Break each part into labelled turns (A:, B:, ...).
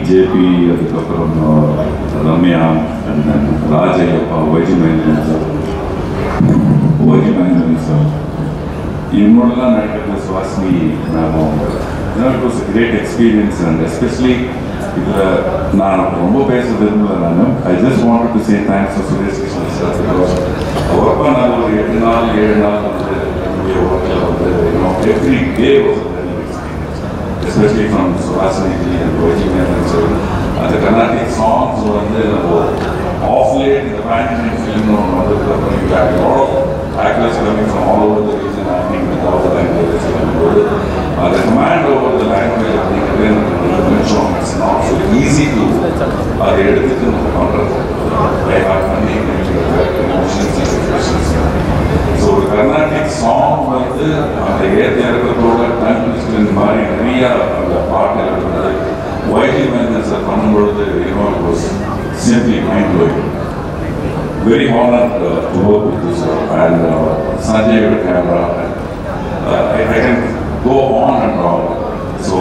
A: JP, Ramya, and then Rajayappa, YG Mahendran sir. It was a great experience, and especially I just wanted to say thanks to Suresh Krishna sir because every day was a learning experience, especially from Suhasini and YG Mahendran sir. The Carnatic songs were off late in the pandemic film, you had a lot of actors coming from all over the region, acting with all the languages. The command over the language of the Indian song is not so easy to edit in the counter. They have many emotions and expressions. So the Carnatic song was the air there was in Mari Maria part of YG Mahendran sir, it was simply mind-blowing. Very honored to work with you, sir, and Sanjay with camera. I can go on and on. So,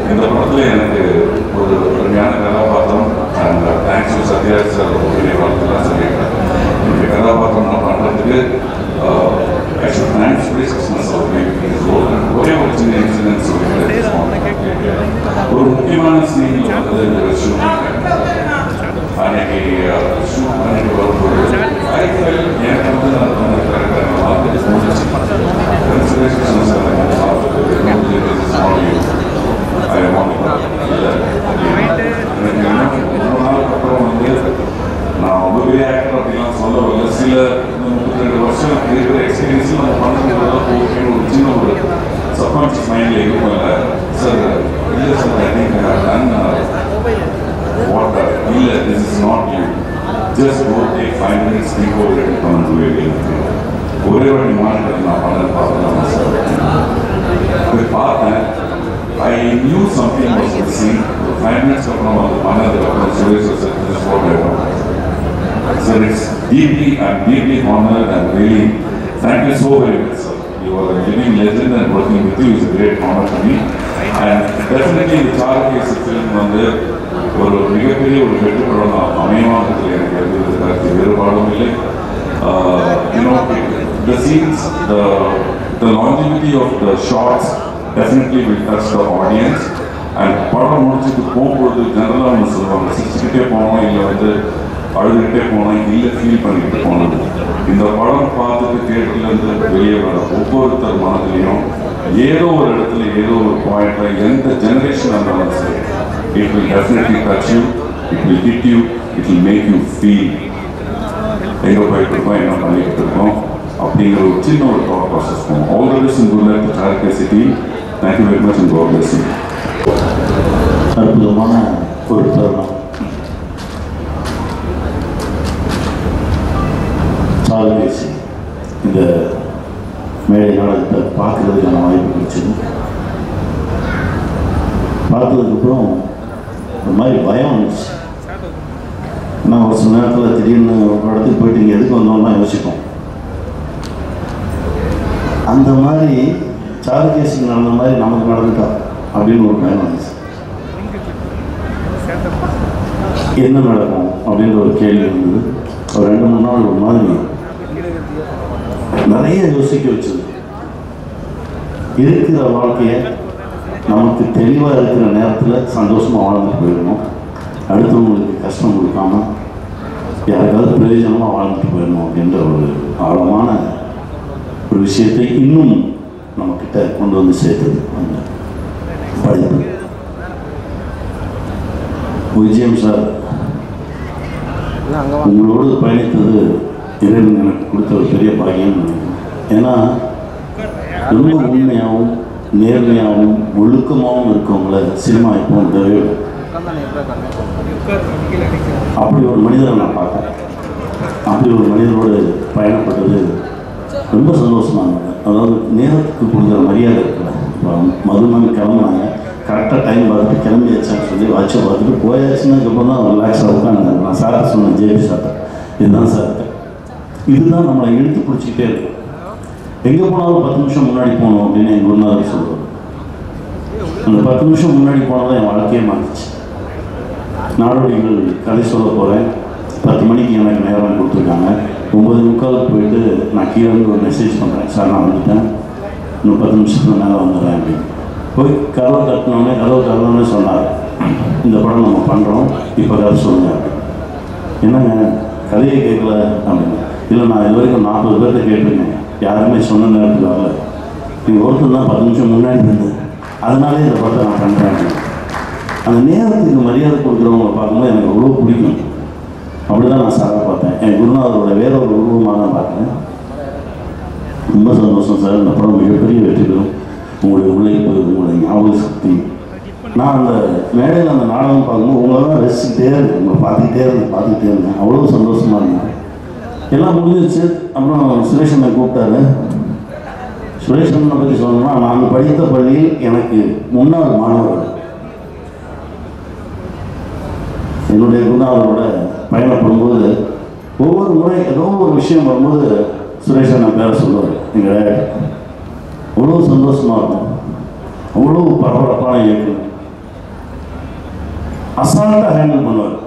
A: in the particular, and thanks to Satya sir, I should thank Suresh Krishna sir for his role and whatever incidents we had this morning. Subconscious mind, sir, I think I have done what this is not you. Just go take 5 minutes, think over it, and come and do it again. Whatever you want, I knew something was missing. 5 minutes of Suresh said, this is what I want. So I'm deeply honored and really, thank you so very much, sir. You are a living legend, and working with you is a great honor for me. And definitely the Charukes film the scenes, the longevity of the shots definitely will touch the audience. And part of what you the general அழுதுகிட்டே போனோம், இல்லை feel பண்ணிட்டு போனது. இந்த படம் பார்த்துட்டு தியேட்டர்லேருந்து வெளியே வர ஒவ்வொருத்தர் மனதிலையும் ஏதோ ஒரு இடத்துல ஏதோ ஒரு பாயிண்ட்ல எந்த ஜெனரேஷன் இருந்தாலும் சரி, it will definitely touch you, it will hit you, it will make you feel எங்கே போயிட்டு இருக்கோம், என்ன பண்ணிட்டு இருக்கோம் அப்படிங்கிற ஒரு சின்ன ஒரு தாட் ப்ராசஸ் போகும். All the best in good luck to சாருகே city. Thank you very much and god bless you.
B: அற்புதமான ஒரு தருணம். சாருகேசி இந்த மேடை நாடகத்தை பார்க்கறதுக்கான வாய்ப்பு கிடைச்சது. பார்த்ததுக்கப்புறம் ஒரு மாதிரி பயம் வந்துச்சு. ஆனால் ஒரு சில நேரத்தில் திடீர்னு ஒரு இடத்துக்கு போயிட்டு இங்கே எதுக்கு வந்தோம்னா யோசிப்போம். அந்த மாதிரி சாருகேசிக்கு நடந்த மாதிரி நமக்கு நடந்துட்டா அப்படின்னு ஒரு பயம் வந்துச்சு. என்ன நடக்கும் அப்படின்ற ஒரு கேள்வி இருந்தது. ஒரு 2-3 நாள் ஒரு மாதிரி நிறைய யோசிக்க வச்சது. இருக்கிற வாழ்க்கையை நமக்கு தெளிவாக இருக்கிற நேரத்தில் சந்தோஷமாக வாழ்ந்துட்டு போயிடணும். அடுத்தவங்களுக்கு கஷ்டம் கொடுக்காம யாருக்காவது பிரயோஜனமாக வாழ்ந்துட்டு போயிடணும் அப்படின்ற ஒரு ஆழமான ஒரு விஷயத்தை இன்னும் நம்மக்கிட்ட கொண்டு வந்து சேர்த்தது அந்த படிப்பு. விஜயம் சார், உங்களோடு பயணித்தது இறைவன் எனக்கு கொடுத்த ஒரு பெரிய பாக்கியம். ஏன்னா ரொம்ப உண்மையாகவும் நேர்மையாகவும் ஒழுக்கமாகவும் இருக்கவங்கள சினிமா இப்போ தேவை. அப்படி ஒரு மனிதரை நான் பார்த்தேன். அப்படி ஒரு மனிதரோடு பயணப்பட்டது ரொம்ப சந்தோஷமாக இருந்தது. அதாவது நேரத்துக்கு கொடுக்குற மரியாதை இருக்குல்ல. மதுமன் கிளம்புனாங்க, கரெக்டாக டைம் பார்த்துட்டு கிளம்பியாச்சான்னு சொல்லி வாட்சை பார்த்துட்டு போயாச்சுன்னதுக்கப்புறம் தான் ரிலாக்ஸாக உட்காந்து நான் சார்ட்ட சொன்னேன், ஜேபி சார்ட்ட, இதுதான் சார், இதுதான் நம்மளை இழுத்து பிடிச்சிக்கிட்டே இருக்கும். எங்கே போனாலும் 10 நிமிஷம் முன்னாடி போகணும் அப்படின்னு எங்கள் குருநாதர் சொல்லுவார். அந்த 10 நிமிஷம் முன்னாடி போனால் தான் என் வாழ்க்கையே மாறிச்சு. நாடோடிகள் கதை சொல்ல போகிறேன். 10 மணிக்கு எனக்கு நேரம் கொடுத்துருக்காங்க. 9:45 போயிட்டு நான் கீழே வந்து ஒரு மெசேஜ் பண்ணுறேன், சார் நான் வந்துட்டேன், இன்னும் 10 நிமிஷத்துக்கு மேலே வந்துடுறேன் அப்படின்னு. போய் கதவை தட்டினோடனே சொன்னார், இந்த படம் நம்ம பண்ணுறோம், இப்போ கதை சொல்லுங்கள் அப்படின்னு. என்னங்க கதையை கேட்கல அப்படின்னு. இல்லை, நான் இது வரைக்கும் 40 பேர்கிட்ட கேட்டிருக்கேன், யாருமே சொன்ன நேரத்துக்கு வரல, நீங்கள் ஒருத்தர் தான் 10 நிமிஷம் முன்னாடி இருந்தது, அதனாலே இந்த படத்தை நான் பண்ணுறேன் அப்படின்னு. அந்த நேரத்துக்கு மரியாதை கொடுக்குறவங்களை பார்க்கும்போது எனக்கு அவ்வளோ பிடிக்கும். அப்படி தான் நான் சாரை பார்த்தேன். என் குருநாதரோட வேற ஒரு உருவமாக தான் பார்த்தேன். ரொம்ப சந்தோஷம் சார். இந்த படம் மிகப்பெரிய வெற்றி பெறும். உங்களுடைய உழைப்பு, உங்களுடைய ஞாபக சக்தி. நான் அந்த மேடையில் அந்த நாடகம் பார்க்கும்போது உங்களை தான் ரசிச்சுக்கிட்டே இருந்தேன், உங்களை பார்த்துக்கிட்டே இருந்தேன். அவ்வளோ சந்தோஷமாக இருந்தேன். எல்லாம் முடிஞ்சிருச்சு. அப்புறம் சுரேஷனை கூப்பிட்டாரு. சுரேஷனை பற்றி சொல்லணும்னா, நான் படித்த பள்ளியில் எனக்கு முன்னாள் மாணவர்கள் என்னுடைய குருநாதரோட பயணப்படும்போது ஒவ்வொரு முறை ஏதோ ஒரு விஷயம் வரும்போது சுரேஷன் நான் பேர சொல்லுவார். எங்கள் அவ்வளோ சந்தோஷமாக இருக்கும். அவ்வளோ பரபரப்பான இயக்கம், அசால்ட்டாக ஹேண்டில் பண்ணுவார்.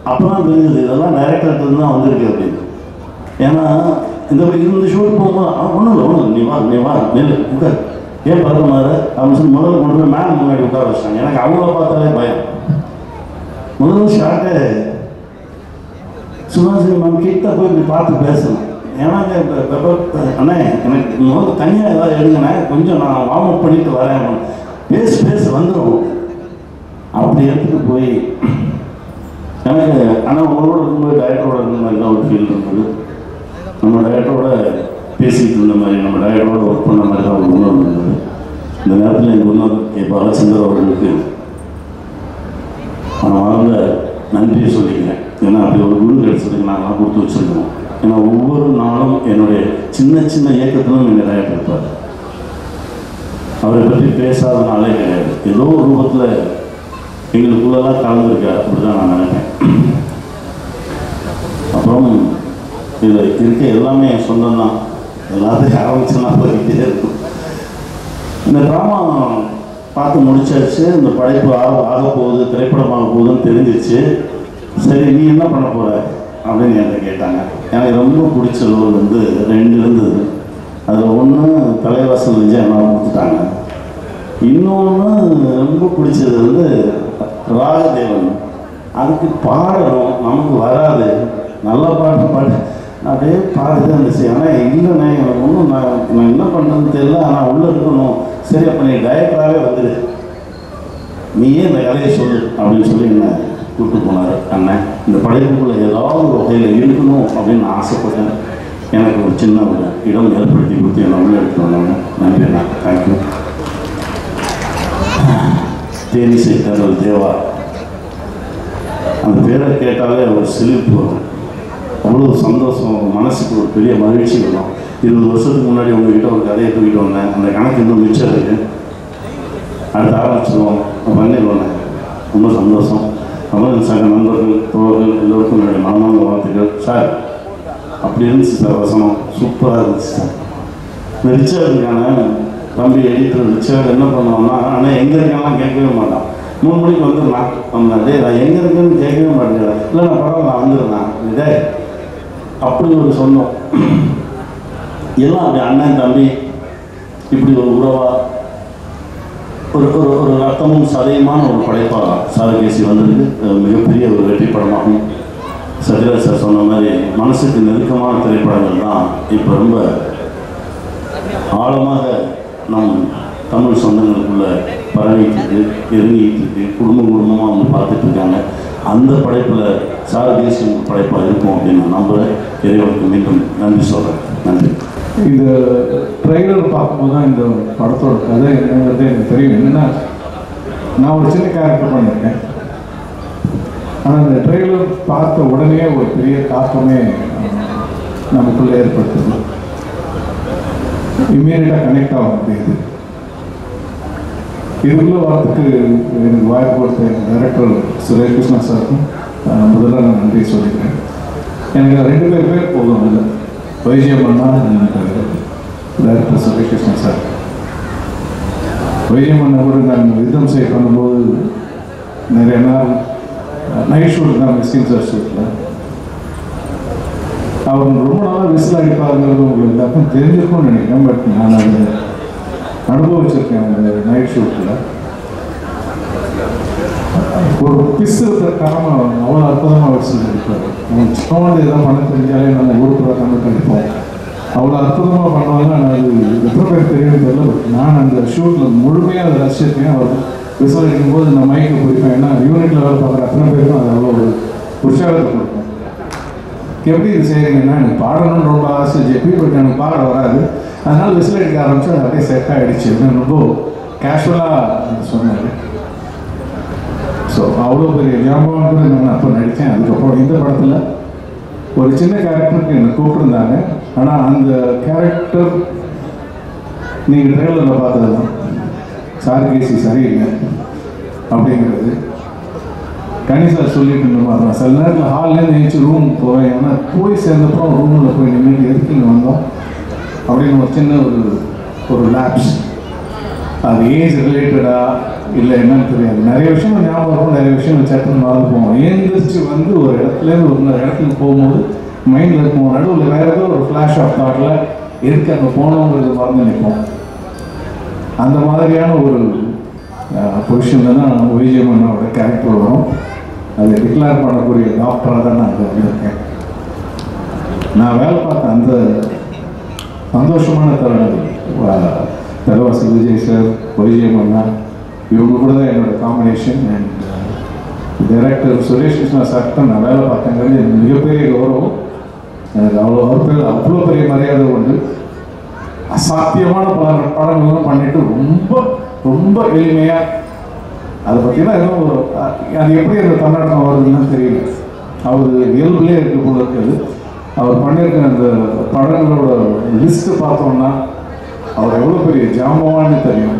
B: அப்போ தான் தெரிஞ்சது இதெல்லாம் டைரக்டர்கிட்ட தான் வந்திருக்கு அப்படின்னு. ஏன்னா இந்த ஷூட் போகும்போது ஒன்றும் இல்லை, நீ வா நெல் உட்கார், ஏன் பறக்குமாறு அப்படின்னு சொல்லி முதல்ல கொண்டு போய் மேம் முன்னாடி உட்கார வச்சாங்க. எனக்கு அவங்கள பார்த்தாலே பயம். முதல் ஷார்ட்டு சுபாஷினி மேம் கிட்ட போய் இப்படி பார்த்து பேசணும். ஏன்னா அண்ணே எனக்கு முதல்ல தனியாக ஏதாவது எடுங்கண்ணே, கொஞ்சம் நான் வார்ம் அப் பண்ணிட்டு வரேன், பேச வந்துடும். அப்படி எடுத்துகிட்டு போய் எனக்கு ஆனால் உங்களோட இருக்கும்போது டைரக்டரோட இருந்த மாதிரி தான் ஒரு ஃபீல் இருந்தது. நம்ம டைரக்டரோட பேசிக்கிட்டு இருந்த மாதிரி, நம்ம டைரக்டரோட ஒர்க் பண்ண மாதிரி தான் ஒரு உணர்வு இருந்தது. இந்த நேரத்தில் எங்கள் உணர்வு பாலச்சந்தர் அவர்களுக்கு நான் வாழ்ந்த நன்றியை சொல்லிக்கிறேன். ஏன்னா அப்படி ஒரு குரு கிடைச்சதுக்கு நாங்களாம் கொடுத்து வச்சுருக்கோம். ஏன்னா ஒவ்வொரு நாளும் என்னுடைய சின்ன சின்ன இயக்கத்திலும் என்னை டைரக்டர் இருப்பார். அவரை பற்றி பேசாதனாலே கிடையாது, ஏதோ ஒரு ரூபத்தில் எங்களுக்குள்ளெல்லாம் கலந்துருக்கார். அப்படி தான் நான் நினைப்பேன். அப்புறம் இதில் இருக்க எல்லாமே என் சொந்தம் தான். எல்லாத்தையும் ஆரம்பிச்சுன்னா போய்கிட்டே இருக்கும். இந்த ட்ராமா பார்த்து முடிச்சாச்சு. இந்த படைப்பு ஆக போகுது, திரைப்படமாக போகுதுன்னு தெரிஞ்சிச்சு. சரி, நீ என்ன பண்ண போகிற அப்படின்னு என்கிட்ட கேட்டாங்க. எனக்கு ரொம்ப பிடிச்ச ரோல் வந்து 2 இருந்தது. அதில் ஒன்று தலைவாசல் விஜய் அண்ணா கொடுத்துட்டாங்க. இன்னொன்று ரொம்ப பிடிச்சது வந்து ராகதேவன். அதுக்கு பாடணும், நமக்கு வராது, நல்ல பாட்டு அப்படியே பாடிதான் இருந்துச்சு. ஆனால் இல்லைண்ணே எனக்கு ஒன்றும் நான் என்ன பண்ணுறதுன்னு தெரியல, ஆனால் உள்ளே இருக்கணும். சரி, அப்போ நீ டைரக்டராகவே வந்துடு, நீயே இந்த கதையை சொல்லு அப்படின்னு சொல்லி என்ன கூப்பிட்டு போனார் அண்ணன். இந்த படைப்புக்குள்ளே ஏதாவது ஒரு வகையில் இருக்கணும் அப்படின்னு நான் ஆசைப்பட்டேன். எனக்கு ஒரு சின்ன ஒரு இடம் ஏற்படுத்தி கொடுத்து என்னை உள்ள எடுத்து வந்தாங்க. நன்றி அண்ணா, தேங்க்யூ. தேனிசை தேர்தல் தேவா, அந்த பேரை கேட்டாலே ஒரு சிலிர்ப்பு வரும். அவ்வளோ சந்தோஷம், மனசுக்கு ஒரு பெரிய மகிழ்ச்சி வரும். 20 வருஷத்துக்கு முன்னாடி உங்ககிட்ட ஒரு கதையை தூக்கிட்டு வந்தேன், அந்த கணக்கு இன்னும் மிச்சம் இருக்குது, அடுத்து ஆரம்பிச்சிடுவோம் பண்ணிடுவோம். ரொம்ப சந்தோஷம். அப்புறம் சக நண்பர்கள், தோழர்கள் எல்லோருக்கும் என்னுடைய மனமார்ந்த வாழ்த்துக்கள். சார் அப்படி இருந்துச்சு சார், வசனம் சூப்பராக இருந்துச்சு சார். இந்த ரிச்சர்டுக்கான தம்பி எடிட்டர் ரிச்சர்டு என்ன பண்ணுவோம்னா, ஆனால் எங்கே இருக்காலாம் கேட்கவே மாட்டான். 3 மணிக்கு வந்துடலாம், வந்தாடே நான் எங்கே இருக்குன்னு கேட்கவே மாட்டேங்கிறேன். இல்லை நான் பரவாயில்ல நான் வந்துடுறேன் இதே அப்படி ஒரு சொன்னோம். எல்லாம் அப்படி அண்ணன் தம்பி இப்படி ஒரு உறவாக ஒரு ஒரு ரத்தமும் சதையுமான ஒரு படைப்பாக சாரகேசி வந்திருக்கு. மிகப்பெரிய ஒரு வெற்றி படமாகும். சத்யராஜ் சார் சொன்ன மாதிரி மனசுக்கு நெருக்கமான திரைப்படங்கள் தான் இப்போ ரொம்ப ஆழமாக நம் தமிழ் சொந்தங்களுக்குள்ள பரவிட்டு இறங்கிட்டு இருக்கு. குடும்பமாக அவங்க பார்த்துட்ருக்காங்க. அந்த படைப்பில் சாரகேசி படைப்பாக இருக்கும் அப்படின்னு நான் நம்புகிறேன். இறைவனுக்கு மீண்டும் நன்றி சொல்கிறேன். நன்றி.
C: இந்த ட்ரெய்லர் பார்க்கும்போது தான் இந்த படத்தோட கதை என்னங்கிறது எனக்கு தெரியும். என்னென்னா, நான் ஒரு சின்ன கேரக்டர் பண்ணியிருக்கேன். ஆனால் இந்த ட்ரெய்லர் பார்த்த உடனே ஒரு பெரிய தாக்கமே நமக்குள்ளே ஏற்படுத்துது. இம்மீடியட்டாக கனெக்ட் ஆக முடியுது. இதுக்குள்ளே வரத்துக்கு எனக்கு வாய்ப்பு கொடுத்த டைரக்டர் சுரேஷ் கிருஷ்ணா சாருக்கும் முதல்ல நான் நன்றி சொல்லிக்கிறேன். எனக்கு 2 பேர் போதும். இல்லை வைஜிஎம் அண்ணா, டைரக்டர் சுரேஷ் கிருஷ்ணா சார். வைஜிஎம் அண்ணா கூட நாங்கள் யுத்தம் செய்ய பண்ணும்போது நிறைய நாள் நைட் ஷூட் தான் மிஸ்கின் சார் ஷூட்டில். அவர் ரொம்ப நாளாக விசில் அடிப்பாருங்கிறது உங்களுக்கு எல்லாருக்கும் தெரிஞ்சிருக்கும்னு நினைக்கிறேன். பட் நான் அதை அனுபவிச்சிருக்கேன் அந்த நைட் ஷூட்டில். ஒரு பிசுறதுக்காக அவ்வளோ அற்புதமாக விசில் அடிப்பார். சும்மா எதாவது பண்ண தெரிஞ்சாலே நம்ம ஊருக்கு நம்ம கண்டிப்போம். அவ்வளோ அற்புதமாக பண்ணுவாங்க. ஆனால் அது எத்தனை பேர் தெரியும் தெரியல. பட் நான் அந்த ஷூட்டில் முழுமையாக அதை ரசிச்சிருக்கேன். அவர் விசில் அடிக்கும்போது நான் மைக்கு பிடிப்பேன். ஏன்னா யூனிட்டில் வேலை பார்க்குற அத்தனை பேருக்கும் அது அவ்வளோ ஒரு உற்சாகத்தை கொடுக்கும். எப்படி இது செய்கிறீங்கன்னா எனக்கு பாடணும்னு ரொம்ப ஆசை ஜெபி, பட் எனக்கு பாட வராது. அதனால் விசில் அடிக்க ஆரம்பிச்சு அது அப்படியே செட் ஆகிடுச்சு. ரொம்ப கேஷுவலாக சொன்னார். ஸோ அவ்வளோ பெரிய ஞாபகம் கூட நான் அப்போ நடித்தேன். அதுக்கப்புறம் இந்த படத்தில் ஒரு சின்ன கேரக்டருக்கு என்னை கூப்பிட்டுருந்தாங்க. ஆனால் அந்த கேரக்டர் நீங்கள் ட்ரெயிலரில் பார்த்தது தான். சார்கேசி சரியில்லை அப்படிங்கிறது கணி சார் சொல்லிட்டு இருந்த மாதிரி தான். சில நேரத்தில் ஹால்லேருந்து எழுச்சி ரூம் போவேன். ஏன்னா போய் சேர்ந்தப்பறம் ரூமில் போய் நின்றுட்டு எதுக்கு இங்கே வந்தோம் அப்படின்னு ஒரு சின்ன ஒரு லேப்ஸ். அது ஏஜ் ரிலேட்டடா இல்லை என்னன்னு தெரியாது. நிறைய விஷயங்கள் ஞாபகம் இருக்கும், நிறைய விஷயங்கள் சட்டுன்னு மறந்து போவோம். எழுந்திரிச்சு வந்து ஒரு இடத்துலேருந்து ஒரு இடத்துக்கு போகும்போது மைண்டில் இருக்கும். நடுவில் வேறு ஏதோ ஒரு ஃப்ளாஷ் ஆஃப் தாட்டில் எதுக்கு அங்கே போனோங்கிறது மறந்து நிற்போம். அந்த மாதிரியான ஒரு பொசிஷனில் தான் விஜயமன்னோட கேரக்டர் வரும். அதை டிக்ளேர் பண்ணக்கூடிய டாக்டராக தான் நான் வந்திருக்கேன். நான் வேலை பார்த்த அந்த சந்தோஷமான தருணங்கள் தலைவாசி விஜய் சார், விஜயமன்னா இவங்க கூட தான் என்னோட combination. And director Suresh Krishna சார்கிட்ட நான் வேலை பார்த்தேங்கிறது எனக்கு மிகப்பெரிய கௌரவம். எனக்கு அவ்வளோ பெரிய மரியாதை உண்டு. அசாத்தியமான பல படங்கள்லாம் பண்ணிட்டு ரொம்ப ரொம்ப எளிமையாக அதை பார்த்தீங்கன்னா ஏதோ ஒரு அது எப்படி அந்த தன்னாட்டம் வருதுன்னு தெரியல. அவர் இயல்புலேயே இருக்க போல இருக்குது. அவர் பண்ணியிருக்க அந்த படங்களோட லிஸ்ட்டு பார்த்தோம்னா அவர் எவ்வளோ பெரிய ஜாம்பவான்னு தெரியும்.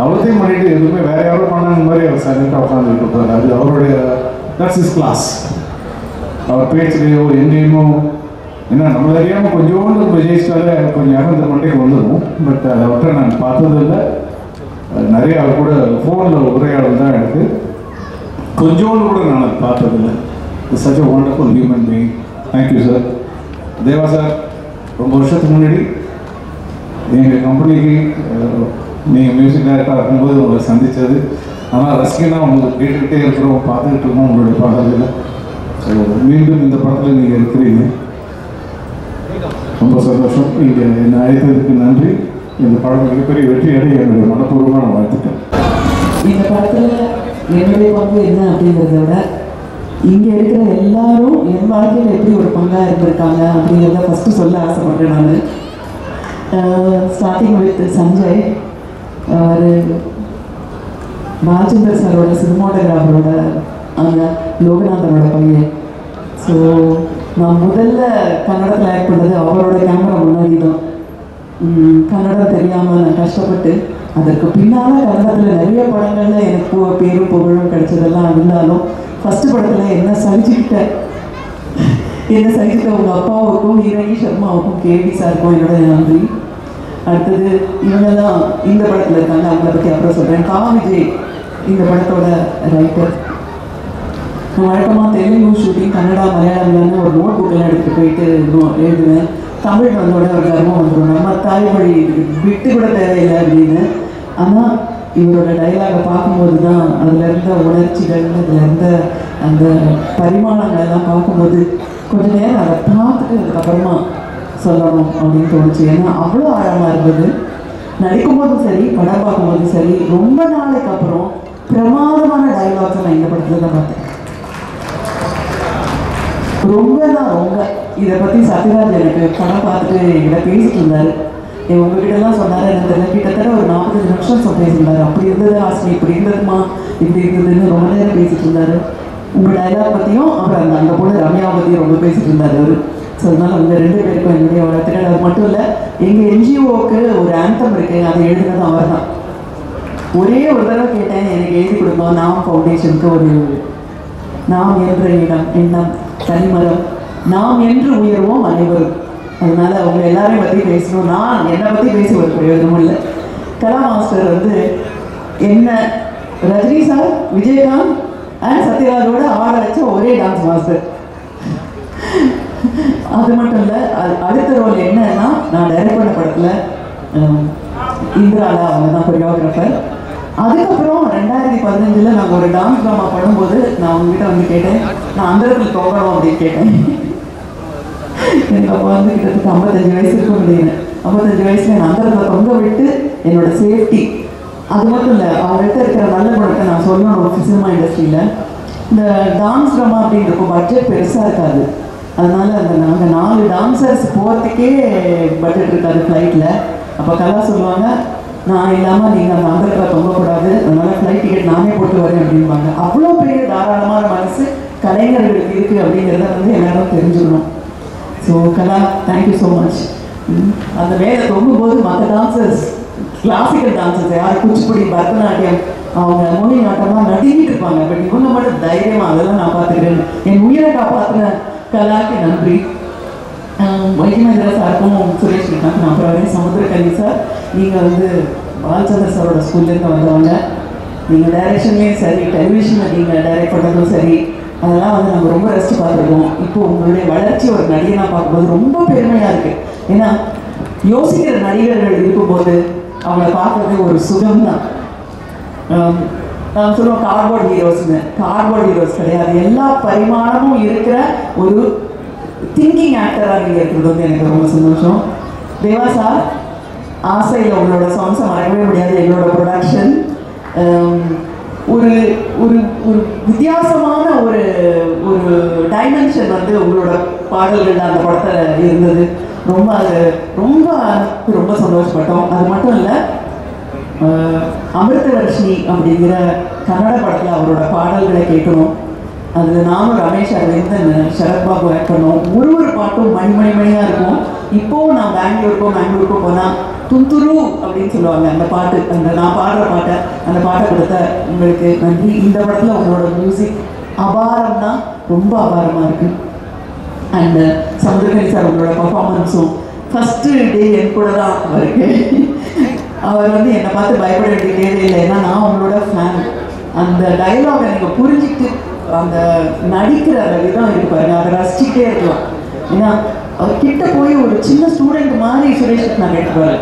C: அவ்வளோத்தையும் பண்ணிட்டு எதுவுமே வேற யாரும் பண்ணாங்க மாதிரி அவர் சைலண்டாக உட்காந்துட்டு இருப்பார். அது அவருடைய தட்ஸ் இஸ் கிளாஸ். அவர் பேச்சுலையோ எங்கேயுமோ ஏன்னா நம்ம தெரியாமல் கொஞ்சோண்டு விஜயிச்சாலே கொஞ்சம் இறந்த மண்டைக்கு வந்துடும். பட் அதை விட்டு நான் பார்த்ததில்லை. நிறைய அவர் கூட ஃபோனில் உரையாடல் தான் எனக்கு. கொஞ்சோண்டு கூட நான் அதை பார்த்ததில்லை. It's such a wonderful human being. Thank you sir. Deva sir, ரொம்ப வருஷத்துக்கு முன்னாடி எங்கள் கம்பெனிக்கு நீங்கள் மியூசிக் டைரக்டராக இருக்கும்போது உங்களை சந்தித்தது. ஆனால் ரசிகனாக உங்களுக்கு கேட்டுக்கிட்டே இருக்கிறோம், பார்த்துக்கிட்டு இருக்கோம் உங்களுடைய பாடல்களை. ஸோ மீண்டும் இந்த படத்தில் நீங்கள் இருக்கிறீங்க, ரொம்ப சந்தோஷம். இங்கே என்னை அழைத்ததுக்கு நன்றி. இந்த படம் மிகப்பெரிய வெற்றி அடைய என்னுடைய மனப்பூர்வமான வாழ்த்துக்கள்.
D: இந்த படத்தில் என்னுடைய பங்கு என்ன அப்படிங்கிறத விட இங்கே இருக்கிற எல்லாரும் என் வாழ்க்கையில் எப்படி ஒரு பங்காக இருந்திருக்காங்க அப்படிங்கிறத ஃபஸ்ட்டு சொல்ல ஆசைப்படுறேன். நான் ஸ்டார்டிங் வித் சஞ்சய், அவர் பாலச்சந்தர் சாரோட சினிமாட்டோகிராஃபரோட அந்த லோகநாதனோட பையன். ஸோ நான் முதல்ல கன்னடத்தில் ஆக்ட் பண்ணது அவரோட கேமரா முன்னாடி தான். கன்னடம் தெரியாமல் நான் கஷ்டப்பட்டு அதற்கு பின்னால் கன்னடத்தில் நிறைய படங்களில் எனக்கு பேரும் புகழும் கிடைச்சதெல்லாம் இருந்தாலும் ஃபஸ்ட்டு படத்தில் என்ன சகிச்சுக்கிட்ட உங்கள் அப்பாவுக்கும் ஹீரோயி சர்மாவுக்கும் கேவி சாருக்கும் என்னோட நன்றி. அடுத்தது இவங்கெல்லாம் இந்த படத்தில் இருக்காங்க, அவங்கள பற்றி அப்புறம் சொல்கிறேன். கா விஜய் இந்த படத்தோட ரைட்டர். நான் வழக்கமாக தெலுங்கு ஷூட்டிங் கன்னடா மலையாளம்னு ஒரு நோட் புக்கெல்லாம் எடுத்துகிட்டு போயிட்டு எழுதுவேன். தமிழ் வந்தோட ஒரு கர்வம் வந்துடும், நம்ம தாய்மொழி விட்டு கூட தேவையில்லை அப்படின்னு. ஆனால் இவரோட டைலாகை பார்க்கும்போது தான் அதில் இருந்த உணர்ச்சிகள், அதில் இருந்த அந்த பரிமாணங்களெல்லாம் பார்க்கும்போது கொஞ்சம் நேரம் அதை பார்த்துட்டு அதுக்கப்புறமா சொல்லணும் அப்படின்னு தோணுச்சு. ஏன்னா அவ்வளோ ஆழமாக இருந்தது. நடிக்கும்போதும் சரி, படம் பார்க்கும்போதும் சரி, ரொம்ப நாளைக்கு அப்புறம் பிரமாதமான டைலாக்ஸை நான் இந்த படத்தில் தான் பார்த்தேன். ரொம்ப இதை பற்றி சத்யராஜ் எனக்கு படம் பார்த்துட்டு என்கிட்ட பேசிட்டு இருந்தார். உங்ககிட்டலாம் சொன்னார், எனக்கு தெரியல, கிட்டத்தட்ட ஒரு 45 நிமிஷம் பேசியிருந்தார். அப்படி இருந்தது ஆசை, இப்படி இருந்ததுமா, இப்படி இருந்ததுன்னு ரொம்ப நேரம் பேசிட்டு இருந்தார். உங்கள் டைலாக் பற்றியும் அப்புறம் அந்த பொண்ணு ரம்யாவை பற்றியும் ரொம்ப பேசிட்டு இருந்தார் அவர். ஸோ அதனால் உங்கள் 2 பேருக்கும் என்னுடைய வாழ்த்துக்கள். அது மட்டும் இல்லை, எங்கள் என்ஜிஓவுக்கு ஒரு ஆந்தம் இருக்குது, அதை எழுதுனது அவர் தான். ஒரே ஒரு தடவை கேட்டேன், எனக்கு எழுதி கொடுப்போம். நாம் ஃபவுண்டேஷனுக்கு ஒரு நாம் என்ற எண்ணம் தனிமரம், நாம் என்று உயர்வோம் அனைவரும். அதனால அவங்க எல்லாரையும் பற்றி பேசணும். நான் என்னை பற்றி பேசி ஒரு பிரயோஜனமும் இல்லை. கலா மாஸ்டர் என்ன ரஜினி சார், விஜயகாந்த், அண்ட் சத்யராஜோட ஆட வச்ச ஒரே டான்ஸ் மாஸ்டர். அது மட்டும் இல்லை, அடுத்த ரோல் என்னன்னா, நான் டைரக்ட் பண்ண படத்தில் இந்திராலா அவங்க தான் கொரியோகிராஃபர். அதுக்கப்புறம் 2015 நாங்கள் ஒரு டான்ஸ் ட்ராமா பண்ணும்போது நான் உங்ககிட்ட வந்து கேட்டேன், நான் அந்த இடத்துல தொங்கணும் அப்படின்னு கேட்டேன். எனக்கு அப்போ வந்து கிட்டத்தட்ட 55 வயசு இருக்கும் அப்படின்னு. 55 வயசுல நான் அந்த இடத்துல தொங்க விட்டு என்னோட சேஃப்டி, அது மட்டும் இல்லை அவர்கிட்ட இருக்கிற நல்ல குணத்தை நான் சொல்லணும். சினிமா இண்டஸ்ட்ரியில் இந்த டான்ஸ் ட்ராமா அப்படின்றப்போ பட்ஜெட் பெருசாக இருக்காது. அதனால அந்த நாங்கள் 4 டான்சர்ஸ் போகிறதுக்கே பட்ஜெட் இருக்காது ஃப்ளைட்டில். அப்போ கலா சொல்லுவாங்க, நான் இல்லாமல் நீங்கள் அந்த அந்தரத்தில் தொங்கக்கூடாது, அதனால ஃப்ளைட் டிக்கெட் நானே போட்டு வரேன் அப்படின்பாங்க. அவ்வளோ பெரிய தாராளமான மனசு கலைஞர்களுக்கு இருக்குது அப்படிங்கிறத வந்து எல்லாரும் தெரிஞ்சுக்கணும். ஸோ கலா, தேங்க்யூ ஸோ மச். அந்த மேலே தொங்கும்போது மற்ற டான்சர்ஸ், கிளாசிக்கல் டான்சர்ஸ் யார் குச்சிப்புடி, பரதநாட்டியம், அவங்க மொழி நாட்டம்லாம் நடுங்கிட்டு இருப்பாங்க. பட் இவங்க மட்டும் தைரியமாக அதெல்லாம் நான் பார்த்துக்கிறேன். என் உயிரை காப்பாற்றின கலாக்கு நன்றி. வைத்தியமேந்திரா சாருக்கும் சுரேஷ் இருக்காங்க. நான் அப்புறம் சமுத்திரக்கனி சார், நீங்கள் வந்து பாலச்சந்தர் சாரோட ஸ்கூல்லேருந்து வந்தவங்க. நீங்கள் டைரக்ஷன்லேயும் சரி, டெலிவிஷனில் நீங்கள் டைரக்ட் பண்ணுறதும் சரி, அதெல்லாம் வந்து நம்ம ரொம்ப ரசித்து பார்த்துருக்கோம். இப்போ உங்களுடைய வளர்ச்சி ஒரு நடிகனாக பார்க்கும்போது ரொம்ப பெருமையாக இருக்குது. ஏன்னா யோசிக்கிற நடிகர்கள் இருக்கும்போது அவங்கள பார்க்குறது ஒரு சுகம் தான். நான் சொல்லுவோம் கார்போர்ட் ஹீரோஸ்னு. கார்போர்ட் ஹீரோஸ் கிடையாது, எல்லா பரிமாணமும் இருக்கிற ஒரு திங்கிங் ஆக்டராக நீங்கள் இருக்கிறது வந்து எனக்கு ரொம்ப சந்தோஷம். தேவா சார், ஆசையில் உங்களோட சாங்ஸை மறக்கவே முடியாது. எங்களோட ப்ரொடக்ஷன் ஒரு ஒரு ஒரு வித்தியாசமான ஒரு ஒரு டைமென்ஷன் வந்து உங்களோட பாடல்கள் அந்த படத்தில் இருந்தது. ரொம்ப அது ரொம்ப ரொம்ப சந்தோஷப்பட்டோம். அது மட்டும் இல்லை, அமிர்தவர்ஷினி அப்படிங்கிற கன்னட படத்தில் அவரோட பாடல்களை கேட்கணும். அது நானும் ரமேஷ் அரவிந்தன், சரத்பாபு ஆக்ட் பண்ணோம். ஒரு பாட்டும் மணியாக இருக்கும். இப்போவும் நான் பெங்களூருக்கும் போனால் துந்துரு அப்படின்னு சொல்லுவாங்க அந்த பாட்டு, அந்த நான் பாடுற பாட்டை, அந்த பாட்டை கொடுத்த உங்களுக்கு நன்றி. இந்த படத்தில் உங்களோட மியூசிக் அபாரம்னா ரொம்ப அபாரமாக இருக்குது. அண்ட் சமுத்திரக்கனி சார் உங்களோட பர்ஃபார்மன்ஸும் ஃபஸ்ட்டு டே என் கூட தான் அவருக்கு. அவர் வந்து என்னை பார்த்து பயப்பட வேண்டிய தேவையில்லை, ஏன்னா நான் உங்களோட ஃபேன். அந்த டைலாகை நீங்கள் புரிஞ்சுக்கிட்டு அந்த நடிக்கிற அந்த விதம் இருக்கு பாருங்க, அதை ரசிச்சுட்டே இருக்கலாம். ஏன்னா அவர் கிட்ட போய் ஒரு சின்ன ஸ்டூடெண்ட் மாதிரி சுரேஷ் நான் கேட்டுப்பாரு,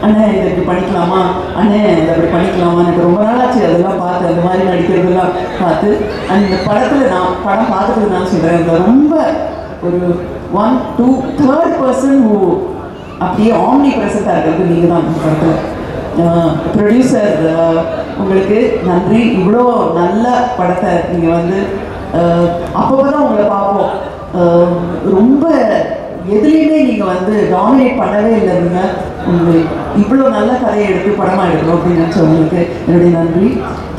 D: அண்ணே இதை இப்படி பண்ணிக்கலாமா, அண்ணே இதை இப்படி பண்ணிக்கலாமா. எனக்கு ரொம்ப நாளாச்சு அதெல்லாம் பார்த்து, அந்த மாதிரி நடிக்கிறதெல்லாம் பார்த்து. அண்ட் இந்த படத்தில் நான் படம் பார்த்துட்டு நான் சொல்கிறேன், இந்த ரொம்ப ஒரு 1, 2, 3rd பர்சன் அப்படியே ஆம்னி ப்ரெசண்ட்டாக இருக்கிறது நீங்கள் தான் இந்த படத்தில். ப்ரொடியூசர் உங்களுக்கு நன்றி. இவ்வளோ நல்ல படத்தை நீங்கள் வந்து அப்போ தான் உங்களை பார்ப்போம். ரொம்ப எதுலேயுமே நீங்கள் வந்து டாமினேட் பண்ணவே இல்லை. நீங்கள் உங்களுக்கு இவ்வளோ நல்ல கதையை எடுத்து படமாக எடுக்கணும் அப்படின்னு நினச்சவங்களுக்கு என்னுடைய நன்றி.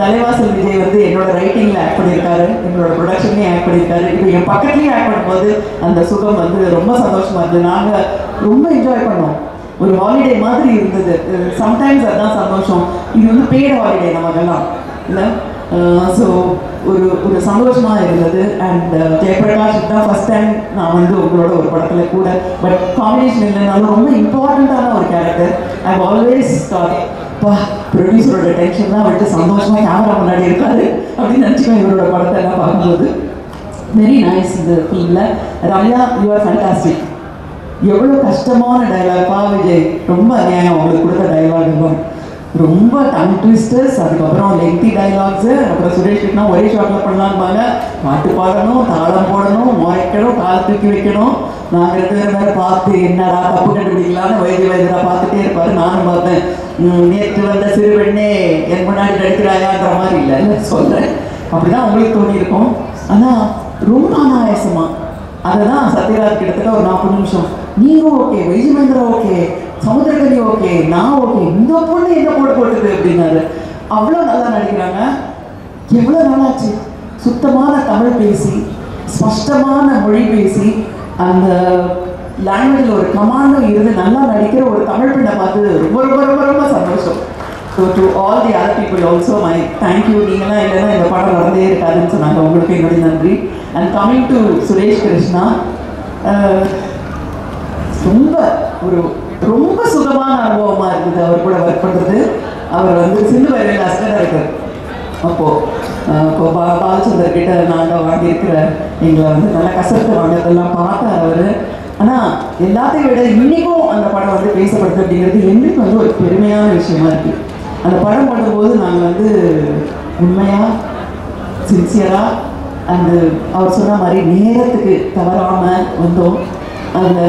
D: தலைவாசல் விஜய் வந்து என்னோட ரைட்டிங்கில் ஆக்ட் பண்ணியிருக்காரு, எங்களோட ப்ரொடக்ஷன்லேயும் ஆக்ட் பண்ணியிருக்காரு. இப்போ என் பக்கத்துலேயும் ஆக்ட் பண்ணும்போது அந்த சுகம் வந்து ரொம்ப சந்தோஷமாக இருந்தது. நாங்கள் ரொம்ப என்ஜாய் பண்ணோம். ஒரு ஹாலிடே மாதிரி இருந்தது. சம்டைம்ஸ் அதுதான் சந்தோஷம். இது வந்து பெய்டு ஹாலிடே நமக்கெல்லாம் இல்லை. ஸோ ஒரு சந்தோஷமாக இருந்தது. அண்ட் ஜெயபிரகாஷ் தான் ஃபஸ்ட் டைம் நான் வந்து உங்களோட ஒரு படத்தில் கூட, பட் காம்பினேஷன் இல்லைனாலும் ரொம்ப இம்பார்ட்டண்ட்டான ஒரு கேரக்டர். ஐ ஆல்வேஸ் தாட், ப்ரொடியூசரோட டென்ஷன் தான் வந்துட்டு சந்தோஷமாக கேமரா முன்னாடி இருக்காது அப்படின்னு நினச்சிக்கோங்க இவரோட படத்தை எல்லாம் பார்க்கும்போது. Very nice. இந்த ஃபிலிமில் ரம்யா, யூ ஆர் ஃபேண்டாஸ்டிக். எவ்வளோ கஷ்டமான டைலாக் பா விஜய், ரொம்ப அநியாயம் அவங்களுக்கு கொடுத்த டைலாக் தான். ரொம்ப டங் ட்விஸ்டர்ஸ், அதுக்கப்புறம் லெங்தி டைலாக்ஸு. அப்புறம் சுரேஷ் கிட்டனா ஒரே ஷாட்டில் பண்ணலாம்பாங்க, பாட்டு பாடணும், தாளம் போடணும், முறைக்கணும், கால் தூக்கி வைக்கணும். நாங்கள் 2 பேரும் வேறு பார்த்து என்னடா தப்பு கண்டுபிடிக்கலான்னு வைத்தியரா பார்த்துட்டே இருப்பார். நானும் பார்த்தேன், நேற்று வந்த சிறு பெண்ணே என் முன்னாடி நடிக்கிறாயான்ற மாதிரி இல்லை சொல்கிறேன். அப்படி தான் உங்களுக்கு தோணியிருக்கும். ஆனால் ரொம்ப அனாயாசமாக அதை தான் சத்யராஜ் கிட்டத்தட்ட ஒரு 40 நிமிஷம், நீங்கள் ஓகே, வைத்தியமேந்திரா ஓகே, சமுத்திரக்கனி ஓகே, நான் ஓகே, இந்த பொண்ணு என்ன போட்டுது அப்படின்னாரு. அவ்வளோ நல்லா நடிக்கிறாங்க. எவ்வளோ நாளாச்சு சுத்தமான தமிழ் பேசி, ஸ்பஷ்டமான மொழி பேசி, அந்த லாங்குவேஜில் ஒரு கமாண்டும் இருந்து நல்லா நடிக்கிற ஒரு தமிழ் பெண்ணை பார்த்து ரொம்ப ரொம்ப ரொம்ப ரொம்ப சந்தோஷம். So to all the other people also my thank you. நீங்களாம் இல்லைன்னா இந்த படம் நடந்தே இருக்காதுன்னு சொன்னாங்க, உங்களுக்கு என்னுடைய நன்றி. And coming to Suresh Krishna, ரொம்ப சுகமான அனுபவமாக இருக்குது அவர் கூட ஒர்க் பண்ணுறது. அவர் வந்து சிந்து வரையில் அஸ்கராக இருக்கார். அப்போது பாலச்சந்தர் கிட்ட நாங்கள் வாங்கியிருக்கிற எங்களை வந்து நல்லா கசத்து வாங்கிறதெல்லாம் பார்த்தார் அவர். ஆனால் எல்லாத்தையும் விட இன்றைக்கும் அந்த படம் வந்து பேசப்படுது அப்படிங்கிறது எங்களுக்கு வந்து ஒரு பெருமையான விஷயமா இருக்குது. அந்த படம் பண்ணும்போது நாங்கள் வந்து உண்மையாக சின்சியராக அந்த அவர் சொன்ன மாதிரி நேரத்துக்கு தவறாமல் வந்தோம். அந்த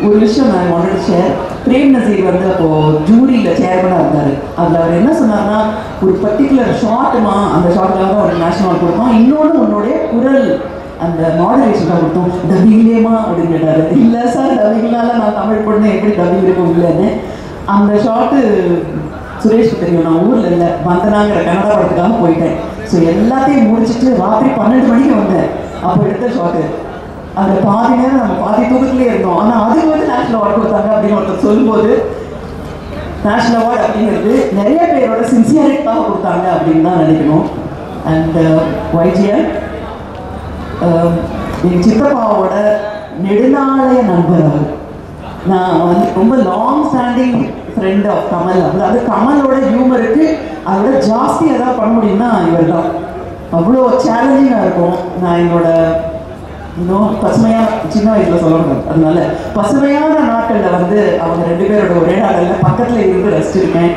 D: ஒரு விஷயம் நான் வாண்டட் ஷேர். பிரேம் நசீர் வந்து அப்போது ஜூரியில் சேர்மனாக இருந்தார். அதில் அவர் என்ன சொன்னார்னா, ஒரு பர்டிகுலர் ஷார்ட்டுமா, அந்த ஷார்ட்டுக்காக தான் ஒரு நேஷனல் அவார்ட் கொடுத்தோம். இன்னொன்று உன்னுடைய குரல் அந்த மாடலேஷன் தான் கொடுத்தோம், டப்பிங்லேயுமா அப்படின்னு கேட்டார். இல்லை சார், டப்பிங்னால நான் தமிழ் பொண்ணு எப்படி டப்பிங் இருக்கும் இல்லைன்னு. அந்த ஷார்ட்டு சுரேஷ்க்கு தெரியும், நான் ஊரில் இல்லை, வந்தனாங்கிற கன்னடா படத்துக்காக போயிட்டேன். ஸோ எல்லாத்தையும் முடிச்சுட்டு ராத்திரி 12 மணிக்கு வந்தேன். அப்போ எடுத்த ஷார்ட்டு அந்த பாதி நேரம் நம்ம பாதி தூக்கத்துலேயே இருந்தோம். ஆனால் அதுக்கு வந்து நேஷனல் அவார்டு கொடுத்தாங்க அப்படின்னு ஒருத்தர் சொல்லும்போது, நேஷனல் அவார்டு அப்படிங்கிறது நிறைய பேரோட சின்சியாரிட்டிக்காக கொடுத்தாங்க அப்படின்னு தான் நினைக்கணும். அண்ட் வைஜிஎன் என் சித்தப்பாவோட நெடுநாளைய நண்பர் அவர். நான் வந்து ரொம்ப long standing friend of Kamal. அது கமலோட ஹியூமருக்கு அதோட ஜாஸ்தி எதாவது பண்ண முடியும்னா இவர் தான். அவ்வளோ சேலஞ்சிங்காக இருக்கும். நான் என்னோட இன்னும் பசுமையான சின்ன வயசில் சொல்லணும், அதனால பசுமையான நாட்களில் வந்து அவங்க 2 பேரோட ஒரே நாளில் பக்கத்தில் இருந்து ரசிச்சிருக்கேன்.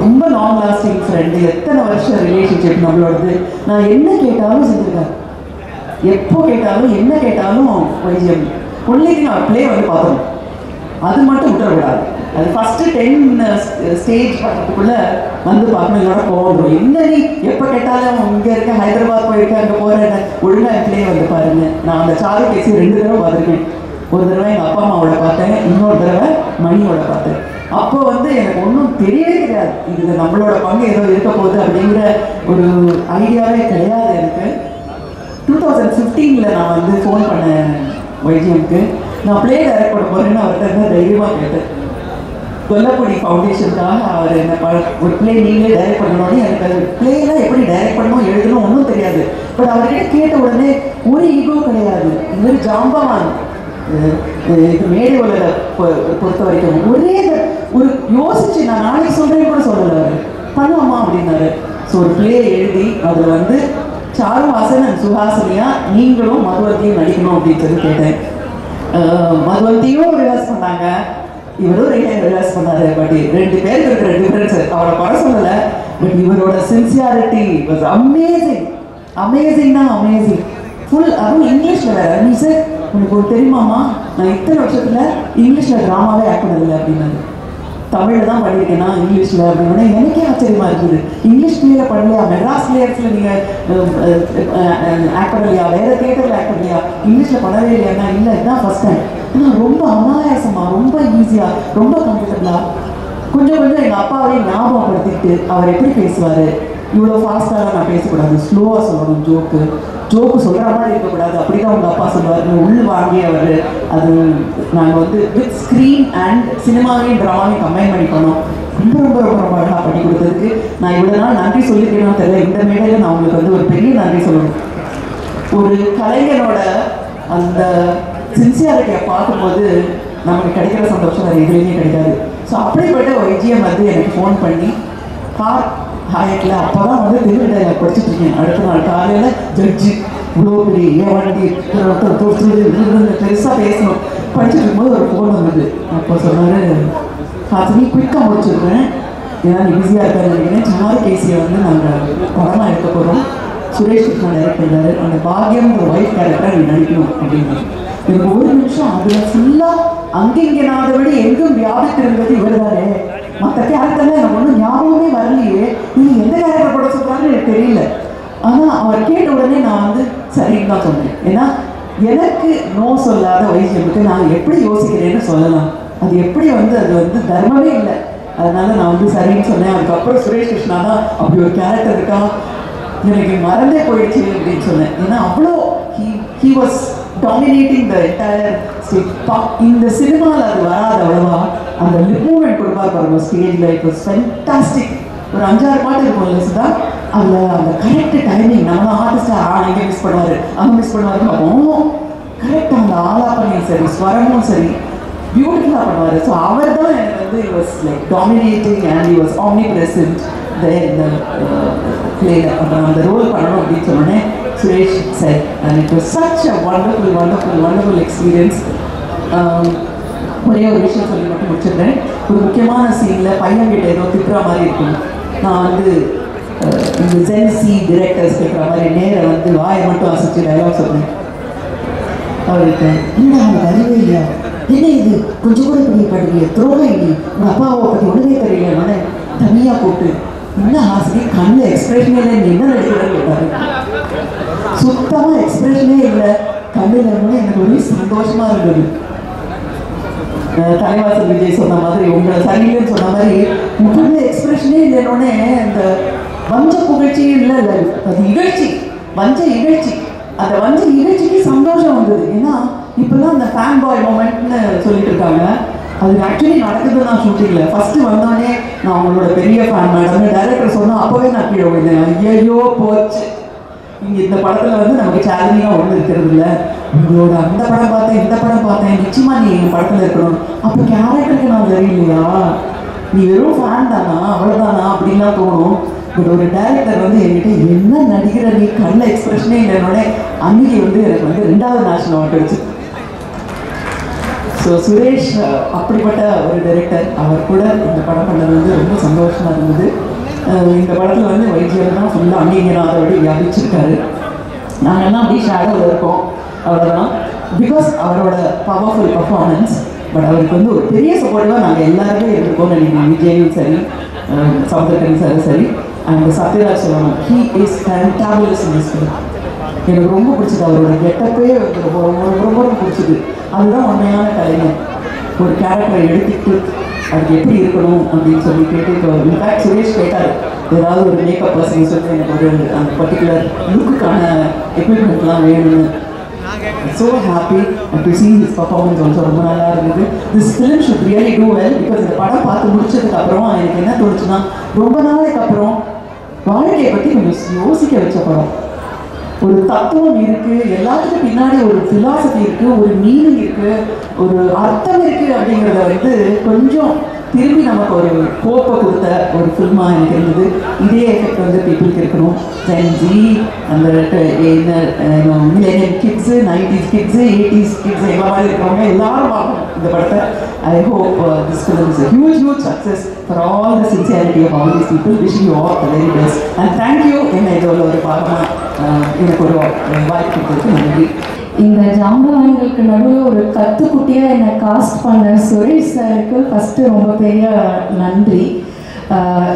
D: ரொம்ப லாங் லாஸ்டிங் ஃப்ரெண்டு, எத்தனை வருஷம் ரிலேஷன்ஷிப் நம்மளோடது. நான் என்ன கேட்டாலும் செஞ்சுருக்கேன், எப்போ கேட்டாலும் என்ன கேட்டாலும் வைஜிஎம் ஒன்லிக்கு நான் ப்ளே வந்து பார்த்தோம். அது மட்டும் விட்டுறக்கூடாது. அது ஃபஸ்ட்டு 10 ஸ்டேஜ் பண்ணுறதுக்குள்ளே வந்து பார்க்கணும், இதோட போகணும். என்ன நீ எப்போ கேட்டாலும் இங்கே இருக்க, ஹைதராபாத் போயிருக்கேன், அங்கே போகிறேன், ஒழுங்காக ப்ளே வந்து பாருங்க. நான் அந்த சாரு பேசி 2 தடவை பார்த்துருக்கேன். ஒரு தடவை எங்கள் அப்பா அம்மாவோட பார்த்தேன், இன்னொரு தடவை மணியோட பார்த்தேன். அப்போ வந்து எனக்கு ஒன்றும் தெரியவே கிடையாது, இதில் நம்மளோட பங்கு ஏதோ இருக்க போகுது அப்படிங்கிற ஒரு ஐடியாவே கிடையாது எனக்கு. 2015 நான் வந்து ஃபோன் பண்ணேன் வைஜிஎம்க்கு, நான் ப்ளே டைரக்ட் பண்ண போகிறேன்னு அவர்கிட்ட இருந்தால் தைரியமாக கேட்டேன். கொல்லப்பொடி ஃபவுண்டேஷனுக்காக அவர் என்ன ஒரு ப்ளே நீங்களே டைரக்ட் பண்ணணும்னு, எனக்கு அது ப்ளேலாம் எப்படி டைரக்ட் பண்ணணும் எழுதணும் ஒன்றும் தெரியாது. பட் அவர்கிட்ட கேட்ட உடனே ஒரு ஈகோ கிடையாது, இவர் ஜாம்பவான் இது மேடை உலக பொறுத்த வரைக்கும் ஒரே ஒரு யோசிச்சு நான் நாளைக்கு சொல்கிறேன்னு கூட சொல்லலை, பண்ணுவோமா அப்படின்னாரு. ஸோ ஒரு ப்ளே எழுதி அதில் வந்து சாருவாசன் அண்ட் சுஹாசினியா நீங்களும் மதுவந்தியும் நடிக்கணும் அப்படின்னு சொல்லி கேட்டேன். மதுவந்தியும் ரிவர்ஸ் பண்ணாங்க, இவரும் ரிவர்ஸ் பண்ணாரு. பட் 2 பேருக்கு இருக்கிற டிஃபரன்ஸ் அவரை குறை சொல்லலை, பட் இவரோட சின்சியாரிட்டி வாஸ் அமேசிங். அமேசிங்னா அமேசிங். ஃபுல் அதுவும் இங்கிலீஷில் வேறு. நீ சார் உனக்கு ஒரு தெரியுமாமா, நான் இத்தனை வருஷத்தில் இங்கிலீஷில் ட்ராமாவே ஆக்ட் பண்ணதில்லை அப்படின்னாரு. தமிழில் தான் பண்ணியிருக்கேன்னா இங்கிலீஷில் அப்படின்னா எனக்கே ஆச்சரியமாக இருக்குது. இங்கிலீஷ் பிளேல பண்ணலையா, மெட்ராஸ் பிளேயர்ஸில் நீங்கள் ஆக்ட் பண்ணலையா, வேறு தியேட்டரில் ஆக்ட் பண்ணலையா, இங்கிலீஷில் பண்ணவே இல்லையாண்ணா, இல்லை இதுதான் ஃபஸ்ட் டைம். ஆனால் ரொம்ப அனாயாசமாக, ரொம்ப ஈஸியாக, ரொம்ப கம்ஃபர்டபுளாக கொஞ்சம் எங்கள் அப்பாவே ஞாபகப்படுத்திக்கிட்டு அவர் எப்படி பேசுவார், இவ்வளோ ஃபாஸ்ட்டாக நான் பேசக்கூடாது, ஸ்லோவாக சொல்லணும், ஜோக்கு சொல்கிற மாதிரி இருக்கக்கூடாது, அப்படி தான் உங்கள் அப்பா சொல்லுவார். உள் வாங்கி அவர் அது நாங்கள் வந்து வித் ஸ்க்ரீன் அண்ட் சினிமாவையும் ட்ராமாவையும் கம்பைன் பண்ணி பண்ணோம். ரொம்ப அழகாக பண்ணி கொடுத்ததுக்கு நான் இவ்வளோ நாள் நன்றி சொல்லியிருக்கேன்னு தெரியல. இந்த மேடையில் நான் உங்களுக்கு வந்து ஒரு பெரிய நன்றி சொல்லணும். ஒரு கலைஞனோட அந்த சின்சியாரிட்டியை பார்க்கும்போது நமக்கு கிடைக்கிற சந்தோஷம் வேறு எதுலேயுமே கிடைக்காது. ஸோ அப்படிப்பட்ட வைஜிஎம் வந்து எனக்கு ஃபோன் பண்ணி ஹாயட்டில் அப்போ தான் வந்து தெலுங்கு டைலாக் படிச்சுட்டு இருக்கேன். அடுத்த நாள் காலையில் ஜட்ஜி இவ்வளோ பெரிய வண்டி பெருசாக பேசணும் படிச்சுட்டு இருக்கும்போது ஒரு ஃபோன் வந்தது. அப்போ சொன்னார், ஹாசினி குயிக்காக முடிச்சிருக்கேன், ஏன்னா நீ பிஸியாக இருக்கான்னு நினைக்கிறேன், சாரு கேசியை வந்து நாங்கள் படமாக எடுக்க போகிறோம், சுரேஷ் கிருஷ்ணா டைரக்ட் பண்ணாரு, அந்த பாக்யம்ன்ற ஒய்ஃப் கேரக்டராக நீ நடிக்கணும் அப்படின்னு. எனக்கு ஒரு நிமிஷம் அதில் ஃபுல்லாக அங்கே இங்கே நான் விட எங்கும் வியாபித்திருந்தது இவர் தானே, மற்ற கேரக்டர்லாம் எனக்கு ஒன்றும் ஞாபகமே வரலையே, நீங்கள் எந்த கேரக்டர் போட சொல்கிறான்னு எனக்கு தெரியல. ஆனால் அவர் கேட்ட உடனே நான் வந்து சரின்னு தான் சொன்னேன். ஏன்னா எனக்கு நோ சொல்லாத வைஜிஎம்க்கு நான் எப்படி யோசிக்கிறேன்னு சொல்லலாம், அது எப்படி வந்து அது வந்து தர்மமே இல்லை. அதனால நான் வந்து சரின்னு சொன்னேன். அதுக்கப்புறம் சுரேஷ் கிருஷ்ணா தான் அப்படி ஒரு கேரக்டர் இருக்கா, எனக்கு மறந்தே போயிடுச்சு அப்படின்னு சொன்னேன். ஏன்னா அவ்வளோ he was dominating the entire stage. இந்த சினிமாவில் அது வராது அவ்வளவா, அந்த லிப் மூமெண்ட் கொடுப்பார் பாருங்க ஸ்டேஜில், இட் வாஸ் ஃபென்டாஸ்டிக். ஒரு 5-6 பாட்டு இருக்கும் இல்லை சுதா, அதில் அந்த கரெக்ட் டைமிங் நம்ம தான் ஆர்டிஸ்டாக இங்கே மிஸ் பண்ணுவார் அங்கே மிஸ் பண்ணுவாருன்னு பார்ப்போம். கரெக்டாக அந்த ஆலாப்பனையும் சரி ஸ்வரமும் சரி பியூட்டிஃபுல்லாக பண்ணுவார். ஸோ அவர் தான் எனக்கு வந்து he was like dominating and he was omnipresent there in the பிளேல அந்த ரோல் பண்ணணும் அப்படின்னு சொன்னோடனே Suresh sir and it was such a wonderful experience. ஒரே ஒரு விஷயம் சொல்லி மட்டும் முடிச்சிடுறேன். ஒரு முக்கியமான சீனில் பையன்கிட்ட ஏதோ திட்டுற மாதிரி இருக்கும். நான் வந்து இந்த ஜென்சி டிரெக்டர்ஸ் கேட்குற மாதிரி நேரம் வந்து வாயை மட்டும் அசைச்சு டைலாக் சொல்கிறேன். அவருக்கு என்ன அவனுக்கு அறிவே இல்லையா, என்ன இது கொஞ்சம் கூட இப்படி பண்ணுறீங்க, துரோகம் இல்லை, உங்கள் அப்பாவை பற்றி ஒன்றுமே தெரியல, தனியாக போட்டு என்ன ஆசை கண்ணில் எக்ஸ்பிரஷனே இல்லை, நீ என்ன நடிக்கிறேன்னு கேட்டாரு. சுத்தமாக எக்ஸ்பிரஷனே இல்லை கண்ணில் இருந்தோடனே எனக்கு ஒரு சந்தோஷமாக இருந்தது. தலைவாசல் விஜய் சொன்ன மாதிரி உங்களை சரியில்லைன்னு சொன்ன மாதிரி முகத்தில் எக்ஸ்பிரஷனே இல்லைன்னொடனே இந்த வஞ்ச புகழ்ச்சியும் இல்லை, அது இகழ்ச்சி, வஞ்ச இகழ்ச்சி. அந்த வஞ்ச இகழ்ச்சிக்கு சந்தோஷம் வந்தது. ஏன்னா இப்போல்லாம் அந்த ஃபேன் பாய் மூமெண்ட்னு சொல்லிட்டு இருக்காங்க. அது ஆக்சுவலி நடக்குது தான் ஷூட்டிங்கில். ஃபஸ்ட்டு வந்தோடனே நான் உங்களோட பெரிய ஃபேன் மேடம் டைரக்டர் சொன்னால் அப்போவே நான் கீழே போயிருந்தேன். ஐயோ போச்சு, இங்கே இந்த படத்தில் வந்து நமக்கு சேலஞ்சிங்காக ஒன்றும் இருக்கிறது இல்லை, உங்களோட அந்த படம் பார்த்தேன் இந்த படம் பார்த்தேன், நிச்சயமாக நீ எங்கள் படத்தில் இருக்கணும். அப்போ கேரக்டருக்கு நான் தெரியலையா, நீ வெறும் ஃபேன் தானா அவ்வளோதானா அப்படின்லாம் தோணும். பட் ஒரு டைரக்டர் வந்து என்கிட்ட என்ன நடிக்கிற நீ கண்ணில் எக்ஸ்பிரஷனே இல்லைன்னொடனே அன்னைக்கு வந்து எனக்கு வந்து 2வது நேஷனல் அவார்டு வச்சு. ஸோ சுரேஷ் அப்படிப்பட்ட ஒரு டைரக்டர், அவர் கூட இந்த படம் பண்ணது வந்து ரொம்ப சந்தோஷமாக இருந்தது. இந்த படத்தில் வந்து வைத்தியர் தான் ஃபுல்லாக அங்கீகராதபடி வியாபிச்சிருக்காரு. நாங்கள்லாம் அப்படியே ஷேடோவில் இருக்கோம், அவ்வளோதான். பிகாஸ் அவரோட பவர்ஃபுல் பர்ஃபார்மன்ஸ். பட் அவருக்கு வந்து ஒரு பெரிய சப்போர்ட்டிவாக நாங்கள் எல்லாருமே இருந்திருக்கோம் நினைக்கிறோம். விஜயும் சரி, சமுத்திரக்கனி சாரும் சரி, அண்ட் சத்யராஜ் சொல்லணும். He is fantabulous in this film. எனக்கு ரொம்ப பிடிச்சது அவரோட கெட்டப்பே வந்து ரொம்ப பிடிச்சது. அதுதான் உண்மையான கலைஞர். ஒரு கேரக்டரை எடுத்துக்கிட்டு அதுக்கு எப்படி இருக்கணும் அப்படின்னு சொல்லி கேட்டு, இன்ஃபேக்ட் சுரேஷ் கேட்டார் ஏதாவது ஒரு மேக்கப் பர்சன் சொல்லி எனக்கு ஒரு அந்த பர்டிகுலர் லுக்குக்கான எக்யூப்மெண்ட்லாம் வேணும்னு. So happy to see his performance also. ரொம்ப நல்லா இருந்தது. This film should really do well because இந்த படம் பார்த்து முடிச்சதுக்கு அப்புறம் எனக்கு என்ன தோணுச்சுன்னா, ரொம்ப நாளைக்கு அப்புறம் வாழ்க்கையை பற்றி கொஞ்சம் யோசிக்க வச்ச படம். ஒரு தத்துவம் இருக்கு, எல்லாத்துக்கும் பின்னாடி ஒரு ஃபிலாசபி இருக்கு, ஒரு மீனிங் இருக்கு, ஒரு அர்த்தம் இருக்கு அப்படிங்கிறத வந்து கொஞ்சம் திரும்பி நமக்கு ஒரு கோப்பை கொடுத்த ஒரு ஃபில்மாக எனக்கு இருந்தது. இதே எஃபெக்ட் வந்து பீப்புளுக்கு இருக்கணும். ஜென்ஜி, அந்த millennium kids, 90s kids, 80s kids எல்லா மாதிரி இருக்கிறவங்க எல்லாரும் பார்க்கணும் இந்த படத்தை. I hope this film is a huge success for all the sincerity of all these people. Wishing you all the very best and thank you. என்ன இதோட ஒரு பாகமாக எனக்கு ஒரு வாய்ப்பு கொடுத்து நன்றி.
E: இந்த ஜாம்பவான்களுக்கு நடுவில் ஒரு கத்துக்குட்டியாக என்னை காஸ்ட் பண்ண சுரேஷ் சாருக்கு ஃபஸ்ட்டு ரொம்ப பெரிய நன்றி.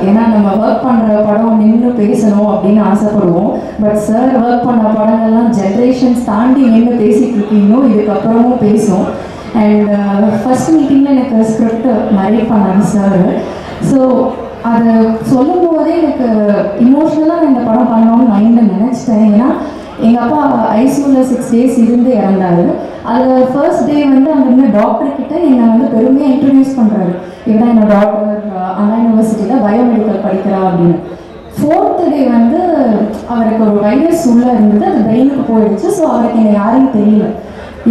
E: ஏன்னா நம்ம ஒர்க் பண்ணுற படம் நின்று பேசணும் அப்படின்னு ஆசைப்படுவோம். பட் சார் ஒர்க் பண்ண படங்கள்லாம் ஜென்ரேஷன்ஸ் தாண்டி நின்று பேசிகிட்டு இருக்கீங்க, இதுக்கப்புறமும் பேசும். அண்ட் ஃபஸ்ட் மீட்டிங்கில் எனக்கு ஸ்கிரிப்ட் நரேட் பண்ணாங்க சார். ஸோ அதை சொல்லும் போதே எனக்கு இமோஷ்னலாக இந்த படம் பண்ணணும்னு மைண்டில் நினச்சிட்டேன். ஏன்னா எங்கள் அப்பா ஐசியூவில் 6 days இருந்து இறந்தாரு. அதில் ஃபர்ஸ்ட் டே வந்து அங்கே டாக்டர்கிட்ட என்னை வந்து பெருமையாக இன்ட்ரடியூஸ் பண்ணுறாரு. இவன் என்னோட டாக்டர் அண்ணா யூனிவர்சிட்டியில் பயோமெடிக்கல் படிக்கிறா அப்படின்னு. 4th day வந்து அவருக்கு ஒரு வைரஸ் உள்ளே இருந்தது, அது பிரெயினுக்கு போயிடுச்சு. ஸோ அவருக்கு என்னை யாருன்னு தெரியல,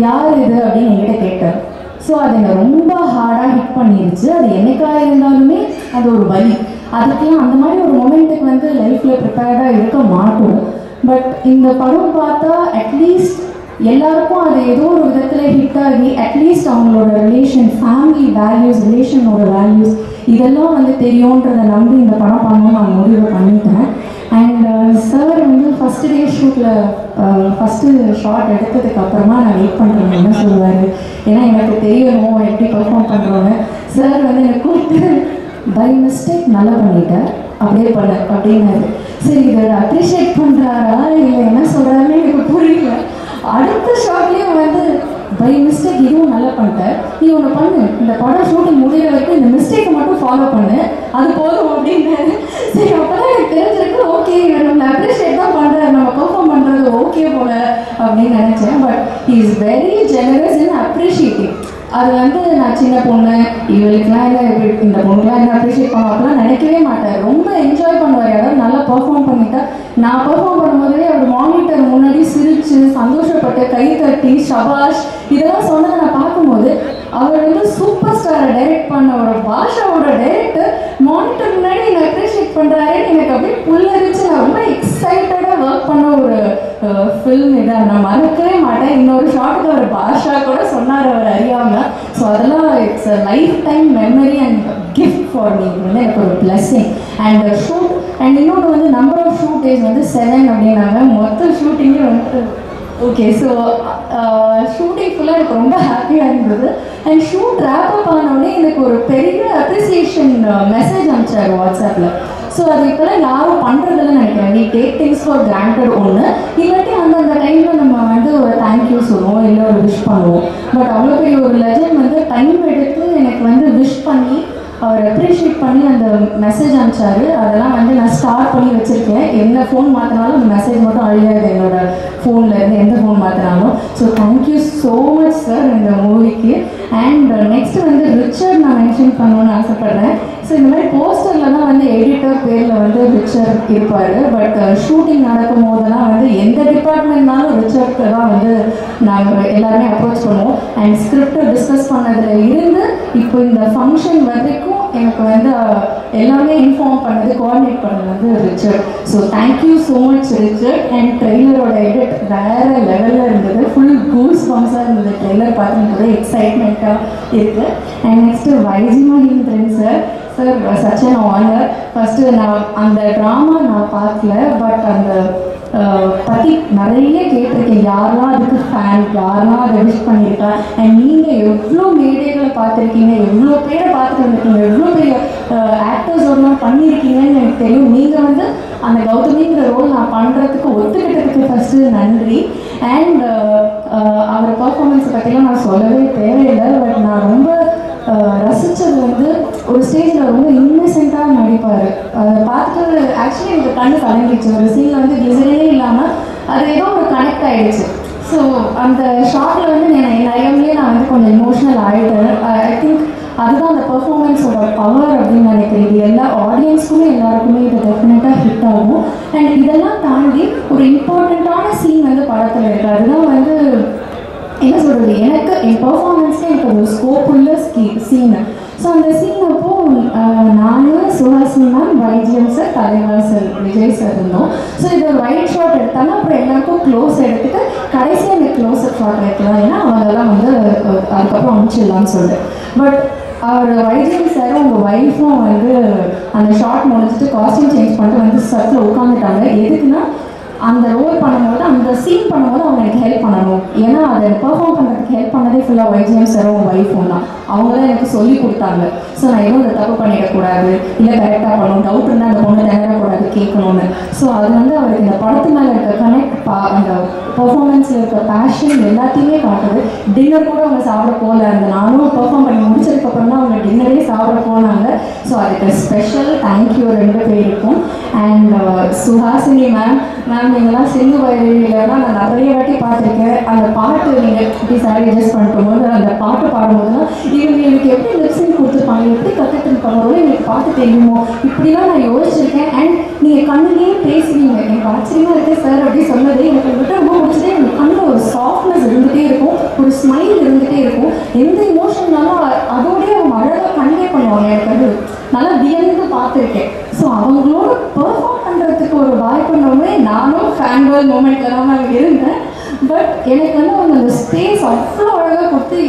E: யார் இது அப்படின்னு என்கிட்ட கேட்டார். ஸோ அது என்னை ரொம்ப ஹார்டாக ஹிட் பண்ணிடுச்சு. அது என்னைக்காக இருந்தாலுமே அது ஒரு வலி. அதுக்கெல்லாம் அந்த மாதிரி ஒரு மொமெண்ட்டுக்கு வந்து லைஃப்பில் ப்ரிப்பேர்டாக இருக்க மாட்டோம். பட் இந்த படம் பார்த்தா அட்லீஸ்ட் எல்லாருக்கும் அது ஏதோ ஒரு விதத்தில் ஹிட் ஆகி அட்லீஸ்ட் அவங்களோட ரிலேஷன், ஃபேமிலி வேல்யூஸ், ரிலேஷனோட வேல்யூஸ் இதெல்லாம் வந்து தெரியுன்றதை நம்பி இந்த படம் பண்ணணும்னு நான் முடிவு பண்ணிட்டேன். அண்ட் சார் வந்து ஃபஸ்ட்டு டே ஷூட்டில் ஃபஸ்ட்டு ஷார்ட் எடுத்ததுக்கு அப்புறமா நான் வெயிட் பண்ணுறேன் என்ன சொல்லுவார். ஏன்னா எனக்கு தெரியணும் எப்படி பெர்ஃபார்ம் பண்ணுறோன்னு. சார் வந்து எனக்கு கூப்பிட்டு பை மிஸ்டேக் நல்லா பண்ணிட்டேன், அப்படியே பண்ண அப்படின்னாரு. சரி இதை அப்ரிஷியேட் பண்ணுறாரா இல்லை என்ன சொல்கிறாருன்னு எனக்கு புரியல. அடுத்த ஷாட்லேயும் வந்து பை மிஸ்டேக் இதுவும் நல்லா பண்ணிட்டேன், நீ ஒன்று பண்ணு, இந்த படம் ஷூட்டிங் முடிகிற வரைக்கும் இந்த மிஸ்டேக்கை மட்டும் ஃபாலோ பண்ணு, அது போதும் அப்படின்னாரு. சரி அப்போ தான் எனக்கு தெரிஞ்சிருக்கு, ஓகே இவர் நம்மளை அப்ரிஷியேட் தான் பண்ணுறாரு, நம்ம பெர்ஃபார்ம் பண்ணுறது ஓகே போல அப்படின்னு நினச்சேன். But he is very generous in appreciating. அது வந்து நான் சின்ன பொண்ணு இவளுக்குலாம் இல்லை, இந்த பொண்ணுக்குலாம் என்ன அப்ரிஷியேட் பண்ணுவோம் அப்படிலாம் நினைக்கவே மாட்டேன். ரொம்ப என்ஜாய் பண்ணுவார். யாராவது நல்லா பெர்ஃபார்ம் பண்ணிட்டா நான் பெர்ஃபார்ம் பண்ணும்போதே அவர் மானிட்டர் முன்னாடி சிரித்து சந்தோஷப்பட்டு கை தட்டி ஷபாஷ் இதெல்லாம் சொன்னதை நான் பார்க்கும்போது அவர் வந்து சூப்பர் ஸ்டாரை டைரக்ட் பண்ண ஒரு பாஷாவோட டைரக்டர் மானிட்டர் முன்னாடி என்னை அப்ரிஷியேட் பண்ணுறாருன்னு எனக்கு அப்படியே புல்லரிச்சு. நான் ரொம்ப எக்ஸைட்டடாக ஒர்க் பண்ண ஒரு ஃபில்ம் இதை நான் மறக்கவே மாட்டேன். இன்னொரு ஷார்ட்டுக்கு அவர் பாஷா கூட சொன்னார் அவர் அறியாமல். ஸோ அதெல்லாம் it's a life time memory and gift for me. இது வந்து எனக்கு ஒரு பிளஸ்ஸிங். அண்ட் ஷூட் அண்ட் இன்னொன்று வந்து நம்பர் ஆஃப் ஷூட் டேஸ் வந்து 7 அப்படின்னாங்க. மொத்த ஷூட்டிங்கே வந்து ஓகே. ஸோ ஷூட்டிங் ஃபுல்லாக எனக்கு ரொம்ப ஹாப்பியாக இருந்தது. அண்ட் ஷூட் ரேப் அப் ஆனோடனே எனக்கு ஒரு பெரிய அப்ரிசியேஷன் மெசேஜ் அனுப்பிச்சார் வாட்ஸ்அப்பில். ஸோ அது இப்போலாம் யாரும் பண்ணுறதில்லன்னு நினைக்கிறேன். We take things for granted ஒன்று, இல்லாட்டி அந்த டைமில் நம்ம வந்து ஒரு தேங்க்யூ சொல்லுவோம், இல்லை ஒரு விஷ் பண்ணுவோம். பட் அவ்வளோ பெரிய ஒரு லெஜண்ட் வந்து டைம் எடுத்து எனக்கு வந்து விஷ் பண்ணி அவர் அப்ரிஷியேட் பண்ணி அந்த மெசேஜ் அனுப்பிச்சாரு. அதெல்லாம் வந்து நான் ஸ்டார்ட் பண்ணி வச்சுருக்கேன். என்ன ஃபோன் மாற்றினாலும் அந்த மெசேஜ் மட்டும் அழியாது என்னோடய ஃபோனில் இருந்து, எந்த ஃபோன் மாற்றினாலும். So thank you so much sir இந்த மூவிக்கு. அண்ட் நெக்ஸ்ட் வந்து ரிச்சர்ட் நான் மென்ஷன் பண்ணணும்னு ஆசைப்பட்றேன். ஸோ இந்த மாதிரி போஸ்டரில் தான் வந்து எடிட்டர் பேரில் வந்து ரிச்சர்ட் இருப்பார். பட் ஷூட்டிங் நடக்கும் போதெல்லாம் வந்து எந்த டிபார்ட்மெண்ட்னாலும் ரிச்சர்ட்க்கு தான் வந்து நாங்கள் எல்லாருமே அப்ரோச் பண்ணுவோம். அண்ட் ஸ்கிரிப்டை டிஸ்கஸ் பண்ணதில் இருந்து இப்போ இந்த ஃபங்க்ஷன் வரைக்கும் எனக்கு வந்து எல்லாமே இன்ஃபார்ம் பண்ணது, கோஆர்டினேட் பண்ணது வந்து Richard. So thank you so much Richard. And ட்ரெய்லரோட எடிட் வேறு லெவலில் இருந்தது. ஃபுல் கூஸ் பம்ஸாக இருந்தது ட்ரெய்லர் பார்த்து கூட எக்ஸைட்மெண்ட்டாக இருக்குது. And next YG Mahendran sir. Sir such an honour. First நான் அந்த ட்ராமா நான் பார்க்கல, பட் அந்த பற்றி நிறைய கேட்டிருக்கேன். யாரெல்லாம் அதுக்கு ஃபேன், யாரெல்லாம் அதை விஷ் பண்ணியிருக்கா. அண்ட் நீங்கள் எவ்வளோ மேடைகளை பார்த்துருக்கீங்க, எவ்வளோ பேரை பார்த்துட்டு வந்திருக்கீங்க, எவ்வளோ பெரிய ஆக்டர்ஸோடலாம் பண்ணியிருக்கீங்கன்னு எனக்கு தெரியும். நீங்கள் வந்து அந்த கௌதமிங்கிற ரோல் நான் பண்ணுறதுக்கு ஒத்துக்கிட்டதுக்கு ஃபஸ்ட்டு நன்றி. அண்ட் அவர் பர்ஃபார்மன்ஸை பற்றிலாம் நான் சொல்லவே தேவையில்லை. பட் நான் ரொம்ப ரசித்தது வந்து ஒரு ஸ்டேஜில் ரொம்ப இன்னசென்ட்டாக நடிப்பார். அதை பார்த்துட்டு ஆக்சுவலி எனக்கு கண்ணு கலங்கிடுச்சு. ஒரு சீனில் வந்து கிளிசரே இல்லாமல் அது ஏதோ ஒரு கனெக்ட் ஆகிடுச்சு. ஸோ அந்த ஷார்ட்டில் வந்து என் ஐஎம்லேயே நான் வந்து கொஞ்சம் இமோஷ்னல் ஆகிட்டேன். ஐ திங்க் அதுதான் அந்த பர்ஃபார்மன்ஸோட பவர் அப்படின்னு நினைக்கிறேன். இது எல்லா ஆடியன்ஸ்க்குமே எல்லாருக்குமே இது டெஃபினட்டாக ஹிட் ஆகும். அண்ட் இதெல்லாம் தாண்டி ஒரு இம்பார்ட்டண்ட்டான சீன் வந்து படத்தில் இருக்குது. அதுதான் வந்து என்ன சொல்கிறது, எனக்கு என் பர்ஃபார்மன்ஸ்க்கு எனக்கு ஒரு ஸ்கோப் உள்ள சீனு. ஸோ அந்த சீன் அப்போது நான் சுஹாசினி மேம், வைஜிஎம் சார், தலைவர் சார், விஜய் சார் இருந்தோம். ஸோ இது ஒரு ஒயிட் ஷாட் எடுத்தாங்க. அப்புறம் எல்லாருக்கும் க்ளோஸ் எடுத்துட்டு கடைசியாக எனக்கு க்ளோஸ் அப் ஷாட் வைக்கலாம், ஏன்னா அவங்கெல்லாம் வந்து அதுக்கப்புறம் அனுப்பிச்சிடலான்னு சொல்லிட்டு. பட் அவர் வைஜிஎம் சாரும் உங்கள் ஒய்ஃபும் வந்து அந்த ஷார்ட் முடிச்சுட்டு காஸ்டியூம் சேஞ்ச் பண்ணிட்டு வந்து சட்டில் உட்காந்துட்டாங்க. எதுக்குன்னா அந்த ரோல் பண்ணும்போது, அந்த சீன் பண்ணும்போது அவங்க எனக்கு ஹெல்ப் பண்ணணும். ஏன்னா அதை பெர்ஃபார்ம் பண்ணுறதுக்கு ஹெல்ப் பண்ணதே ஃபுல்லாக வைஜிஎம் சாரும் ஒய்ஃபும் தான். அவங்க தான் எனக்கு சொல்லி கொடுத்தாங்க. ஸோ நான் எதுவும் இந்த தப்பு பண்ணிடக்கூடாது, இல்லை கரெக்டாக பண்ணணும், டவுட் இருந்தால் அந்த பொண்ணு திணறக்கூடாது கேட்கணும்னு. ஸோ அது வந்து அவருக்கு இந்த படத்து மேலே இருக்க கனெக்ட், அந்த பெர்ஃபார்மன்ஸில் இருக்க பேஷன் எல்லாத்தையுமே காட்டுது. டின்னர் கூட அவங்க சாப்பிட போகல. அந்த நானும் பெர்ஃபார்ம் பண்ணி முடிச்சதுக்கப்புறம் தான் அவங்க டின்னரே சாப்பிட போனாங்க. ஸோ அதுக்கு ஸ்பெஷல் தேங்க்யூ 2 பேருக்கும். அண்ட் சுஹாசினி மேம், நீங்கள்லாம் சிந்து வயலிலன்னா நான் நிறைய வாட்டி பார்த்துருக்கேன். அந்த பாட்டு நீங்கள் இப்படி சாரி அட்ஜஸ்ட் பண்ணிட்டு போது அந்த பாட்டு பாடும்போதுலாம் இவங்க எனக்கு எப்படி லிப்ஸிங் கொடுத்துருப்பாங்க, எப்படி கற்றுட்டுருப்பாங்களோ, எனக்கு பாட்டு தெரியுமோ, இப்படிலாம் நான் யோசிச்சிருக்கேன். அண்ட் நீங்கள் கண்ணுலேயே பேசுவீங்க. எனக்கு ஆச்சரியமாக இருக்குது சார் அப்படி சொன்னது. எனக்கு விட்டு ரொம்ப பிடிச்சதே, எனக்கு கண்ணில் ஒரு சாஃப்ட்னஸ் இருந்துகிட்டே இருக்கும், ஒரு ஸ்மைல் இருந்துகிட்டே இருக்கும். எந்த இமோஷன்னாலும் அதோடய அவங்க அழகாக கன்வே பண்ணுவாங்க. எனக்கு அது நல்லா வியந்து பார்த்துருக்கேன். ஸோ அவங்களோட பெர்ஃபார்ம் பண்ணுறதுக்கு ஒரு வாய்ப்பு பண்ணோடனே நானும் ஃபேன் கேர்ள் மூமெண்ட்டில் தான் நான் இருந்தேன். பட் எனக்கு வந்து அவங்க அந்த ஸ்பேஸ் அவ்வளோ அழகாக கொடுத்து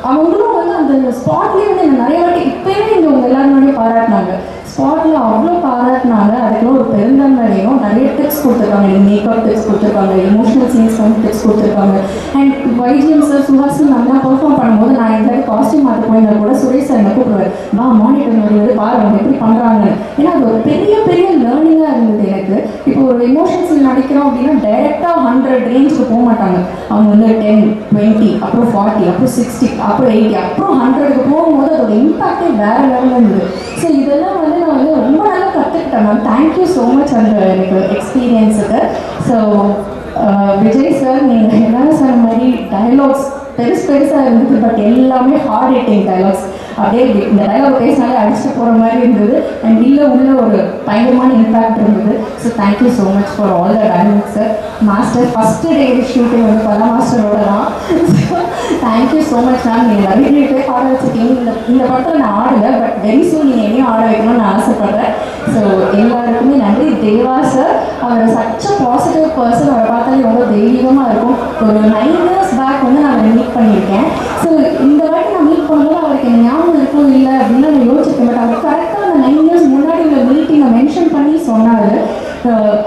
E: அவங்களும் வந்து அந்த ஸ்பாட்லேயே வந்து எனக்கு நிறைய வாட்டி இப்போயுமே இங்கே உங்கள் எல்லாரும் முன்னாடியே பாராட்டினாங்க. ஸ்பாட்டில் அவ்வளோ பாராட்டினாங்க. அதுக்கெல்லாம் ஒரு பெருந்தன்மை வேணும். நிறைய டிப்ஸ் கொடுத்துருக்காங்க, எனக்கு மேக்கப் டிப்ஸ் கொடுத்துருக்காங்க, இமோஷனல் சீன்ஸ் வந்து டிப்ஸ் கொடுத்துருக்காங்க. அண்ட் வைஜிஎம் சார், சுஹாசினி நல்லா பெர்ஃபார்ம் பண்ணும்போது நான் எந்த காஸ்டியூம் மாற்ற போயிருந்தா கூட சுரேஷ் சார் என்ன கூப்பிடுவார், வா மானிட்டர் வந்து பாரு அவங்க எப்படி பண்ணுறாங்க. ஏன்னா அது ஒரு பெரிய பெரிய லேர்னிங்காக இருந்தது எனக்கு. இப்போ ஒரு இமோஷன் சீன் நடிக்கிறோம் அப்படின்னா டைரெக்டாக 100 ரேஞ்சுக்கு போக மாட்டாங்க. அவங்க வந்து 10, 20, அப்புறம் 40, அப்புறம் 60, அப்புறம் 80, அப்புறம் 100க்கு போகும்போது அதோட இம்பாக்டே வேறு லெவலில் இருந்தது. ஸோ இதெல்லாம் வந்து நான் வந்து ரொம்ப நல்லா கற்றுக்கிட்டேன் மேம். தேங்க்யூ ஸோ மச் அந்த எனக்கு எக்ஸ்பீரியன்ஸுக்கு. ஸோ விஜய் சார், நீங்கள் எல்லாரும் சொன்ன மாதிரி டயலாக்ஸ் பெருசாக இருந்தது. பட் எல்லாமே ஹார்ட் ஹிட்டிங் டைலாக்ஸ். அப்படியே இந்த டைலாக் பேசினாலே அடிச்சுட்டு போகிற மாதிரி இருந்தது. அண்ட் உள்ள ஒரு பயங்கரமான இம்பேக்ட் இருந்தது. So thank you so much for all the dialogues sir. Master first day shooting வந்து பல மாஸ்டரோட தான். Thank you so much ma'am. நீங்கள் நிறைய பேர் ஆட வச்சுருக்கீங்க. இந்த படத்தில் நான் ஆடலை, பட் வெரி சூன் நீங்கள் என்னையும் ஆட வைக்கணும்னு நான் ஆசைப்பட்றேன். ஸோ எல்லாருக்குமே நன்றி. தேவா சார், அவர் சச் அ பாசிட்டிவ் பர்சன். அவரை பார்த்தாலே ரொம்ப தெய்வீகமாக இருக்கும். ஒரு 9 years பேக் வந்து நான் அவரை மீட் பண்ணியிருக்கேன். ஸோ இந்த வாட்டி நான் மீட் பண்ணும்போது அவருக்கு என்ன ஞாபகம் இருக்கும் இல்லை அப்படின்னு நான் யோசிச்சிருக்கேன். பட் அவர் கரெக்டாக அந்த 9 years முன்னாடி உள்ள மீட்டிங்கை மென்ஷன் பண்ணி சொன்னார்.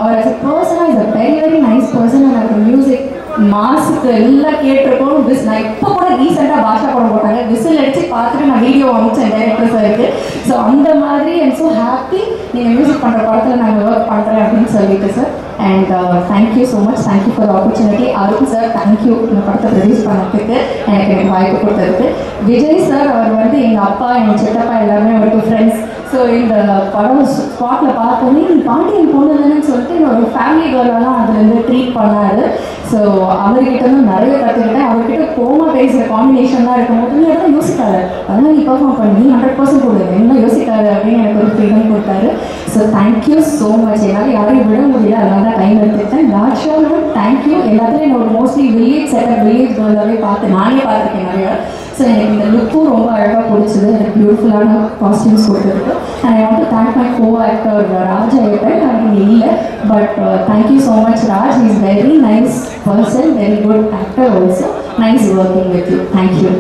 E: அவர் as a person is a very very nice person. எனக்கு மியூசிக் மாசுக்கு எல்லாம் கேட்டிருக்கோம். நான் இப்போ கூட ரீசெண்டாக பாஷா படம் போட்டாங்க, விசில் அடித்து பார்த்துட்டு நான் வீடியோ அனுப்பிச்சேன் டைரக்டர் சாருக்கு. ஸோ அந்த மாதிரி ஐம் ஸோ ஹாப்பி நீங்கள் மியூசிக் பண்ணுற படத்தில் நாங்கள் ஒர்க் பண்ணுறேன் அப்படின்னு சொல்லிட்டு sir. And thank you so much. Thank you for opportunity. அவருக்கும் சார் தேங்க்யூ இந்த படத்தை ப்ரொடியூஸ் பண்ணதுக்கு, எனக்கு வாய்ப்பு கொடுத்ததுக்கு. விஜய் சார், அவர் வந்து எங்கள் அப்பா எங்கள் சித்தப்பா எல்லாமே அவருக்கு ஃப்ரெண்ட்ஸ். ஸோ இந்த படம் ஸ்பாட்டில் பார்த்தோன்னே நீ பாண்டியன் பொண்ணு தானேன்னு சொல்லிட்டு என்னோட ஃபேமிலி கேர்லெல்லாம் அதுலேருந்து ட்ரீட் பண்ணார். ஸோ அவர்கிட்ட வந்து நிறைய கற்றுக்கிட்டேன். அவர்கிட்ட கோமா பேசுகிற காம்பினேஷன்லாம் இருக்கும்போது நீ எல்லாம் யோசிக்காது, அதெல்லாம் நீ பர்ஃபார்ம் பண்ணி 100% கொடுக்குது, என்ன யோசிக்காது அப்படின்னு எனக்கு ஒரு ஃப்ரீடம் கொடுத்தாரு. So thank you so much. என்னால் யாரையும் விட முடியல, அதனால தான் டைம் எடுத்துக்கிட்டேன். லாஸ்ட்டாக தேங்க்யூ. எல்லாத்துலேயும் என்னோட மோஸ்ட்லி வில்லேஜ் செட்டப், வில்லேஜ் கேர்லாகவே நானே பார்த்துருக்கேன் நிறையா. ஸோ எனக்கு இந்த லுக்கும் ரொம்ப அழகாக பிடிச்சது. எனக்கு பியூட்டிஃபுல்லான காஸ்டியூம்ஸ் கொடுத்துருக்கு. And I want to thank my go actor Raj Ayyappan. எனக்கு இல்லை, but thank you so much Raj. Is very nice person, very good actor also. Nice working with you. Thank you.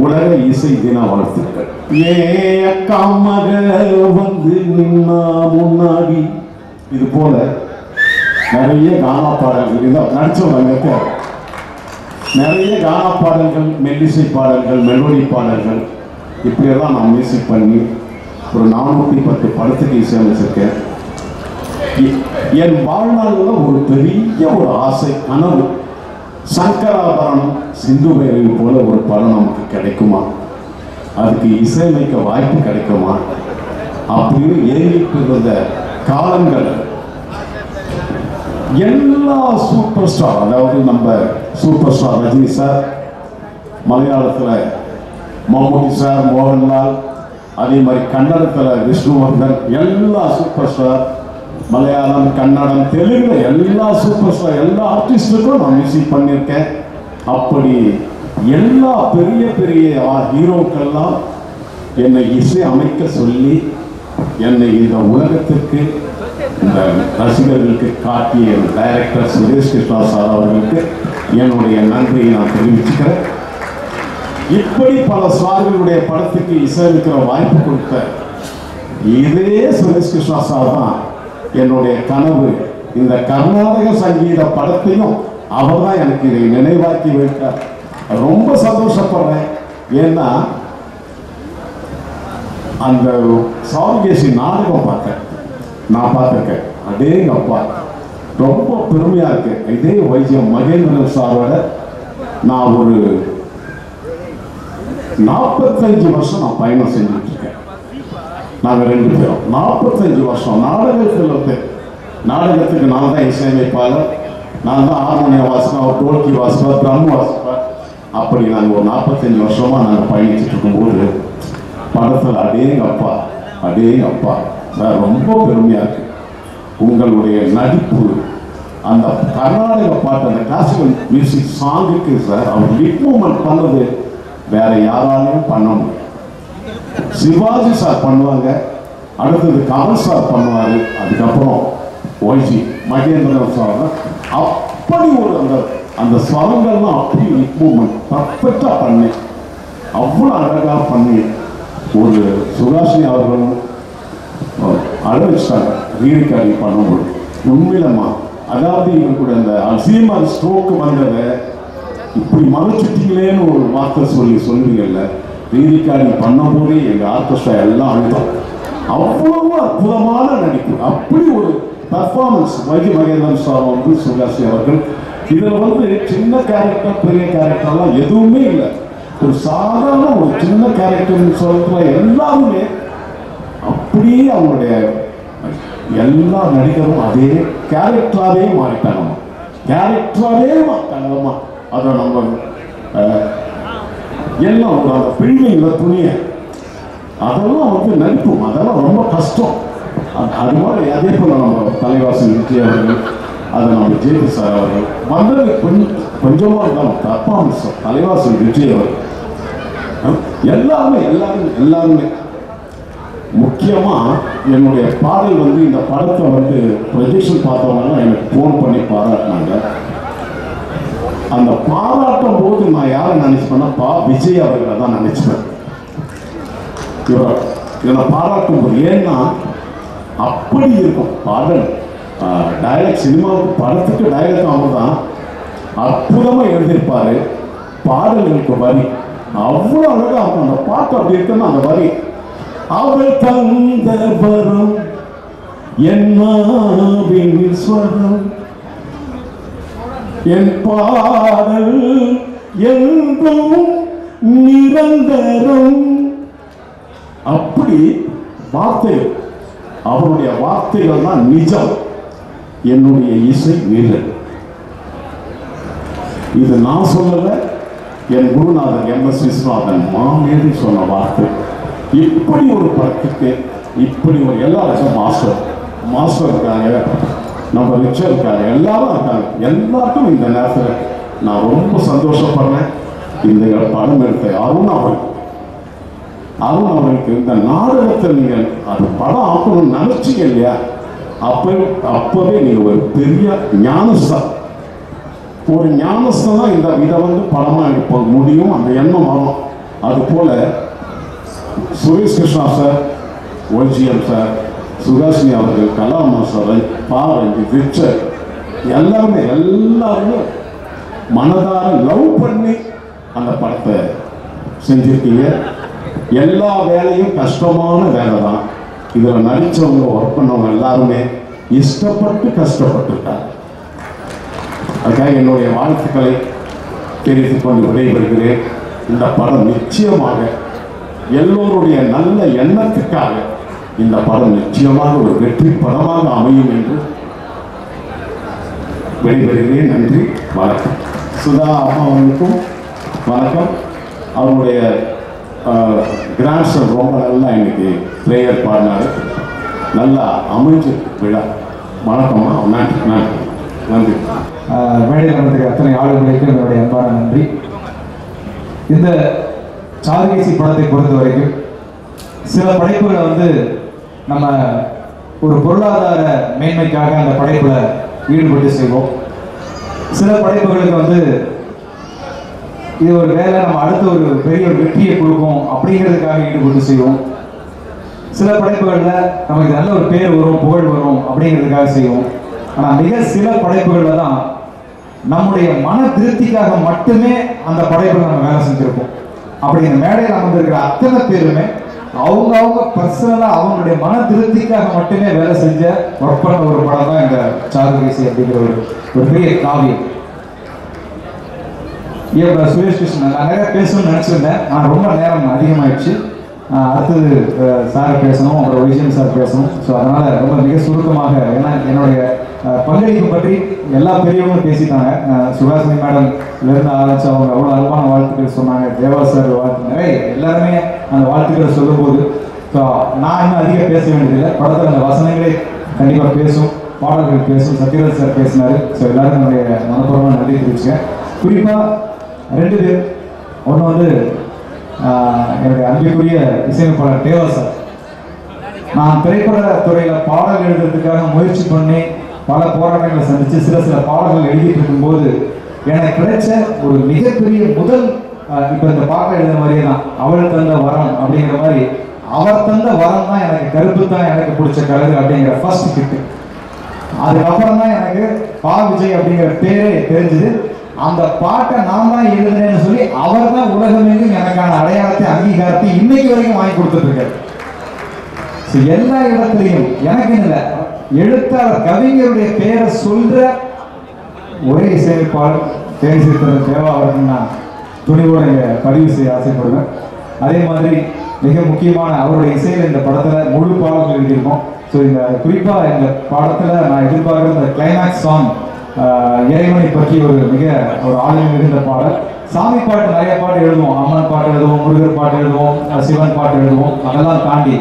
C: உலக இசை தின வாழ்த்துக்கள். ஏ அக்கா மக வந்து நின்னா முன்னாடி, இது போல நிறைய கானா பாடல்கள் நடிச்சவங்க, நிறைய கானா பாடல்கள், மெல்லிசை பாடல்கள், மெலோடி பாடல்கள், இப்படியெல்லாம் நான் மியூசிக் பண்ணி ஒரு 410 படத்துக்கு இசையமைச்சிருக்கேன். என் வாழ்நாளில் ஒரு பெரிய ஒரு ஆசை, கனவு, சங்கராபரணம், சிந்து பைரவி போல ஒரு படம் நமக்கு கிடைக்குமா, அதுக்கு இசையமைக்க வாய்ப்பு கிடைக்குமா அப்படின்னு ஏங்கிட்டு இருந்த காலங்கள். எல்லா சூப்பர் ஸ்டார், அதாவது நம்ம சூப்பர் ஸ்டார் ரஜினி சார், மலையாளத்தில் மம்முட்டி சார், மோகன்லால், அதே மாதிரி கன்னடத்தில் விஷ்ணுவர்தன், எல்லா சூப்பர் ஸ்டார், மலையாளம், கன்னடம், தெலுங்கு, எல்லா சூப்பர் ஸ்டார், எல்லா ஆர்டிஸ்டுக்கும் நான் மியூசிக் பண்ணியிருக்கேன். அப்படி எல்லா பெரிய பெரிய ஹீரோக்கெல்லாம் என்னை இசை அமைக்க சொல்லி என்னை இந்த உலகத்திற்கு, இந்த ரசிகர்களுக்கு காட்டிய டைரக்டர் சுரேஷ் கிருஷ்ணா சார் அவர்களுக்கு என்னுடைய நன்றியை நான் தெரிவிச்சுக்கிறேன். இப்படி பல ஸ்டார்களுடைய படத்துக்கு இசையமைக்கிற வாய்ப்பு கொடுத்த இதே சுரேஷ் கிருஷ்ணா சார் தான் என்னுடைய கனவு. இந்த கர்நாடக சங்கீத படத்தையும் அவர் தான் எனக்கு இதை நினைவாக்கி வைத்தார். ரொம்ப சந்தோஷப்படுறேன். ஏன்னா அந்த சாருகேசி நாடகம் நான் பார்த்துருக்கேன். அடேங்கப்பா, ரொம்ப பெருமையா இருக்கு. இதே வைத்தியம் மகேந்திரன் சாரோட நான் ஒரு 45 வருஷம் நான் பயணம் செஞ்சுட்டு இருக்கேன். நாங்கள் 2 பேரும் 45 வருஷம் நாடகத்துக்கு நான் தான் இசையமைப்பாளர், நான் தான் ஹார்மோனியம் வாசிப்பேன், டோல்கி வாசிப்பேன், ட்ரம் வாசிப்பேன். அப்படி நாங்கள் ஒரு 45 வருஷமா நாங்கள் பயணிச்சுட்டு இருக்கும்போது படத்தில் அடேங்கப்பா சார், ரொம்ப பெருமையா இருக்கு. உங்களுடைய நடிப்பு, அந்த கர்நாடக பாட்டு, அந்த கிளாசிக்கல் மியூசிக் சாங்குக்கு சார் அவர் லிப் மூமெண்ட் பண்ணது வேற யாராலையும் பண்ண முடியும். சிவாஜி சார் பண்ணுவாங்க, அடுத்தது கமல் சார் பண்ணுவாரு, அதுக்கப்புறம் ஒய்ஜி மகேந்திரன் சார். அப்படி ஒரு அந்த ஸ்வரங்கள்லாம் அப்படி லிப் மூமெண்ட் பர்ஃபெக்டா பண்ணி அவ்வளோ அழகா பண்ணி ஒரு சுகாசினி அவர்களும் அழகாங்க ரீடிக்காரி பண்ணும்போது. உண்மையிலம்மா, அதாவது இவங்க கூட அந்த அல்சீமர் ஸ்ட்ரோக் வந்ததை இப்படி மறைச்சிட்டீங்களேன்னு ஒரு வார்த்தை சொல்லுவீங்கல்ல, ரீடிக்காரி பண்ணும்போதே எங்கள் ஆர்கெஸ்ட்ரா எல்லாம் அழுத்தம். அவ்வளவு அற்புதமான நடிப்பு, அப்படி ஒரு பர்ஃபார்மன்ஸ். வைகை மகேந்திரன் சார் வந்து சுகாசி அவர்கள் இதில் சின்ன கேரக்டர் பெரிய கேரக்டர்லாம் எதுவுமே இல்லை. ஒரு சாதாரண ஒரு சின்ன கேரக்டர்னு சொல்ற எல்லாருமே அப்படியே அவங்களுடைய எல்லா நடிகரும் அதே கேரக்டராகவே மாறிட்டாங்கம்மா. அதை நம்ம எல்லாம் ஒரு அந்த பில்டிங்கில் துணியை அதெல்லாம் வந்து நடிப்போம், அதெல்லாம் ரொம்ப கஷ்டம். அது மாதிரி அதே போல் நம்ம தலைவாசல் விஜய் அவர்கள், அதை நம்ம ஜெயதி சார் அவர்கள் வந்தது கொஞ்சமாக இருந்தாலும் பர்ஃபார்மன்ஸ் தலைவாசல் விஜய் அவர்கள் எல்லாருமே முக்கியமாக என்னுடைய பாடல் வந்து இந்த படத்தை வந்து ப்ரொஜெக்ஷன் பார்த்தவங்கலாம் எனக்கு ஃபோன் பண்ணி பாராட்டினாங்க. அந்த பாராட்டும் போது நான் யாரை நினைச்சுப்பேன்னா விஜய் அவர்களை தான் நினைச்சுப்பேன். இவரை பாராட்டும் போது ஏன்னா அப்படி இருக்கும் பாடல். டைரக்ட் சினிமாவுக்கு படத்துக்கு டைரக்ட் அவர் தான் அற்புதமாக எழுதியிருப்பார். பாடல்களுக்கு வரி அவ்வளோ அழகாக இருக்கும். அந்த பாட்டு அப்படி இருக்குன்னா அந்த வரி அவள் தந்த வரும் என்னாவின் ஸ்வரம் என் பாடல் என்றும் நிரந்தரம். அப்படி வார்த்தைகள், அவருடைய வார்த்தைகள் தான் நிஜம். என்னுடைய இசை வீரர். இது நான் சொல்லல, என் குருநாதர் MS விஸ்வநாதன் மாமேதி சொன்ன வார்த்தை. இப்படி ஒரு படத்துக்கு இப்படி ஒரு எல்லாருக்கும் மாஸ்டர் இருக்காங்க, நம்ம ரிச்சர் இருக்காங்க, எல்லாரும் இருக்காங்க. எல்லாருக்கும் இந்த நேரத்தில் நான் ரொம்ப சந்தோஷப்படுறேன். இந்த படம் எடுத்த அருண் அவர்களுக்கு இந்த நாடகத்தில் நீங்கள் அது படம் ஆக்கணும்னு நினைச்சீங்க இல்லையா, அப்பவே நீங்கள் ஒரு பெரிய ஞானஸ்தான். ஒரு ஞானஸ்தான் தான் இதை வந்து படமாக எடுக்க முடியும், அந்த எண்ணம் வரும். அதுபோல Suresh Krishna sir, OGM sir, Suhasini அவர்கள், கலாமா சார், பாரஞ்சித், ரிச்சர் எல்லாருமே மனதார லவ் பண்ணி அந்த படத்தை செஞ்சிருக்கீங்க. எல்லா வேலையும் கஷ்டமான வேலை தான். இதில் நடித்தவங்க ஒர்க் பண்ணவங்க எல்லாருமே இஷ்டப்பட்டு கஷ்டப்பட்டுருக்காங்க. அதுக்காக என்னுடைய வாழ்த்துக்களை தெரிவித்துக் கொண்டு விடைபெறுகிறேன். இந்த படம் நிச்சயமாக எல்லோருடைய நல்ல எண்ணத்துக்காக இந்த படம் நிச்சயமாக ஒரு வெற்றி படமாக அமையும் என்று விடைபெறுகிறேன். நன்றி, வணக்கம். சுதா அம்மா அவர்களுக்கும் வணக்கம். அவருடைய கிராண்ட்சன் ரொம்ப நல்லா இன்னைக்கு ப்ரேயர் பாடினார். நல்லா அமைஞ்சு விழா. வணக்கம்மா. நன்றி.
F: மேடையில் நடந்துக்கிற அத்தனை ஆளுநர்களுக்கு என்னுடைய அன்பான நன்றி. இந்த சாருகேசி படத்தை பொறுத்த வரைக்கும் சில படைப்புகளை வந்து நம்ம ஒரு பொருளாதார மேன்மைக்காக அந்த படைப்பில் ஈடுபட்டு செய்வோம். சில படைப்புகளுக்கு வந்து இது ஒரு வேலை, நம்ம அடுத்த ஒரு பெரிய ஒரு வெற்றியை கொடுக்கும் அப்படிங்கிறதுக்காக ஈடுபட்டு செய்வோம். சில படைப்புகளில் நமக்கு நல்ல ஒரு பேர் வரும், புகழ் வரும் அப்படிங்கிறதுக்காக செய்வோம். ஆனால் மிக சில படைப்புகளில் தான் நம்முடைய மன திருப்திக்காக மட்டுமே அந்த படைப்புகளை நம்ம வேலை செஞ்சுருப்போம். அப்படி இந்த மேடையில் அமர்ந்திருக்கிற அத்தனை பேருமே அவங்க பர்சனலாக அவங்களுடைய மன திருப்திக்காக மட்டுமே வேலை செஞ்ச ஒர்க் பண்ண ஒரு படம் தான் இந்த சாருகேசி அப்படிங்கிற ஒரு பெரிய காவியம். சுரேஷ் கிருஷ்ணன் நான் நிறைய பேசணும்னு நினச்சிருந்தேன். ஆனால் ரொம்ப நேரம் அதிகமாகிடுச்சு. அடுத்தது சார் பேசணும், அப்புறம் வைஜிஎம் சார் பேசணும். ஸோ அதனால் ரொம்ப மிக சுருக்கமாக, ஏன்னா என்னுடைய பங்களிப்பு பற்றி எல்லா பெரியவங்களும் பேசிட்டாங்க. சுகாசினி மேடம்லேருந்து ஆரம்பிச்சு அவங்க அவ்வளோ அன்பான வாழ்த்துக்கள் சொன்னாங்க. தேவா சார் வாழ்த்து நிறைய எல்லாருமே அந்த வாழ்த்துக்களை சொல்லும்போது ஸோ நான் இன்னும் அதிகம் பேச வேண்டியதில்லை. படத்தில் அந்த வசனங்களே கண்டிப்பாக பேசும், பாடல்கள் பேசும். சத்யராஜ் சார் பேசினார். ஸோ எல்லாரும் என்னுடைய மனப்பூர்வமாக நன்றி தெரிவிச்சுக்கேன். குறிப்பாக 2 பேர். ஒன்று வந்து என்னுடைய அன்பிற்குரிய இசையமைப்பாளர் தேவா சார். நான் திரைப்பட துறையில் பாடல் எழுதுறதுக்காக முயற்சி பண்ணி பல போராட்டங்களை சந்தித்து சில பாடல்கள் எழுதிட்டு இருக்கும்போது எனக்கு கிடைச்ச ஒரு மிகப்பெரிய முதல், இப்போ இந்த பாட்டை எழுதுற மாதிரியே தான், அவள் தந்த வரம் அப்படிங்கிற மாதிரி, அவர் தந்த வரம் தான் எனக்கு, கருப்பு தான் எனக்கு பிடிச்ச கலர் அப்படிங்கிற ஃபர்ஸ்ட் கிட்டு. அதுக்கப்புறம் தான் எனக்கு விஜய் அப்படிங்கிற பேரே தெரிஞ்சுது. அந்த பாட்டை நான் தான் எழுதுனேன்னு சொல்லி அவர் தான் உலகமெங்கும் எனக்கான அடையாளத்தை, அங்கீகாரத்தை இன்னைக்கு வரைக்கும் வாங்கி கொடுத்துட்டு இருக்காரு. எல்லா இடத்துலையும் எனக்கு இல்லை, எழுத்தாளர் கவிஞருடைய பேரை சொல்ற ஒரே இசையமைப்பாளர் தேனிசித்தர் தேவா அவர்கள் நான் துணிவோடு இங்கே பதிவு செய்ய ஆசைப்படுவேன். அதே மாதிரி மிக முக்கியமான அவருடைய இசையில் இந்த படத்தில் முழு பாடல்கள் எழுதியிருக்கோம். ஸோ இந்த குறிப்பாக இந்த படத்தில் நான் எதிர்பார்க்குற இந்த கிளைமேக்ஸ் சாங் இறைவனை பற்றி ஒரு ஆளுமை மிகுந்த பாடல். சாமி பாட்டு நிறைய பாட்டு எழுதுவோம், அம்மன் பாட்டு எழுதுவோம், முருகர் பாட்டு எழுதுவோம், சிவன் பாட்டு எழுதுவோம். அதெல்லாம் தாண்டி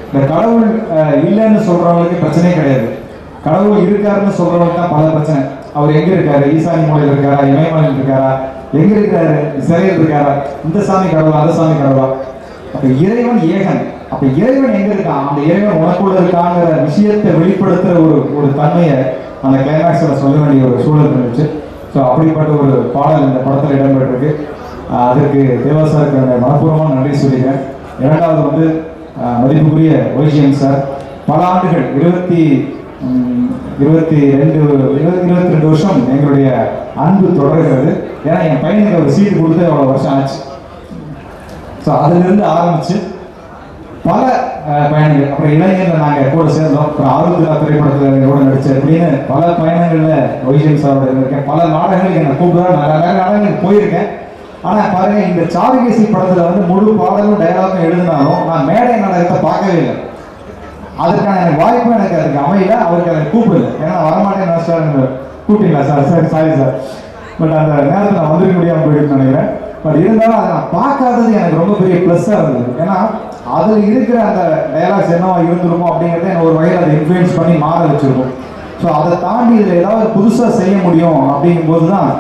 F: இந்த கடவுள் இல்லைன்னு சொல்றவங்களுக்கு பிரச்சனையே கிடையாது. கடவுள் இருக்காருன்னு சொல்றவங்களுக்கு தான் பல பிரச்சனை. அவர் எங்க இருக்காரு? ஈசானி மூலையில் இருக்காரா? இமயமலையில் இருக்காரா? எங்க இருக்காரு? சிறையில் இருக்காரா? இந்த சாமி கடவுளா, அந்த சாமி கடவுளா? அப்ப இறைவன் ஏகன். அப்ப இறைவன் எங்க இருக்கான்? அந்த இறைவன் உனக்குள்ள இருக்காங்கிற விஷயத்தை வெளிப்படுத்துற ஒரு தன்மையை அந்த கிளைமேக்ஸ்ல சொல்ல வேண்டிய ஒரு சூழல் இருந்துச்சு. ஸோ அப்படிப்பட்ட ஒரு பாடல் இந்த படத்தில் இடம்பெற்றிருக்கு. அதற்கு தேவா சாருக்கு மனப்பூர்வமான நன்றி சொல்லிக்கிறேன். இரண்டாவது வந்து மதிப்புக்குரிய ஒய்ஜிஎம் சார், பல ஆண்டுகள் 22 வருஷம் எங்களுடைய அன்பு தொடர்கிறது. ஏன்னா என் பையனுக்கு ஒரு சீட்டு கொடுத்து அவ்வளோ வருஷம் ஆச்சு. ஸோ அதிலிருந்து ஆரம்பிச்சு பல பயணங்கள், அப்புறம் இளைஞர்கள் நாங்கள் கூட சேர்ந்தோம், அப்புறம் ஆருத்ரா திரைப்படத்தில் கூட நடித்தேன் அப்படின்னு பல பயணங்களில் ஒய்ஜிஎம் சாரோட இருந்திருக்கேன். பல நாடகங்களுக்கு என்னை கூப்பிடுறா, நான் நிறைய நாடகங்களுக்கு போயிருக்கேன். ஆனால் பாருங்க, இந்த சாருகேசி படத்தில் வந்து முழு பாடலும் டைலாகும் எழுதினாலும் நான் மேடை நாடகத்தை பார்க்கவே இல்லை. அதற்கான எனக்கு வாய்ப்பும் எனக்கு அதுக்கு அமையல. அவருக்கு எனக்கு கூப்பிடல, ஏன்னா வரமாட்டேன் சார், கூப்பிட்டீங்களா sir? Sir sorry sir, but அந்த நேரத்தில் நான் வந்துருக்க முடியாமல் போயிடுன்னு நினைக்கிறேன். பட் இருந்தாலும் அதை நான் பார்க்காதது எனக்கு ரொம்ப பெரிய ப்ளஸ்ஸாக இருந்தது. ஏன்னா அதில் இருக்கிற அந்த டயலாக்ஸ் என்னவா இருந்திருக்கும் அப்படிங்கிறத எனக்கு ஒரு வகையில் அதை இன்ஃப்ளூயன்ஸ் பண்ணி மாற வச்சுருக்கும். ஸோ அதை தாண்டி இதில் ஏதாவது புதுசாக செய்ய முடியும் அப்படிங்கும்போது தான்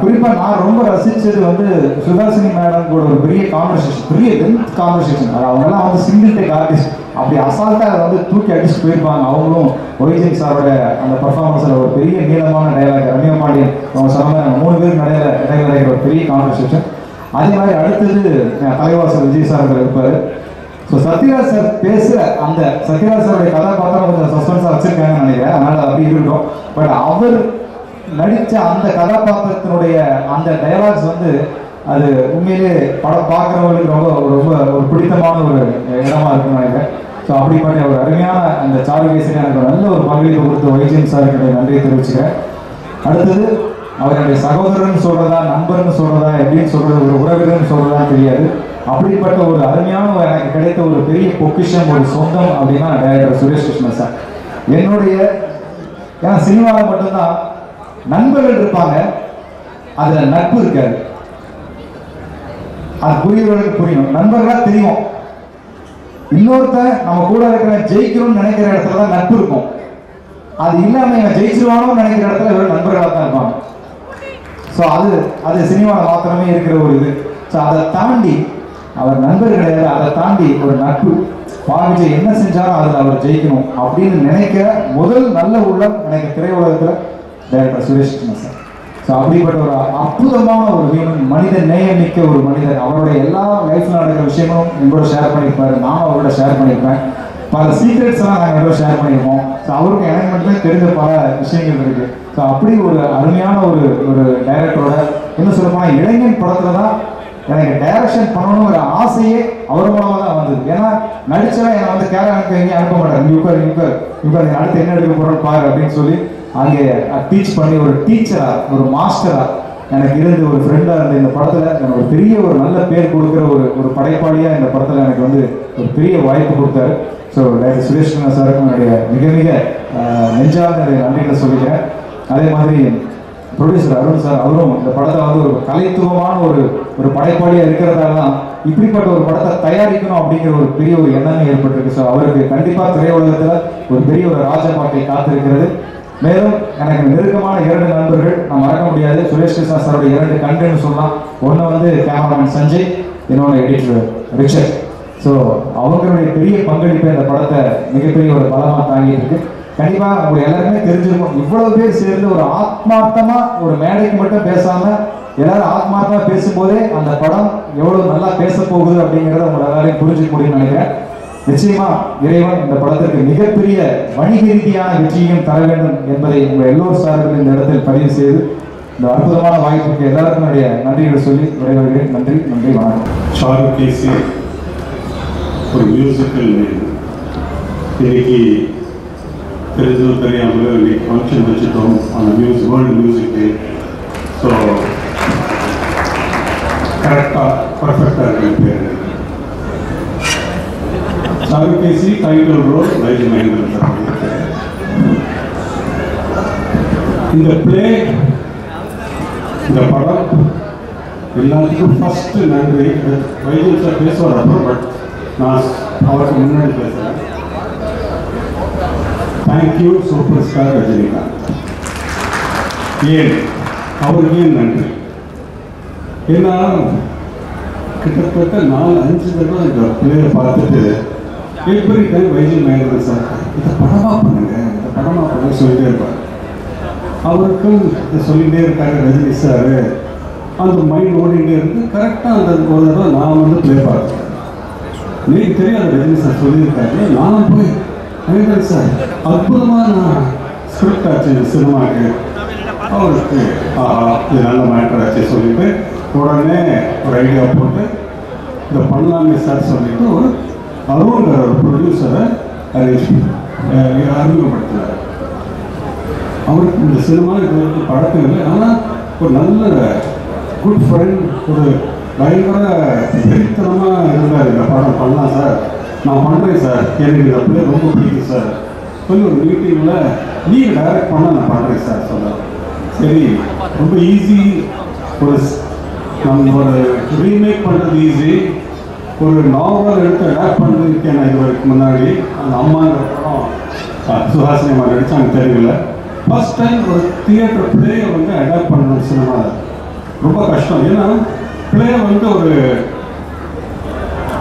F: குறிப்பாக நான் ரொம்ப ரசித்தது வந்து சுதாசினி மேடம் கூட ஒரு பெரிய கான்வர்சேஷன், பெரிய லென்த் கான்வர்சேஷன். அவங்கெல்லாம் வந்து சிங்கிள் டேக் ஆர்டிஸ்ட், அப்படி அசால்ட்டாக அதை வந்து தூக்கி அடிச்சுட்டு போயிருப்பாங்க. அவங்களும் ஒய்ஜிஎம் சாரோட அந்த பர்ஃபார்மன்ஸில் ஒரு பெரிய நீளமான டைலாக், ரம்யா பாண்டியன் அவங்க சொன்ன 3 பேர் இடையில ஒரு பெரிய கான்வர்சேஷன். அதே மாதிரி அடுத்தது தலைவாசல் விஜய் சார் இருப்பார். ஸோ சத்யராஜ் சார் பேசுகிற அந்த சத்யராஜ் சாருடைய கதாபாத்திரம் கொஞ்சம் சஸ்பென்ஸாக வச்சுருக்காங்கன்னு நினைக்கிறேன், அதனால் அப்படி இருக்கட்டும். பட் அவர் நடித்த அந்த கதாபாத்திரத்தினுடைய அந்த டயலாக்ஸ் வந்து அது உண்மையிலே படம் பார்க்குறவங்களுக்கு ரொம்ப ரொம்ப ஒரு பிடித்தமான ஒரு இடமா இருக்குன்னு நினைக்கிறேன். ஸோ அப்படிப்பட்ட ஒரு அருமையான அந்த சாருகேசிக்கு எனக்கு நல்ல ஒரு பங்களிப்பு கொடுத்த ஒய்ஜிஎம் சாருக்கு நன்றியை தெரிவிச்சுக்கிறேன். அடுத்தது அவருடைய சகோதரன் சொல்றதா, நண்பர்னு சொல்றதா, எப்படின்னு சொல்றது, ஒரு உறவினர்னு சொல்றதா தெரியாது. அப்படிப்பட்ட ஒரு அருமையான எனக்கு கிடைத்த ஒரு பெரிய பொக்கிஷம், ஒரு சொந்தம் அப்படின்னா டைரக்டர் சுரேஷ் கிருஷ்ணன் சார். என்னுடைய ஏன்னா சினிமாவில் மட்டும்தான் நண்பர்கள் இருப்பாங்க, அதுல நட்பு இருக்காது. அது புரியவர்களுக்கு புரியும். நண்பர்களா தெரியும், இன்னொருத்தன் நம்ம கூட இருக்கிற ஜெயிக்கணும்னு நினைக்கிற இடத்துல தான் நட்பு இருக்கும். அது இல்லாம இவன் ஜெயிச்சிருவானு நினைக்கிற இடத்துல இவங்க நண்பர்களாக தான் இருப்பாங்க. ஸோ அது சினிமாவில் மாத்திரமே இருக்கிற ஒரு இது. ஸோ அதை தாண்டி அவர் நண்பர் கிடையாது, அதை தாண்டி ஒரு நட்பு. விஜய் என்ன செஞ்சாலும் அதில் அவர் ஜெயிக்கணும் அப்படின்னு நினைக்கிற முதல் நல்ல உள்ளம் எனக்கு திரையுலகத்தில் director Suresh Krishnan sir. So அப்படிப்பட்ட ஒரு அற்புதமான ஒரு ஹியூமன், மனித நேயமிக்க ஒரு மனிதர். அவருடைய எல்லா லைஃப்ல நடக்கிற விஷயங்களும் எங்களோட ஷேர் பண்ணியிருப்பாரு, நானும் அவரோட ஷேர் பண்ணியிருப்பேன். பல சீக்ரெட்ஸ் எல்லாம் நாங்கள் எங்களோட ஷேர் பண்ணியிருப்போம். ஸோ அவருக்கு எனக்கு மட்டுமே தெரிஞ்ச பல விஷயங்கள் இருக்கு. ஸோ அப்படி ஒரு அருமையான ஒரு டைரக்டரோட, என்ன சொல்ல போனால் இளைஞன் படத்துல தான் எனக்கு டைரக்ஷன் பண்ணணுங்கிற ஆசையே அவர் மூலமாக தான் வந்தது. ஏன்னா நடிச்சவன் என்னை வந்து கேரளாவுக்கு எங்கேயும் அனுப்ப மாட்டார். இவங்க அடுத்து என்ன எடுக்க போறோன்னு பாரு அப்படின்னு சொல்லி அங்கே டீச் பண்ணி ஒரு டீச்சரா, ஒரு மாஸ்டரா எனக்கு இருந்து, ஒரு ஃப்ரெண்டா இருந்து இந்த படத்துல எனக்கு ஒரு பெரிய ஒரு நல்ல பேர் கொடுக்குற ஒரு படைப்பாளியா இந்த படத்துல எனக்கு வந்து ஒரு பெரிய வாய்ப்பு கொடுத்தாரு. ஸோ டைரக்டர் சுரேஷ் கிருஷ்ணன் சாருக்கும் என்னுடைய மிக மிக நெஞ்சார்ந்த நன்றிகளை சொல்லிக்கிறேன். அதே மாதிரி ப்ரொடியூசர் அருண் சார், அவரும் இந்த படத்தை வந்து ஒரு கலைத்துவமான ஒரு படைப்பாளியாக இருக்கிறதால தான் இப்படிப்பட்ட ஒரு படத்தை தயாரிக்கணும் அப்படிங்கிற ஒரு பெரிய ஒரு எண்ணமே ஏற்பட்டிருக்கு. ஸோ அவருக்கு கண்டிப்பாக திரையுலகத்தில் ஒரு பெரிய ஒரு ராஜபாட்டை காத்திருக்கிறது. மேலும் எனக்கு நெருக்கமான 2 நண்பர்கள் நான் மறக்க முடியாது. சுரேஷ் கிருஷ்ணா சாரோட 2 கண்டுன்னு சொல்லலாம். ஒன்று வந்து கேமராமேன் சஞ்சய், இன்னொன்று எடிட்டர் ரிச்சர்ட். ஸோ அவங்களுடைய பெரிய பங்களிப்பு இந்த படத்தை மிகப்பெரிய ஒரு பலமாக தாங்கிட்டு இருக்கு. கண்டிப்பாக உங்களுக்கு எல்லாருமே தெரிஞ்சிருக்கும், இவ்வளவு பேர் சேர்ந்து ஒரு ஆத்மார்த்தமா ஒரு மேடைக்கு மட்டும் பேசாம எல்லாரும் ஆத்மார்த்தமா பேசும்போதே அந்த படம் எவ்வளவு நல்லா பேச போகுது அப்படிங்கிறத உங்களை எல்லாரையும் புரிஞ்சுக்க முடியும்னு நினைக்கிறேன். நிச்சயமா இறைவன் இந்த படத்திற்கு மிகப்பெரிய வணிக ரீதியான வெற்றியும் தர வேண்டும் என்பதை உங்கள் எல்லோரும் சார்பில் இந்த இடத்தில் பதிவு செய்து இந்த அற்புதமான வாய்ப்புக்கு எல்லாருக்கும் என்னுடைய நன்றிகளை சொல்லி விடைபெறுகிறேன். நன்றி, வணக்கம்.
G: சாருகேசி ஒரு மியூசிக்கல் இன்னைக்கு தெரிஞ்சதும் தெரியாமல் இன்னைக்கு ஃபங்க்ஷன் வச்சுட்டோம் அந்த வேர்ல்டு மியூசிக் டே. ஸோ கரெக்டாக பர்ஃபெக்டாக இருக்கிற பேர் Charukesi. Title role YG Mahendran sir. இந்த பிளே, இந்த படம் எல்லாத்துக்கும் ஃபஸ்ட்டு நன்றி. வைத்தியம் சார் பேசுவார் அப்புறம், பட் நான் அவருக்கு முன்னாடி பேசுகிறேன். Thank you super star Rajinikanth. ஏன் அவருக்கே நன்றி. ஏன்னா கிட்டத்தட்ட 4-5 தடவை இந்த பிள்ளையை பார்த்துட்டு எவ்ரி டைம் வைத்தியம் மகேந்திரன் சார் இதை படமாக பண்ணுங்க, இதை படமாக பண்ணுங்க சொல்லிட்டே இருப்பார். அவருக்கும் இதை சொல்லிகிட்டே இருக்காரு ரஜினி சார். அந்த மைண்ட் ஓடிட்டே இருந்து கரெக்டாக அந்த ஒரு தடவை நான் வந்து ப்ளே பார்த்தேன். எனக்கு தெரியாது ரஜினி சார் சொல்லியிருக்காரு. நான் போய் மகேந்திரன் சார் அற்புதமாக நான் ஸ்கிரிப்ட் ஆச்சு இந்த சினிமாவுக்கு. அவருக்கு இது நல்ல மேட்டர் ஆச்சு சொல்லிட்டு உடனே ஒரு ஐடியா போட்டு இதை பண்ணலாமே சார் சொல்லிட்டு ஒரு அருண்கிற ஒரு ப்ரொடியூசரை அறிமுகப்படுத்தினார். அவருக்கு இந்த சினிமா இது பழக்கம் இல்லை, ஆனால் ஒரு நல்ல குட் ஃப்ரெண்ட், ஒரு பயங்கர வெறித்தனமாக இருந்தார். இந்த படம் பண்ணலாம் சார், நான் பண்ணுறேன் சார், எனக்கு இந்த பிள்ளை ரொம்ப பிடிக்கும் சார் சொல்லி ஒரு மீட்டிங்கில் நீங்கள் டைரக்ட் பண்ண நான் பண்ணுறேன் சார் சொன்னார். சரி, ரொம்ப ஈஸி. ஒரு நம்ம ஒரு ரீமேக் பண்ணுறது ஈஸி, ஒரு நாவல் எடுத்து அடாப்ட் பண்ணிருக்கேன் நான் இது வரைக்கும் முன்னாடி. அந்த அம்மாங்கிற படம் சுஹாசினி அம்மா நடித்தாங்க தெரியல. ஃபர்ஸ்ட் டைம் ஒரு தியேட்டர் பிளேயை வந்து அடாப்ட் பண்ணணும் சினிமாவில் ரொம்ப கஷ்டம். ஏன்னா பிளே வந்து ஒரு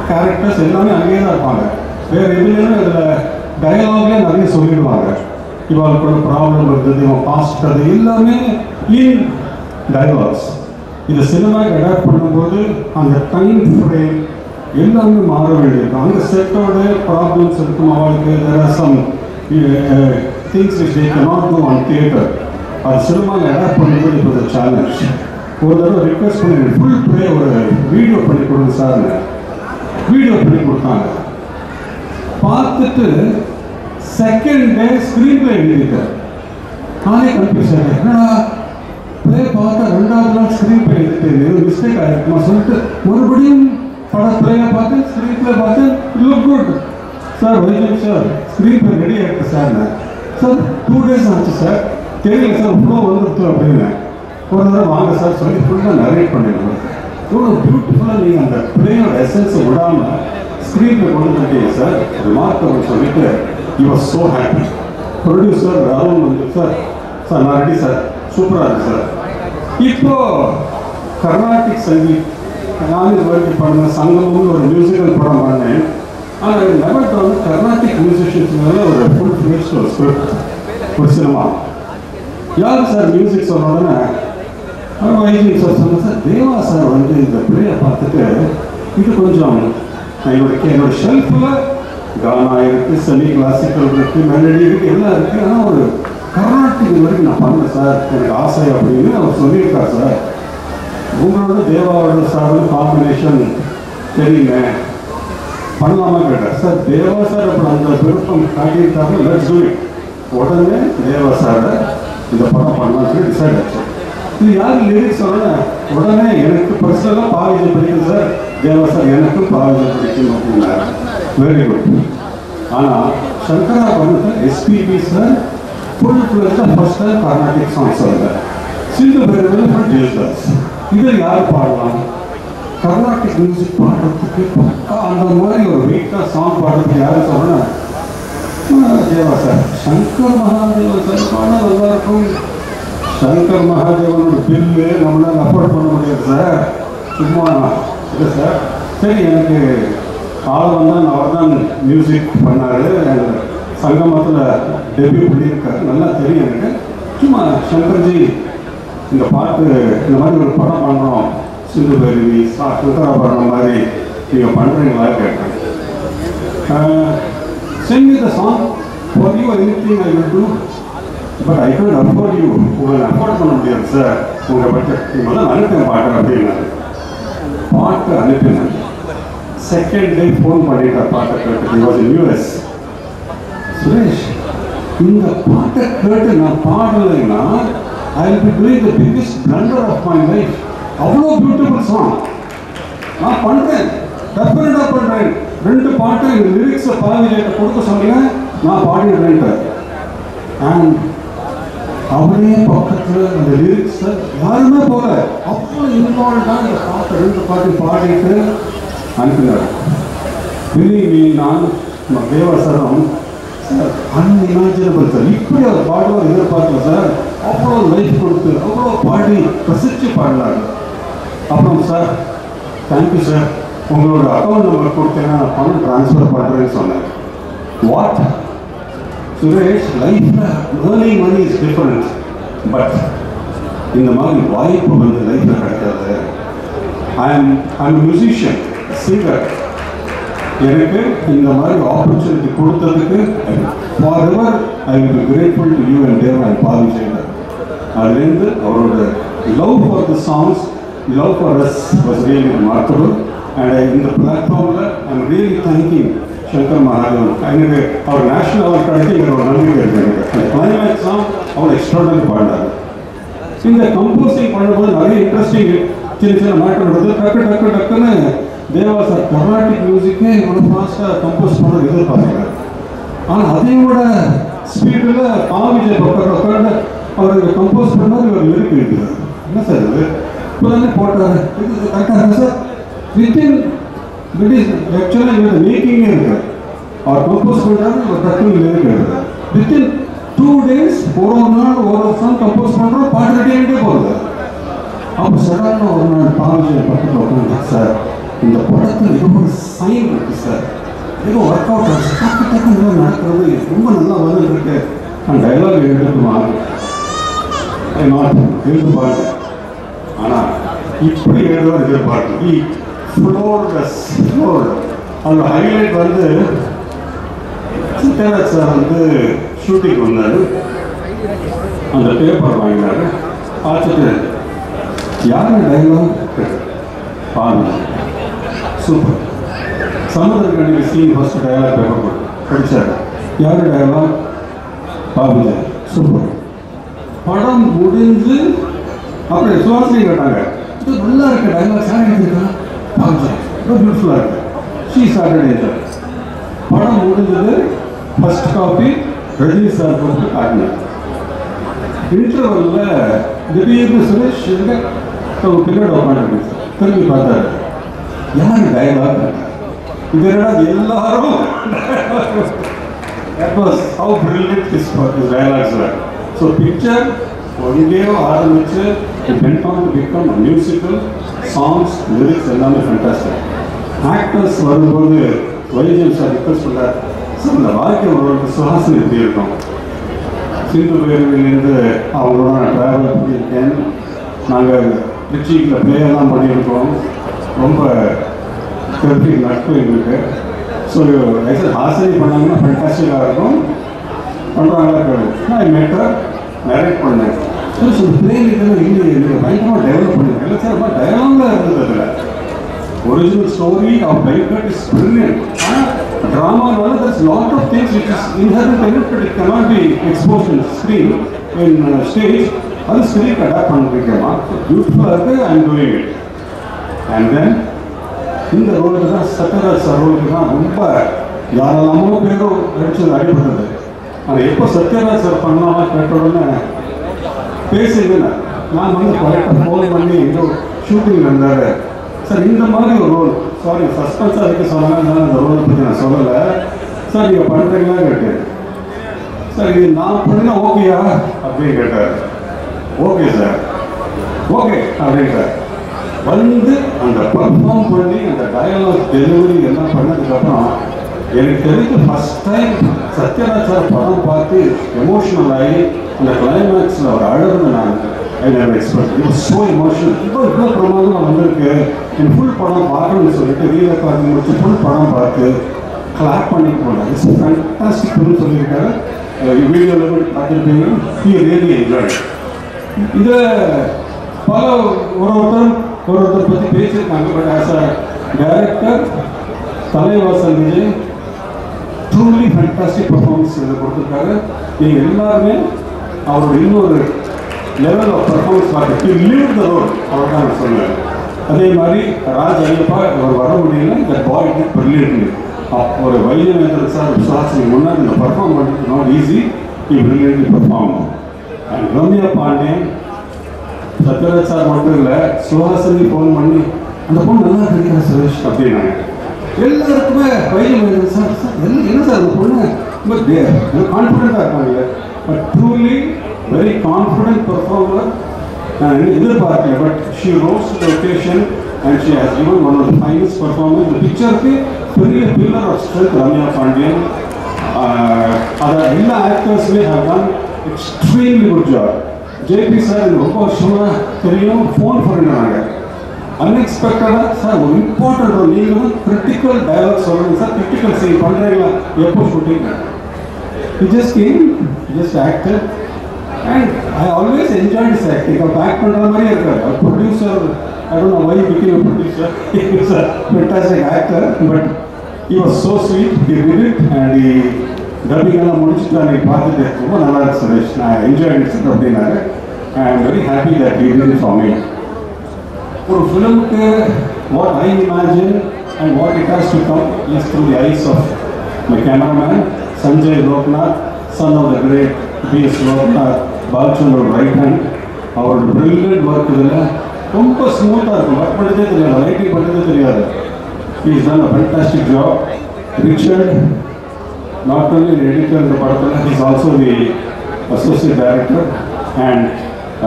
G: கேரக்டர்ஸ் எல்லாமே அங்கேயே தான் இருப்பாங்க. வேறு எதுலேயும் அதில் டயலாக்லேயே நிறைய சொல்லிடுவாங்க. இவளுக்கு கூட ப்ராப்ளம் இருந்தது, இவன் பாஸ்ட், அது எல்லாமே இன் டயலாக்ஸ். இந்த சினிமாவுக்கு அடாப்ட் பண்ணும்போது அந்த டைம் ஃப்ரேம் எல்லாமே மாற வேண்டியிருக்கும். அந்த செட்டோட ப்ராப்ளம்ஸ் இருக்கும் அவளுக்கு. there are some things which they cannot do on theatre. அது சினிமாவில் அடாப்ட் பண்ணும்போது இப்போ ஒரு சேலஞ்ச். ஒரு தடவை ரிக்வெஸ்ட் பண்ணி ஃபுல் ப்ளே ஒரு வீடியோ பண்ணி கொடுங்க சார். வீடியோ பண்ணி கொடுத்தாங்க. பார்த்துட்டு செகண்ட் டே ஸ்க்ரீன் பிளே எழுதிட்டார். நானே கன்ஃபியூஸ் ஆகிட்டேன். என்னடா பிளே பார்த்தா 2வது நாள் ஸ்க்ரீன் பிளே எழுதிட்டு மிஸ்டேக் ஆகிருக்குமா சொல்லிட்டு மறுபடியும் பிளேயை பார்த்து ஸ்க்ரீன் பிளே பார்த்து லுக் குட் சார், வைத்தியம் சார் ஸ்க்ரீன் பிளே ரெடி ஆகிருக்கு சார். சார் 2 days ஆச்சு சார், தெரியல சார் இவ்வளோ வந்துருச்சு அப்படின்னு. ஒரு தடவை வாங்க சார் சொல்லி ஃபுல்லாக நரேட் பண்ணிடுவோம். இவ்வளோ பியூட்டிஃபுல்லாக நீங்கள் அந்த பிளேயோட எசன்ஸை விடாமல் ஸ்க்ரீனில் கொண்டு வந்துட்டீங்க சார், ரிமார்க்கபிள் சொல்லிட்டு he was so happy. Producer Arun வந்து சார் சார் நான் ரெடி சார், சூப்பராக இருக்கு சார். இப்போ கர்நாடிக் சங்கீத் நான் இது வரைக்கும் பண்ண சங்கம்னு ஒரு மியூசிக்கல் படம் பண்ணேன். ஆனால் லெவல்த் வந்து கர்நாடிக் மியூசிஷியன்ஸ் மேலே ஒரு ஃபுல் ஃபிளெஜ்ட் ஒரு ஸ்கிரிப்ட், ஒரு சினிமா. யார் சார் மியூசிக் சொன்ன உடனே வைத்தியம் சார் சொன்னேன் சார், தேவா சார் வந்து இந்த பிளேயை பார்த்துட்டு இது கொஞ்சம் என்னோட ஷெல்ஃபில் கானா இருக்குது, செமி கிளாசிக்கல் இருக்குது, மெலடி இருக்குது, எல்லாம் இருக்குது, ஆனால் ஒரு கர்நாடிக் இது வரைக்கும் நான் பண்ணேன் சார், எனக்கு ஆசை அப்படின்னு அவர் சொல்லியிருக்கார் சார். உங்களோட தேவாவோட சாரோட காம்பினேஷன் தெரியுங்க, பண்ணலாமா கேட்டார் சார். தேவா சார் அப்புறம் அந்த விருப்பம் காட்டியிருக்காங்க, லெட்ஸ் டூ இட். உடனே தேவா சாரை இந்த படம் பண்ணலாம் சொல்லி டிசைட் ஆச்சு. இது யார் லிரிக்ஸ் சொல்லணும், உடனே எனக்கு பர்சனலாக பாவிஜை பிடிக்கும் சார், தேவா சார் எனக்கும் பாவிஜை பிடிக்கும் அப்படின்னாரு. Very good. ஆனால் சங்கரா பண்ண எஸ்பிபி சார் ஃபுல் ஃபுல்லாக ஃபர்ஸ்ட் டைம் கர்நாடிக் சாங்ஸ் வருது. சிந்து பேர் ஜெயதாஸ். இதை யார் பாடலாம்? கர்நாடிக் மியூசிக் பாடுறதுக்கு அந்த மாதிரி ஒரு வீட்டாக சாங் பாடுறதுக்கு யார் சொல்லணும்? தேவா சார். சங்கர் மகாதேவன் சார் பாட நல்லா இருக்கும். சங்கர் மகாதேவனோட பில்லு நம்மளால் அஃபோர்ட் பண்ண முடியாது சார், சும்மா இல்லை சார். சரி, எனக்கு காலம் வந்தால் அவர் தான் மியூசிக் பண்ணார், சங்கமத்தில் டெபியூ பண்ணியிருக்காரு, நல்லா தெரியும் எனக்கு. சும்மா சங்கர்ஜி இந்த பாட்டு இந்த மாதிரி ஒரு படம் பண்ணுறோம், சிந்து பேருவி சுந்தராபரணம் மாதிரி நீங்கள் பண்ணுறீங்களா கேட்டேன். sing me the song for you or anything I will do, but I can't afford you. உங்களை அஃபோர்ட் பண்ண முடியாது சார், உங்கள் பட்ஜெட். நீங்கள் அனுப்பின பாட்டு அப்படின்னாரு. பாட்டு அனுப்பினேன். செகண்ட் டே ஃபோன் பண்ணிட்டார் பாட்டை கேட்டு. he was in US. Suresh, இந்த பாட்டை கேட்டு நான் பாடலைன்னா I will be doing the biggest blunder of my life. அவ்வளோ பியூட்டிஃபுல் சாங் நான் பண்ணுறேன், டெஃபினட்டாக பண்ணுறேன். 2 பாட்டு இந்த லிரிக்ஸை பாவிஜைட்ட கொடுக்க சொன்னீங்க, நான் பாடிடுறேன்ட்டு. அண்ட் அவரே பக்கத்தில் அந்த லிரிக்ஸை யாருமே போல அவ்வளோ இன்வால்வ்டாக இந்த பாட்டு 2 பாட்டு பாடிட்டு அனுப்பினார். பிலீவி நான் தேவாசரம் சார் அன்இமேஜினபிள் சார். இப்படி அவர் பாடுவார் எதிர்பார்க்கல சார். அவ்வளோ லைஃப் கொடுத்து அவ்வளோ பாடி ரசித்து பாடினார். அப்புறம் சார் தேங்க்யூ சார், உங்களோட அக்கௌண்ட் நம்பர் கொடுத்தீங்கன்னா நான் பணம் ட்ரான்ஸ்ஃபர் பண்ணுறேன்னு சொன்னேன். வாட் சுரேஷ், லைஃப்பில் earning money is different, but இந்த மாதிரி வாய்ப்பு வந்து லைஃப்பில் கிடைக்காது. I am musician, singer. எனக்கு இந்த மாதிரி ஆப்பர்ச்சுனிட்டி கொடுத்ததுக்கு for ever I will be grateful to you and Dev and Bhavi Sekar. அதுலேருந்து அவரோட love for the songs, love for us was really remarkable. And இந்த பிளாட்ஃபார்மில் I am really thanking Shankar Mahadevan. எனக்கு அவர் நேஷனல் அவார்ட் கிடைச்சி எனக்கு ஒரு நம்பிக்கை இருக்குது. எனக்கு அந்த கிளைமேக்ஸ்லாம் அவர் எக்ஸ்ட்ராடனரி பாடினார். இந்த கம்போசிங் பண்ணும்போது நிறைய இன்ட்ரெஸ்டிங் சின்ன சின்ன மாற்றம் நடந்தது. டக்குன்னு தேவா சார் கர்நாடிக் மியூசிக்கே இவ்வளோ ஃபாஸ்ட்டாக கம்போஸ் பண்ணுறது எதிர்பார்க்கல. ஆனால் அதையோட ஸ்பீடில் பாவிஜய் பக்கம் உட்காந்து அவர் கம்போஸ் பண்ணார். இவர் லிரிக் எழுதுறாரு. என்ன சார் இது இப்போ தானே போட்டார், இது கரெக்டாக சார் வித்தின் ஆக்சுவலாக இவங்க மேக்கிங்கே இருக்கு. அவர் கம்போஸ் பண்ணுறாரு, இவர் டக்குன்னு லிரிக் எழுதுறாரு. வித்தின் 2 days ஒரு நாள் ஒரு சாங் கம்போஸ் பண்ணுறோம், பாட்டு ரெடி ஆகிட்டே போகுது. அப்போ சடான ஒரு நாள் பாவிஜய் பக்கத்தில் உட்காந்து சார் இந்த படத்தில் ஏதோ ஒரு சைன் இருக்குது சார், ஏதோ ஒர்க் அவுட் ஆச்சு, டக்கு நடக்கிறது ரொம்ப நல்லா வந்துருக்கு. நான் டைலாக் எழுதுவாங்க எழுதுபாடு. ஆனால் இப்படி எழுதுவார் எதிர்பார்க்கு ஃப்ளோர். அதோட ஹைலைட் வந்து சித்தராஜ் சார் வந்து ஷூட்டிங் வந்தார். அந்த பேப்பர் வாங்கினார். பார்த்துட்டு யார் டைலாக் பாருங்க சூப்பர். சமுதிரக்கணிக்கு சீன் ஃபர்ஸ்ட் டயலாக் பேப்பர் படித்தார். யார் டயலாக் பாவிஜய் சூப்பர். படம் முடிஞ்சு அப்புறம் சுவாசனை கேட்டாங்க, இது நல்லா இருக்கு டயலாக் சார் எழுதிருக்கா பாவிஜய் ரொம்ப பியூட்டிஃபுல்லாக இருக்கு. ஷீ சாட்டர்டே சார் படம் முடிஞ்சது. ஃபர்ஸ்ட் காப்பி ரஜினி சார் கொடுத்து காட்டினார். இன்டர்வலில் திடீர்னு சுரேஷ் பின்னாடி உட்காந்து திரும்பி பார்த்தாரு. யார் டைலாக் இதெல்லாம் எல்லாரும் that was how brilliant his dialogues were. So picture ஒன்றையோ ஆரம்பிச்சு it went on to become a musical, songs, lyrics எல்லாமே fantastic. ஆக்டர்ஸ் வரும்போது வைஜெயம் சார் ரிக்வெஸ்ட் பண்ணார், சார் இந்த வாழ்க்கை ஒரு சுவாசம் எப்படி இருக்கும். சிந்து பேருவிலேருந்து அவங்களோட நான் ட்ராவல் பண்ணியிருக்கேன். நாங்கள் திருச்சியில் பிளேயெல்லாம் பண்ணியிருக்கோம். ரொம்ப பெரிய நட்பு எங்களுக்கு. ஸோ ஆசை பண்ணாங்கன்னா ஃபேண்டாஸ்டிக்காக இருக்கும். பண்ணுறாங்களா நான் மேட்டர் நரேட் பண்ணேன். ஸோ பிளேயில் நீங்கள் பயங்கரமாக டெவலப் பண்ணிருக்கேன். இல்லை சார் ரொம்ப டயலாகாக இருந்தது. அதில் original story of Venkat is brilliant. ஆனால் ட்ராமானால there's lot of things which is inherent in it, but it cannot be exposed in screen, in stage. அது ஸ்கிரீன் அடாப்ட் பண்ணிருக்கேம்மா, பியூட்டிஃபுல்லாக இருக்குது. I am doing it. And then இந்த ரோலுக்கு தான் Sathyaraj sir ரோலுக்கு தான் ரொம்ப யாரெல்லாமோ பேரும் நடிச்சது அடிபட்டது. ஆனால் எப்போ சத்யராஜ் சார் பண்ணலாம் கேட்ட உடனே பேசியிருந்தேன். நான் வந்து கரெக்டாக ஃபோன் பண்ணி ஏதோ ஷூட்டிங் இருந்தார் சார், இந்த மாதிரி ஒரு ரோல், சாரி சஸ்பென்ஸாக இருக்க சொன்னாங்க, அதனால் இந்த ரோலை பற்றி நான் சொல்லலை சார், நீங்கள் பண்ணுறீங்களா கேட்டேன். சார் இது நான் பண்ணினா ஓகேயா அப்படின்னு கேட்டார். ஓகே சார், ஓகே அப்படின்ட்டார். வந்து அந்த பர்ஃபார்ம் பண்ணி அந்த டயலாக் டெலிவரி எல்லாம் பண்ணதுக்கப்புறம் எனக்கு தெரிஞ்சு ஃபஸ்ட் டைம் சத்யராஜ் சார் படம் பார்த்து எமோஷனல் ஆகி அந்த கிளைமேக்ஸில் அவர் அழகுன்னு நான் I never expect. It was so emotional. இவ்வளோ பிரமாதமாக வந்திருக்கு, என் ஃபுல் படம் பார்க்கணும்னு சொல்லிட்டு ரீலை பார்த்து முடிச்சு ஃபுல் படம் பார்த்து கிளாப் பண்ணிட்டு போனார். இட்ஸ் ஃபேண்டாஸ்டிக்னு சொல்லியிருக்காரு. வீடியோவில் கூட பார்த்துருப்பீங்க. He really enjoy. இதை பல ஒருத்தர் பற்றி பேசியிருக்காங்க. But as a director Thalaivasal Vijay truly fantastic performance இதை கொடுத்துருக்காரு. நீங்கள் எல்லாருமே அவரோட இன்னொரு லெவல் ஆஃப் பர்ஃபார்மன்ஸ் பார்த்து லீவ் த ரோல் அவர் தான் நான் சொல்லுவேன். அதே மாதிரி ராஜ் ஐயப்பா அவர் வர முடியல, இந்த பாய் பிரில்லியன்ட்லி ஒரு வைத்தியநேந்திர சார் சுஹாசினி முன்னாடி இந்த பர்ஃபார்ம் பண்ணுறது not easy. Brilliantly perform. And Ramya Pandian, Sathyaraj sir மட்டும் இல்லை, சுஹாசினி ஃபோன் பண்ணி அந்த பொண்ணு நல்லா கிடைக்கிற சுரேஷ் அப்படின்னாங்க. எல்லாருக்குமே பையன் சார் என்ன சார் அந்த பொண்ணு ரொம்ப கான்ஃபிடென்ட்டாக இருக்காங்க. But truly very confident performer. நான் எதிர்பார்க்கல, but she rose to the occasion and she has given one of the finest performance. The picture ke பெரிய pillar of strength Ramya Pandian. other எல்லா actors have done extremely good job. JP sir ரொம்ப வருஷமா தெரியும், phone பண்ணினாங்க அன்எக்ஸ்பெக்டடாக. Sir ஒரு important role, நீங்கள் critical dialogue சொல்லுங்கள் சார், கிரிட்டிக்கல் சீன் பண்ணுறீங்களா, எப்போ shooting? he just came, he just acted and I always enjoyed his acting. Our act பண்ணுற மாதிரியே இருக்கார். Producer, I don't know why he became a producer. He was a fantastic actor, but he was so sweet. He did it and he dubbing எல்லாம் முடிச்சுட்டு அன்றைக்கி பார்த்துட்டு ரொம்ப நல்லா இருக்கு சுரேஷ், நான் என்ஜாய் பண்ணிட்டு அப்படின்னாரு. I am very happy that he did it for me. ஒரு ஃபிலிமுக்கு what I imagine and what it has to come is through the eyes of my cameraman Sanjay Loknath, son of the great B.S. Loknath, Balchandra right hand. அவரோட brilliant work இதில் ரொம்ப ஸ்மூத்தாக இருக்கும், work பண்ணதே தெரியாது, lighting பண்ணதே தெரியாது. he has done a fantastic job. Richard, not only the editor in the படத்தில், he is also the associate director and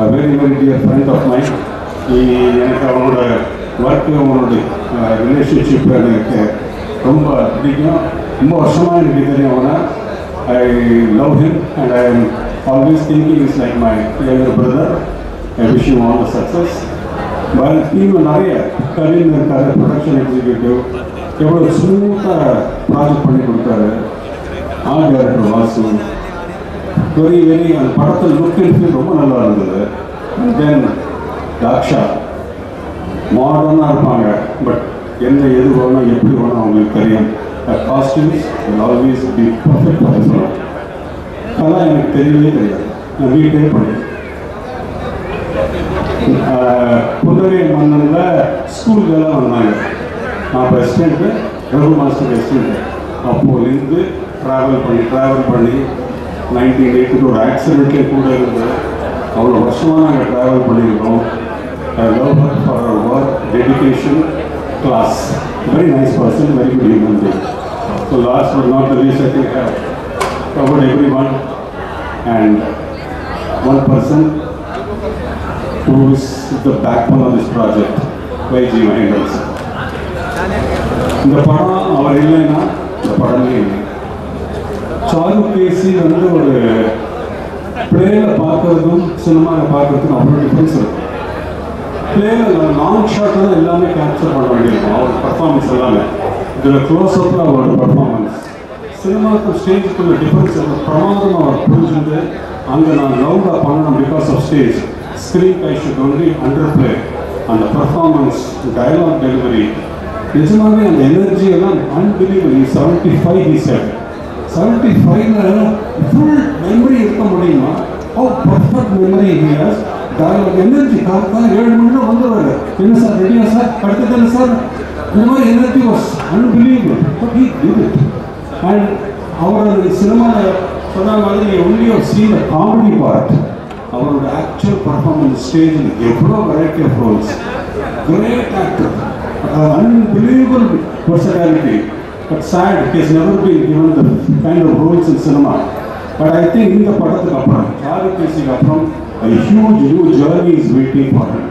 G: a very very dear friend of mine. எனக்கு அவனோட ஒர்க்கு, அவனோட ரிலேஷன்ஷிப் எனக்கு ரொம்ப பிடிக்கும். ரொம்ப வருஷமாக எனக்கு தெரியும் அவனை. I love him and I am always thinking is like my younger brother. I wish you all the success. டீமில் நிறைய கவின் இருக்காரு, ப்ரொடக்ஷன் எக்ஸிக்யூட்டிவ், எவ்வளோ ஸ்மூத்தாக ப்ராஜெக்ட் பண்ணி கொடுத்தாரு. Art director Vasu, very very அந்த படத்தில் லுக் அண்ட் ஃபீல் ரொம்ப நல்லா இருந்தது. தென் தாக்ஷா, மாடர்னாக இருப்பாங்க, பட் எந்த எது வேணும் எப்படி வேணும் அவங்களுக்கு தெரியும். Costumes will always be perfect for this one. அதெல்லாம் எனக்கு தெரியவே தெரியாது, நான் வீட்டே பண்ணேன். புன்னகை மன்னனில் ஸ்கூலுக்கெல்லாம் வந்தாங்க. நான் ரெஸ்டூடெண்ட்டு, ரகு மாஸ்டர் ரெஸ்டூடெண்ட்டு. அப்போலேருந்து ட்ராவல் பண்ணி 1982 ஒரு ஆக்சிடென்ட்லேயே கூட இருந்தது. அவ்வளோ வருஷமாக நாங்கள் ட்ராவல் பண்ணியிருக்கோம். I love her for her work, dedication, class. Very nice person, very good human being. So last but not the least, I think I have covered everyone. And one person who is the backbone of this project, Y.G. Mahendran sir. இந்த படம் அவர் இல்லைன்னா இந்த படமே இல்லை. சாருகேசி வந்து ஒரு பிளேயில் பார்க்கறதும் சினிமாவில் பார்க்கறதுக்கும் அவ்வளோ டிஃப்ரென்ஸ் இருக்கும். பிளேயில் லாங் ஷாட்டில் தான் எல்லாமே கேப்சர் பண்ண வேண்டியிருக்கும், அவரோட பர்ஃபார்மன்ஸ் எல்லாமே. இதில் க்ளோஸ்அப்பில் அவரோட பர்ஃபார்மன்ஸ், சினிமாவுக்கு ஸ்டேஜுக்குள்ள டிஃப்ரென்ஸ் பிரமாதமாக அவர் புரிஞ்சுட்டு அங்கே நான் லவுடாக பண்ணணும். Because of stage screen I should only under play. அந்த பர்ஃபார்மன்ஸ், டயலாக் டெலிவரி, நிஜமாகவே அந்த எனர்ஜி எல்லாம் அன்பிலீவபிள். 75 he said. 75ல் ஃபுல் மெமரி இருக்க முடியுமா? Oh perfect memory he has. Dialogue energy காலத்தான் 7 மணி நேரம் வந்துடுவார். என்ன சார் ரெடியா சார், அடுத்தது என்ன சார், இந்த மாதிரி energy was unbelievable. But he did it. And அவரோட சினிமாவில் சொன்ன மாதிரி only half seen the comedy part. அவரோட ஆக்சுவல் பர்ஃபார்மன்ஸ் ஸ்டேஜில் எவ்வளோ variety of roles. Great actor, unbelievable versatility. But sad, he has never been given the kind of roles in cinema. But I think in the படத்துக்கு அப்புறம், சாருகேசிக்கு அப்புறம், a huge new journey is waiting for him.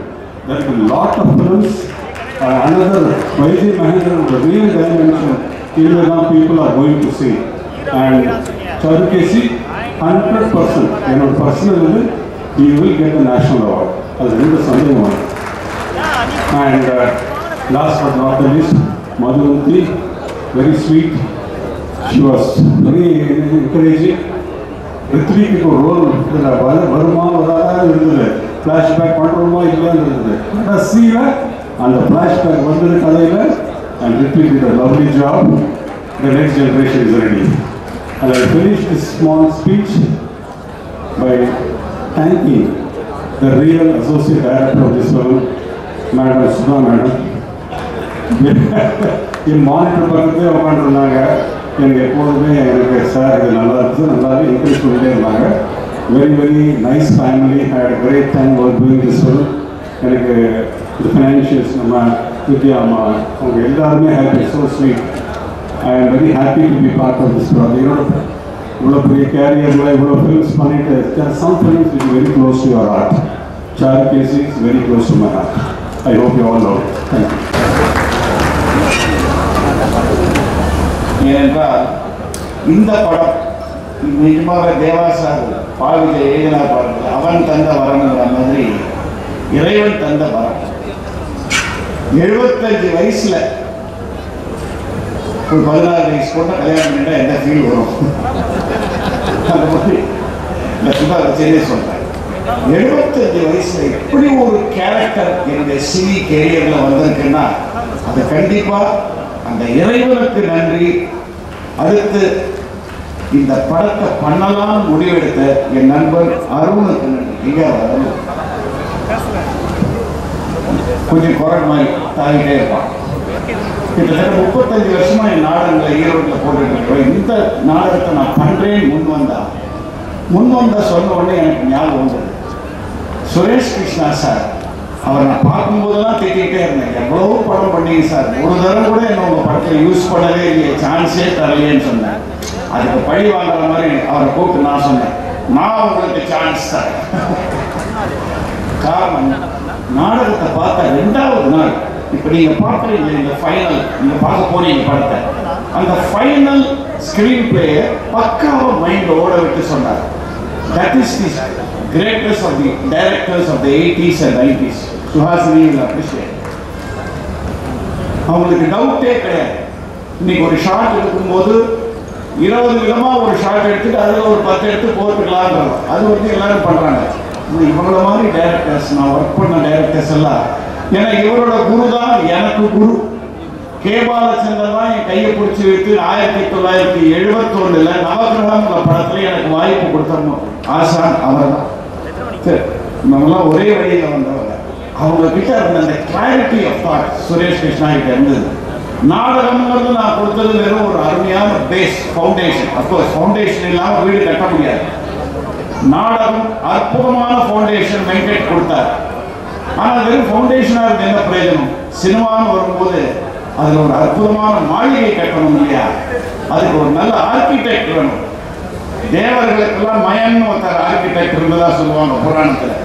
G: There are a lot of films. Another Y.G. Mahendran, the real dimension, people are going to see. And Charukesi 100%, என்னோட personal இது, he will get the national award. அது ரெண்டு சந்தேகம். And last but not the least, Madhuvanti, very sweet. She was very encouraging. ரித்விக்கு ஒரு role வருமா வராத இருந்தது, flashback பண்ணுறோமா இல்லைன்னு இருந்தது. கடைசியில் அந்த ஃப்ளாஷ்பேக் வந்தது கதையில். And Rithvik did a lovely job. The next generation is ready. And I finished this small speech by thanking the real associate director of this film, Madam Sudha Madam. N monitor பக்கத்தே உட்காந்துருந்தாங்க. எனக்கு எப்போதுமே எனக்கு sir இது நல்லா இருக்குது, நல்லாவே encourage பண்ணிகிட்டே இருந்தாங்க. very nice family. I had a great time while doing this film. எனக்கு the financials நம்ம வித்யா அம்மா அவங்க எல்லாருமே happy, so sweet. I am very happy to be part of this project. இவ்வளோ பெரிய கேரியரில் இவ்வளோ ஃபிலிம்ஸ் பண்ணிட்டு there are some films which are very close to your heart. Charikesi is very close to my heart. I hope you all know it. Thank you.
H: ஏனென்றால் இந்த படம் நிஜமாக தேவா sir பாவிஜை எழுதினா பாருங்கள், அவன் தந்த வரங்கிற மாதிரி இறைவன் தந்த வரம். 75 வயசுல ஒரு 16 வயசு போட்ட கல்யாணம் பண்ணிட்டா எந்த ஃபீல் வரும்? அந்த மாதிரி நான் சும்மா வச்சே சொல்றேன். 75 வயசுல இப்படி ஒரு கேரக்டர் என்னுடைய சினி கேரியர்ல வந்திருக்குன்னா அது கண்டிப்பா அந்த இறைவனுக்கு நன்றி. அடுத்து இந்த படத்தை பண்ணலாம் முடிவெடுத்த என் நண்பர் அருணுக்கு நன்றி. இங்க அருண் கொஞ்சம் குரல் மாதிரி தாங்கிட்டே இருப்பான். கிட்டத்தட்ட 35 வருஷமா என் நாடகங்களை ஈரோட்டில் போட்டுட்டு இருக்கிறோம். இந்த நாடகத்தை நான் பண்றேன் முன் வந்தா சொன்ன உடனே எனக்கு ஞாபகம் வந்தது சுரேஷ் கிருஷ்ணா சார். அவர் நான் பார்க்கும்போதெல்லாம் திட்டிகிட்டே இருந்தேன், எவ்வளோ படம் பண்ணீங்க சார், ஒரு தரம் கூட என்ன உங்கள் படத்தில் யூஸ் பண்ணவே இல்லையே, சான்ஸே தரலையேன்னு சொன்னேன். அதுக்கு பழி வாங்குற மாதிரி அவரை கூப்பிட்டு நான் சொன்னேன், நான் உங்களுக்கு சான்ஸ் தரேன். காரணம், நாடகத்தை பார்த்த 2வது நாள் இப்போ நீங்கள் பார்க்குறீங்க இந்த ஃபைனல், நீங்கள் பார்க்க போறீங்க படத்தை, அந்த ஃபைனல் ஸ்கிரீன் பிளேயை பக்காவாக மைண்டில் ஓட விட்டு சொன்னார். That is the greatness of the directors of the 80s and 90s. Suhasini will appreciate. அவங்களுக்கு டவுட்டே கிடையாது. இன்னைக்கு ஒரு ஷார்ட் எடுக்கும்போது 20 விதமாக ஒரு ஷார்ட் எடுத்துட்டு அதில் ஒரு 10 எடுத்து போட்டுக்கலாம்ன்றது அது வந்து எல்லாரும் பண்ணுறாங்க. இவங்கள மாதிரி டைரக்டர்ஸ், நான் ஒர்க் பண்ண டைரக்டர்ஸ் எல்லாம், ஏன்னா இவரோட குரு தான் எனக்கு குரு. கே பாலச்சந்திரன் தான் என் கையை பிடிச்சி வைத்து 1971 நவகிரகம்ன்ற படத்தில் எனக்கு வாய்ப்பு கொடுத்தோம். ஆசான் அவர் தான். நம்மளாம் ஒரே வழியில் வந்தவங்க. அவங்க கிட்ட இருந்த அந்த clarity of thought Suresh Krishna கிட்ட இருந்தது. நாடகம்ங்கிறது நான் கொடுத்தது வெறும் ஒரு அருமையான பேஸ், ஃபவுண்டேஷன். அப்கோர்ஸ் ஃபவுண்டேஷன் இல்லாமல் வீடு கட்ட முடியாது. நாடகம் அற்புதமான ஃபவுண்டேஷன் வெங்கட் கொடுத்தார். ஆனால் வெறும் ஃபவுண்டேஷனாக இருந்த என்ன பிரயோஜனம்? சினிமான்னு வரும்போது அதில் ஒரு அற்புதமான மாளிகை கட்டணும் இல்லையா? அதுக்கு ஒரு நல்ல ஆர்கிடெக்ட் வேணும். தேவர்களுக்கெல்லாம் மயன் ஒருத்தர் ஆர்கிடெக்ட் இருந்ததா சொல்லுவாங்க புராணத்தில்.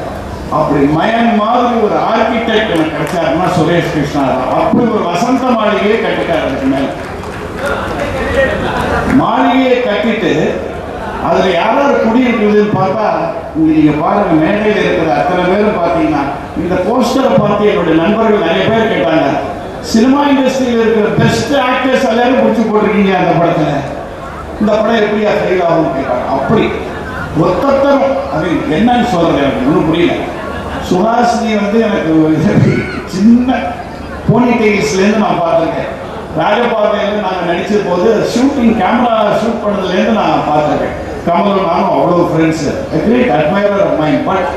H: அப்படி மயன் மாதிரி ஒரு ஆர்கிடெக்ட் எனக்கு கிடைச்சாருன்னா சுரேஷ் கிருஷ்ணா. அப்படி ஒரு வசந்த மாளிகையை கட்டிட்டார். அதுக்கு மேல மாளிகையை கட்டிட்டு அதுல யாராவது குடியிருக்குதுன்னு பார்த்தா, நீங்க பாருங்க மேடையில் இருக்கிற அத்தனை பேரும் பார்த்தீங்கன்னா, இந்த போஸ்டரை பார்த்து என்னுடைய நண்பர்கள் நிறைய பேர் கேட்டாங்க, சினிமா இண்டஸ்ட்ரியில் இருக்கிற பெஸ்ட் ஆக்டர்ஸ் எல்லாரும் பிடிச்சி போட்டிருக்கீங்க அந்த படத்துல, இந்த படம் எப்படியா ஃபெயில் ஆகும் கேட்டாங்க. அப்படி ஒத்தத்தரும் அது என்னன்னு சொல்றது எனக்கு ஒன்றும் புரியல. சுஹாசினி வந்து எனக்கு சின்ன போனி டெய்ல்ஸ்லேருந்து நான் பார்த்துருக்கேன். ராஜபாதையில் நாங்கள் நடிச்ச போது ஷூட்டிங் கேமரா ஷூட் பண்ணதுலேருந்து நான் பார்த்துருக்கேன். கமலும் நானும் அவ்வளோ friends, great admirer of mind. But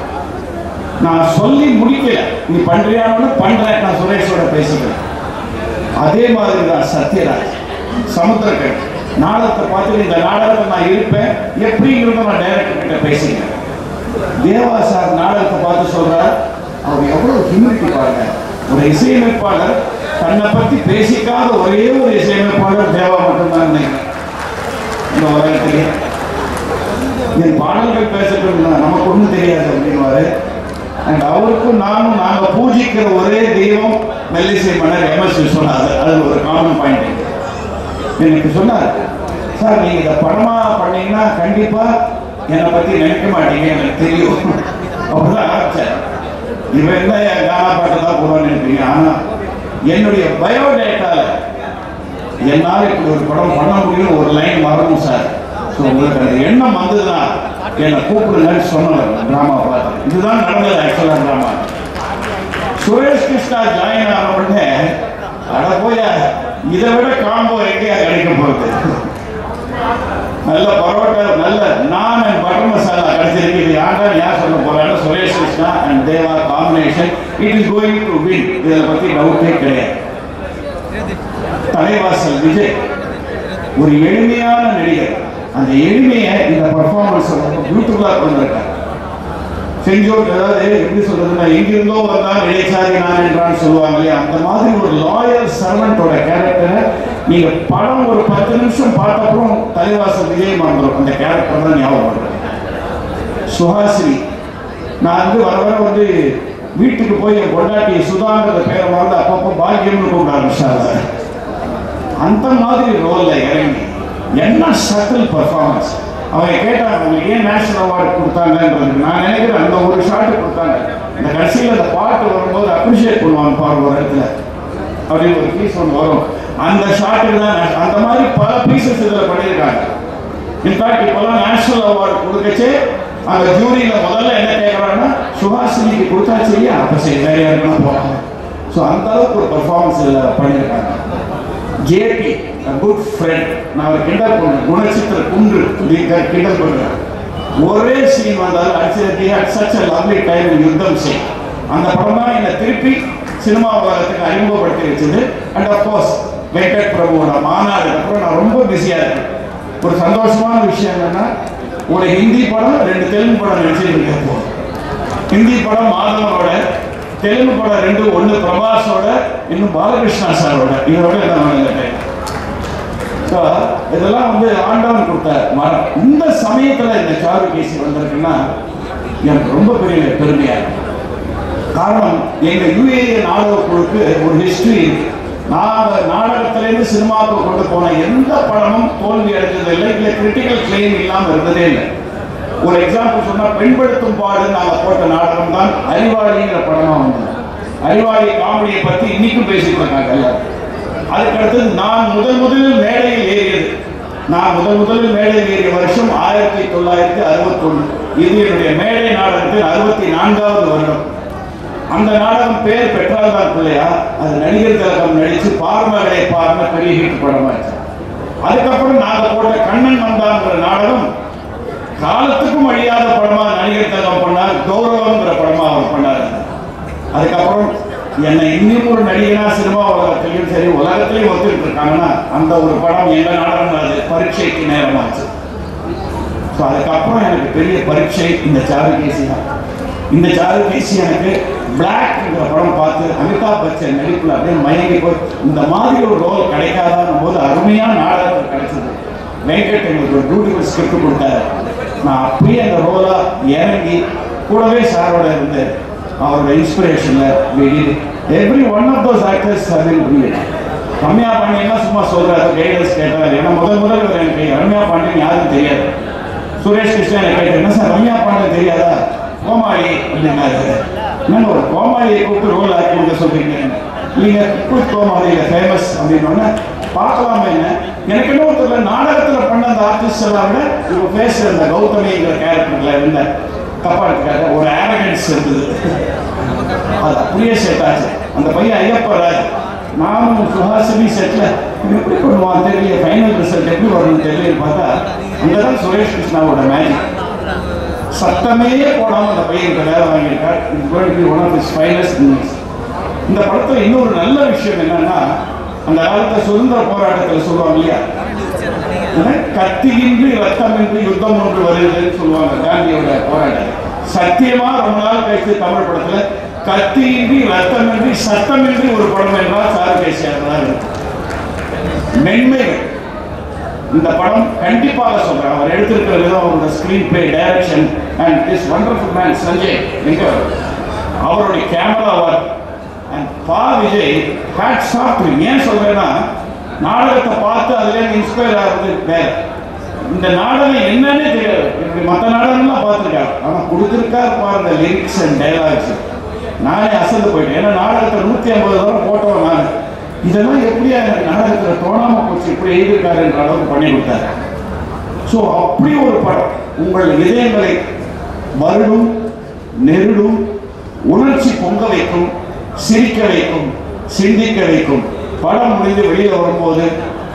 H: நான் சொல்லி முடிக்கல, நீ பண்ணுறியான்னு பண்ணுறேன். நான் சுரேஷோட பேசிக்கிறேன். அதே மாதிரி தான் சத்யராஜ், சமுத்திரக்கணி நாடகத்தை பார்த்துட்டு இந்த நாடகத்தை நான் இருப்பேன் எப்படிங்கிறத நான் டைரக்டர் கிட்ட பேசிக்கிறேன். தேவா சார் நாடகத்தை பார்த்து சொல்றார், அவர் எவ்வளவு ஹியூமிலிட்டி பாருங்க. ஒரு இசையமைப்பாளர் தன்னை பற்றி பேசிக்காத ஒரே ஒரு இசையமைப்பாளர் தேவா மட்டும்தான் நினைக்கிறேன் இந்த உலகத்திலே. என் பாடல்கள் பேசட்டும், நமக்கு ஒன்றும் தெரியாது அப்படின்வாரு. அண்ட் அவருக்கும் நாங்கள் பூஜிக்கிற ஒரே தெய்வம் மெல்லிசை மன்னர் MS விஸ்வநாதர். அது ஒரு காமன் பாயிண்ட். எனக்கு சொன்னார், சார் நீங்கள் இதை படமாக பண்ணீங்கன்னா கண்டிப்பாக என்னை பற்றி நினைக்க மாட்டீங்க, எனக்கு தெரியும். அப்படிதான் ஆரம்பிச்சார். இவன் என்ன கானா பாட்டு தான் போடுவான்னு நினைப்பீங்க. ஆனால் என்னுடைய பயோடேட்டாவில் என்னால் இப்படி ஒரு படம் பண்ண முடியும் ஒரு லைன் வரணும் சார். ஸோ உங்களுக்கு அந்த எண்ணம் வந்ததுன்னா என்னை கூப்பிடுங்கன்னு சொன்னவர் ட்ராமா பார்த்து. இதுதான் நடந்தது ஆக்சுவலாக ட்ராமா. சுரேஷ் கிருஷ்ணா ஜாயின் ஆன உடனே அட போய் இதை விட காம்போ எங்கேயா கிடைக்க போகுது? நல்ல பரோட்டா, நல்ல நான் அண்ட் பட்டர் மசாலா கிடைச்சிருக்கு. இது யார் சொல்ல போறாங்க? Suresh Krishna and Deva combination. It is going to win. இதை பற்றி டவுட்டே கிடையாது. தலைவாசல் விஜய் ஒரு எளிமையான நடிகர். அந்த எளிமையை இந்த பர்ஃபார்மன்ஸ் பியூட்டிஃபுல்லாக கொண்டிருக்காங்க. செஞ்சோர் அதாவது எப்படி சொல்றதுன்னா, எங்கிருந்தோ வந்தால் இடைச்சாரி நான் என்றான்னு சொல்லுவாங்க இல்லையா, அந்த மாதிரி ஒரு லாயல் சர்வெண்டோட கேரக்டரை நீங்க படம் ஒரு 10 நிமிஷம் பார்த்தப்பறம் தலைவாசல் விஜய் மறந்துடும். அந்த கேரக்டர் தான் ஞாபகம் பண்றேன். சுஹாசினி, நான் வர வர வீட்டுக்கு போய் என் பொண்டாட்டி சுதாங்கிற பேரை மறந்து அப்பப்போ பாக்கியம்னு கூப்பிட ஆரம்பிச்சாங்க. அந்த மாதிரி ரோல்ல இறங்கி என்ன சட்டில் பர்ஃபார்மன்ஸ். அவங்க கேட்டாங்க உங்களுக்கு ஏன் நேஷனல் அவார்டு கொடுத்தாங்கன்றதுக்கு. நான் நினைக்கிறேன் அந்த ஒரு ஷாட்டு கொடுத்தாங்க. இந்த கடைசியில் அந்த பாட்டு வரும்போது அப்ரிஷியேட் பண்ணுவாங்க பாருங்க ஒரு இடத்துல அப்படின்னு ஒரு பீஸ் ஒன்று வரும். அந்த ஷாட்டுக்கு தான் அந்த மாதிரி பல பீசஸ் இதில் பண்ணியிருக்காங்க. இன்ஃபேக்ட் இப்போல்லாம் நேஷனல் அவார்டு கொடுக்கச்சே அந்த ஜூரியில முதல்ல என்ன கேட்குறாங்கன்னா, சுஹாசினிக்கு கொடுத்தாச்சு இல்லையா, அப்போ சரி வேற யாருக்குன்னா போகலாம். ஸோ அந்த அளவுக்கு ஒரு பர்ஃபார்மன்ஸ் இதில் பண்ணியிருக்காங்க. ஜேபி குட் ஃப்ரெண்ட், நான் ஒரு கிண்டல் பண்ணுறேன், குணச்சித்திர குன்று கிண்டல் பண்ணுறேன். ஒரே சீன் வந்தாலும் அடிச்சு சச் அ லவ்லி டைம் யுத்தம் சீன். அந்த படம் தான் என்னை திருப்பி சினிமா உலகத்துக்கு அறிமுகப்படுத்தி வச்சது. அண்ட் அப்கோர்ஸ் வெங்கட் பிரபுவோட மாநாடு அப்புறம் நான் ரொம்ப பிஸியாக இருக்கேன். ஒரு சந்தோஷமான விஷயம் என்னன்னா, ஒரு ஹிந்தி படம் 2 தெலுங்கு படம் நடிச்சிருக்கேன். ஹிந்தி படம் மாதவனோட, தெலுங்கு படம் 2, ஒன்று பிரபாஸோட, இன்னும் பாலகிருஷ்ணா சாரோட. இதோட இதெல்லாம் ஆண்டவன் கொடுத்த மரம். இந்த சமயத்தில் இந்த சாருகேசி வந்திருக்குன்னா எனக்கு ரொம்ப பெரிய பெருமையா இருக்கு. காரணம், எங்க யுஏஏ நாடக குழுக்கு ஒரு ஹிஸ்டரி இருக்கு. நாடகத்திலேருந்து சினிமாவுக்கு கொண்டு போன எந்த படமும் தோல்வி அடைஞ்சதில்லை, இல்லை கிரிட்டிக்கல் கிளைம் இல்லாமல் இருந்ததே இல்லை. ஒரு எக்ஸாம்பிள் சொன்னா, பெண்படுத்தும் பாடு நாங்கள் போட்ட நாடகம் தான் அறிவாளிங்கிற படமா வந்தது. அறிவாளி காமெடியை பத்தி இன்னைக்கும் பேசிட்டு இருக்காங்க எல்லாரும். அதுக்கடுத்தது நான் முதலில் மேடையில் ஏறியது. நான் முதலில் மேடையில் ஏறிய வருஷம் 1961. இது என்னுடைய மேடை நாடகத்தின் 64வது வருடம். அந்த நாடகம் பேர் பெற்றால்தான் பிள்ளையா, அது நடிகர் திலகம் நடிச்சு பார்மகளை பார்ம பெரிய ஹிட் படமாச்சு. அதுக்கப்புறம் நாங்க போட்ட கண்ணன் வந்தாங்கிற நாடகம் காலத்துக்கும் அழியாத படமா நடிகர் திலகம் பண்ணார். கௌரவங்கிற படமா அவர் பண்ணார். அதுக்கப்புறம் என்னை இன்னும் ஒரு நடிகனா சினிமா உலகத்திலையும் சரி உலகத்திலையும் ஒத்துக்கிட்டு இருக்காங்கன்னா அந்த ஒரு படம் எங்க நாடகம், அது பரீட்சைக்கு நேரமாச்சு. ஸோ அதுக்கப்புறம் எனக்கு பெரிய பரீட்சை இந்த சாருகேசி தான். இந்த சாருகேசி எனக்கு பிளாக்ங்கிற படம் பார்த்து அமிதாப் பச்சன் நடிப்பில் அப்படியே மயங்கி போய் இந்த மாதிரி ஒரு ரோல் கிடைக்காதான்னு போது அருமையான நாடகத்தில் கிடைச்சது. வெங்கட் எங்களுக்கு ஒரு பியூட்டிஃபுல் ஸ்கிரிப்ட் கொடுத்தாரு. நான் அப்படியே அந்த ரோலா இறங்கி கூடவே சாரோட இருந்து அவரோட இன்ஸ்பிரேஷனில் every one of those actors Ramya Pandian சும்மா சொல்றாரு, கைடன்ஸ் கேட்டார். ஏன்னா முதல் எனக்கு ரம்யா பாண்டியன் யாரும் தெரியாது. சுரேஷ் கிருஷ்ணன் கேட்டார், என்ன சார் ரம்யா பாண்டியன் தெரியாதா, கோமாளி அப்படின்னாரு. என்னங்க ஒரு கோமாளியை கூப்பிட்டு ரோல் ஆக்கி கொடுக்க சொல்றீங்க, நீங்க கோமாளியில ஃபேமஸ் அப்படின்னு பார்க்கலாமே. என்ன எனக்கு என்ன தெரியல, நாடகத்தில் பண்ண அந்த ஆர்டிஸ்ட் எல்லாம் விட இவங்க பேசுற அந்த கௌதமிங்கிற கேரக்டர்ல இருந்த தப்பாடுக்காக ஒரு ஆரகன்ஸ் இருந்தது. அது அப்படியே செட் ஆச்சு. அந்த பையன் ஐயப்பராஜ், நானும் சுஹாசினி செட்ல எப்படி பண்ணுவான் தெரியல, ஃபைனல் ரிசல்ட் எப்படி வரணும்னு தெரியல பார்த்தா அங்கதான் சுரேஷ் கிருஷ்ணாவோட மேஜிக். சத்தமே போடாமல் அந்த பையனுக்கு வேலை வாங்கியிருக்கார். One of his finest movies. இந்த படத்தில் இன்னொரு நல்ல விஷயம் என்னன்னா, அந்த காலத்தில் சுதந்திர போராட்டத்தில் சொல்லுவாங்க இல்லையா, கத்தியின்றி ரத்தமின்றி யுத்தம் ஒன்று வருதுன்னு சொல்லுவாங்க காந்தியோட போராட்டம். சத்தியமா ரொம்ப நாள் கழித்து தமிழ் படத்துல கத்தியின்றி ரத்தமின்றி சத்தமின்றி ஒரு படம் என்றால் சாருகேசியாக தான் இருக்கு. மென்மைகள் இந்த படம் கண்டிப்பாக சொல்றேன். அவர் எடுத்திருக்கிற விதம், அவரோட screenplay, direction and this wonderful man Sanjay எங்க அவருடைய camera work and Vijay hats off. ஏன் சொல்றேன்னா, நாடகத்தை பார்த்து அதுலேருந்து இன்ஸ்பயர் ஆகிறது வேற. இந்த நாடகம் என்னன்னே தெரியாது. மற்ற நாடகம்லாம் பார்த்துருக்காரு, ஆனால் கொடுத்துருக்காரு பாருங்க லிரிக்ஸ் அண்ட் டைலாக்ஸ். நானே அசந்து போயிட்டேன். ஏன்னா நாடகத்தை 150 தடவை போட்டோம் நான். இதெல்லாம் எப்படியா எனக்கு நாடகத்தில் தோணாமல் போச்சு, இப்படி எழுதியிருக்காருன்ற அளவுக்கு பண்ணி கொடுத்தாரு. ஸோ அப்படி ஒரு படம் உங்கள் இதயங்களை வருடும், நெருடும், உணர்ச்சி பொங்க வைக்கும், சிரிக்க வைக்கும், சிந்திக்க வைக்கும். படம் முடிந்து வெளியில் வரும்போது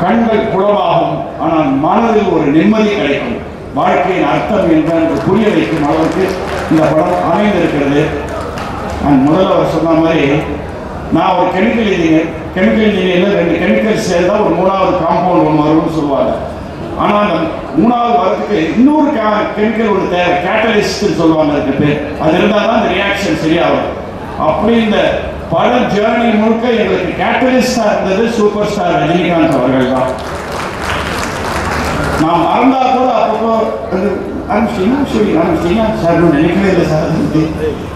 H: கண்கள் குளமாகும், ஆனால் மனதில் ஒரு நிம்மதி கிடைக்கும். வாழ்க்கையின் அர்த்தம் என்று புரிய வைக்கும் அளவுக்கு இந்த படம் அமைந்திருக்கிறது. முதல்ல அவர் சொன்ன மாதிரி, நான் ஒரு கெமிக்கல் இன்ஜினியரில் 2 கெமிக்கல் சேர்ந்தா ஒரு 3வது காம்பவுண்ட் ஒன்று வரும்னு சொல்லுவாங்க. ஆனால் அந்த 3வது வரதுக்கு இன்னொரு கெமிக்கல் ஒன்று தேவை, கேட்டலிஸ்ட்னு சொல்லுவாங்க அதுக்கு பேர். அது இருந்தால் தான் அந்த ரியாக்ஷன் சரியாகும். அப்படி இந்த பட ஜேர்னி முழுக்க எங்களுக்கு கேட்டலிஸ்டாக இருந்தது சூப்பர் ஸ்டார் ரஜினிகாந்த் அவர்கள் தான். நான் மறந்தா கூட அப்பப்போ அனுப்பிச்சிங்கன்னா சார் நினைக்கவே இல்லை சார்,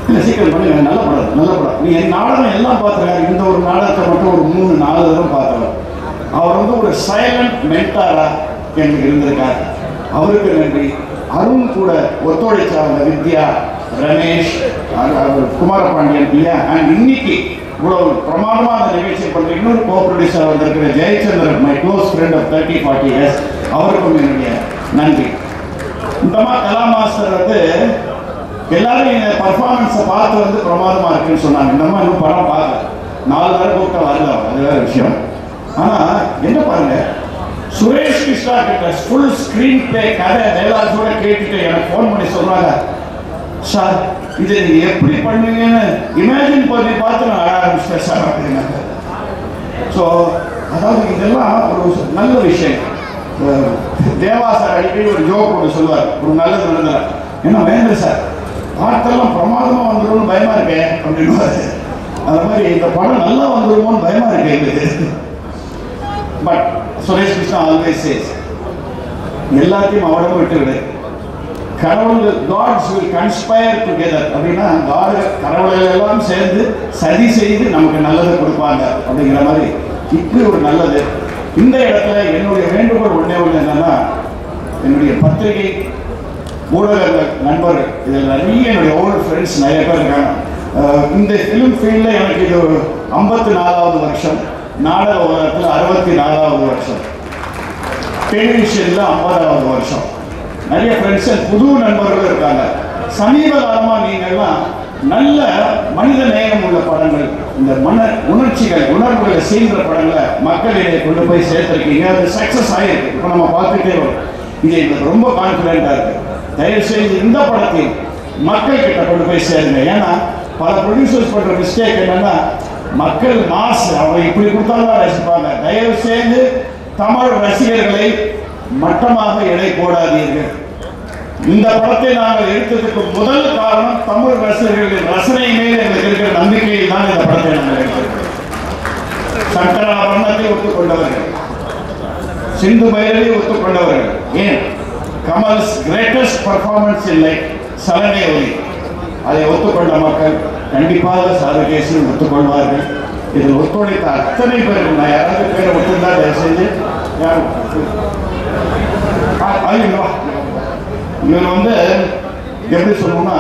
H: இல்லை சீக்கிரம் பண்ணுங்க, நல்ல படம். நீ என் நாடகம் எல்லாம் பார்த்துருக்காரு, இந்த ஒரு நாடகத்தை மட்டும் ஒரு 3-4 தடவை பார்த்துருவார். அவர் வந்து ஒரு சைலண்ட் மென்டாரா எனக்கு இருந்திருக்கார். அவருக்கு நன்றி. அருண் கூட ஒத்துழைச்சாங்க, வித்யா, ரமேஷ், குமாரபாண்டியன் இல்லையா. அண்ட் இன்னைக்கு இவ்வளவு பிரமாதமாக அந்த நிகழ்ச்சி பண்ணுற இன்னொரு கோ ப்ரொடியூசர் வந்திருக்கிற Jayachandran, my close friend of 30-40 years, அவருக்கும் என்னுடைய நன்றி. இந்த மாதிரி கலா மாஸ்டர் வந்து எல்லாரும் என் பர்ஃபார்மன்ஸை பார்த்து வந்து பிரமாதமாக இருக்குன்னு சொன்னாங்க. இந்த மாதிரி இன்னும் படம் பார்க்கல, 4 தடவை கூப்பிட்டா வரல, அது வேற விஷயம். ஆனால் என்ன பாருங்க, சுரேஷ் கிருஷ்ணா கிட்ட ஃபுல் ஸ்க்ரீன் பிளே கதை டைலாக்ஸோட கேட்டுட்டு எனக்கு ஃபோன் பண்ணி சொல்றாங்க, சார் இதை நீங்க எப்படி பண்ணுவீங்கன்னு இமேஜின் பண்ணி பார்த்து நான் அழ ஆரம்பிச்சிட்டேன் சார் அப்படின்னாங்க. ஸோ அதாவது இதெல்லாம் ஒரு நல்ல விஷயம். தேவா சார் அடிக்கடி ஒரு ஜோக் ஒன்று சொல்லுவார், ஒரு நல்லது நடந்தார், ஏன்னா வேண்டாம் சார் பாட்டெல்லாம் பிரமாதமாக வந்துடும் பயமா இருக்கேன் அப்படின்னு. அந்த மாதிரி இந்த படம் நல்லா வந்துடுமோன்னு பயமா இருக்கேன் எங்களுக்கு. But Suresh Krishna always says, எல்லாத்தையும் அவடம் விட்டுவிடு, கடவுள் காட்ஸ் வில் கன்ஸ்பயர் டுகெதர் அப்படின்னா கடவுள்கள் எல்லாம் சேர்ந்து சதி செய்து நமக்கு நல்லதை கொடுப்பாங்க அப்படிங்கிற மாதிரி இப்படி ஒரு நல்லது. இந்த இடத்துல என்னுடைய வேண்டுகோள் ஒன்றே ஒன்று என்னன்னா, என்னுடைய பத்திரிகை ஊடக நண்பர்கள் இதில் நிறைய என்னுடைய ஓல்டு ஃப்ரெண்ட்ஸ் நிறைய பேர் இருக்காங்க. இந்த ஃபிலிம் ஃபீல்டில் எனக்கு இது 54வது வருஷம், நாடக உலகத்தில் 64வது வருஷம், டெலிவிஷனில் 50வது வருஷம். நிறைய ஃப்ரெண்ட்ஸ் புது நண்பர்கள் இருக்காங்க. சமீப காலமாக நீங்கள்லாம் நல்ல மனித நேயம் உள்ள படங்கள், இந்த உணர்வுகளை செய்கிற படங்களை மக்களிடையே கொண்டு போய் சேர்த்துருக்கீங்க. அது சக்ஸஸ் ஆகிருக்கு. இப்போ நம்ம பார்த்துட்டே வரும். இது எங்களுக்கு ரொம்ப கான்ஃபிடென்ட்டாக இருக்கு. தயவு செய்து இந்த படத்தையும் மக்கள் கிட்ட கொண்டு போய் சேருங்க. ஏன்னா பல ப்ரொடியூசர்ஸ் பண்ணுற மிஸ்டேக் என்னன்னா, மக்கள் மாஸ் அவங்க இப்படி கொடுத்தாலும் ரசிப்பாங்க. தயவு செய்து தமிழ் ரசிகர்களை மட்டமாக எடை போடாதீர்கள். இந்த படத்தை நாங்கள் எடுத்ததுக்கு முதல் காரணம் தமிழ் ரசிகர்களின் ரசனை மேல் எங்களுக்கு இருக்கிற நம்பிக்கையில் தான் இந்த படத்தை நாங்கள் எடுத்திருக்கிறோம். சங்கராபரணத்தை ஒத்துக்கொண்டவர்கள், சிந்து பைரவி ஒத்துக்கொண்டவர்கள், ஏன் கமல்ஸ் கிரேட்டஸ்ட் பர்ஃபார்மன்ஸ் இல்லை சலனை ஒலி, அதை ஒத்துக்கொண்ட மக்கள் கண்டிப்பாக சாதுகேசி ஒத்துக்கொள்வார்கள். இதில் ஒத்துழைத்த அத்தனை பேருக்கு நான் யாராவது பேரை ஒத்துந்தா தயவு செஞ்சு யாரும் இவர் வந்து எப்படி சொல்லணும்னா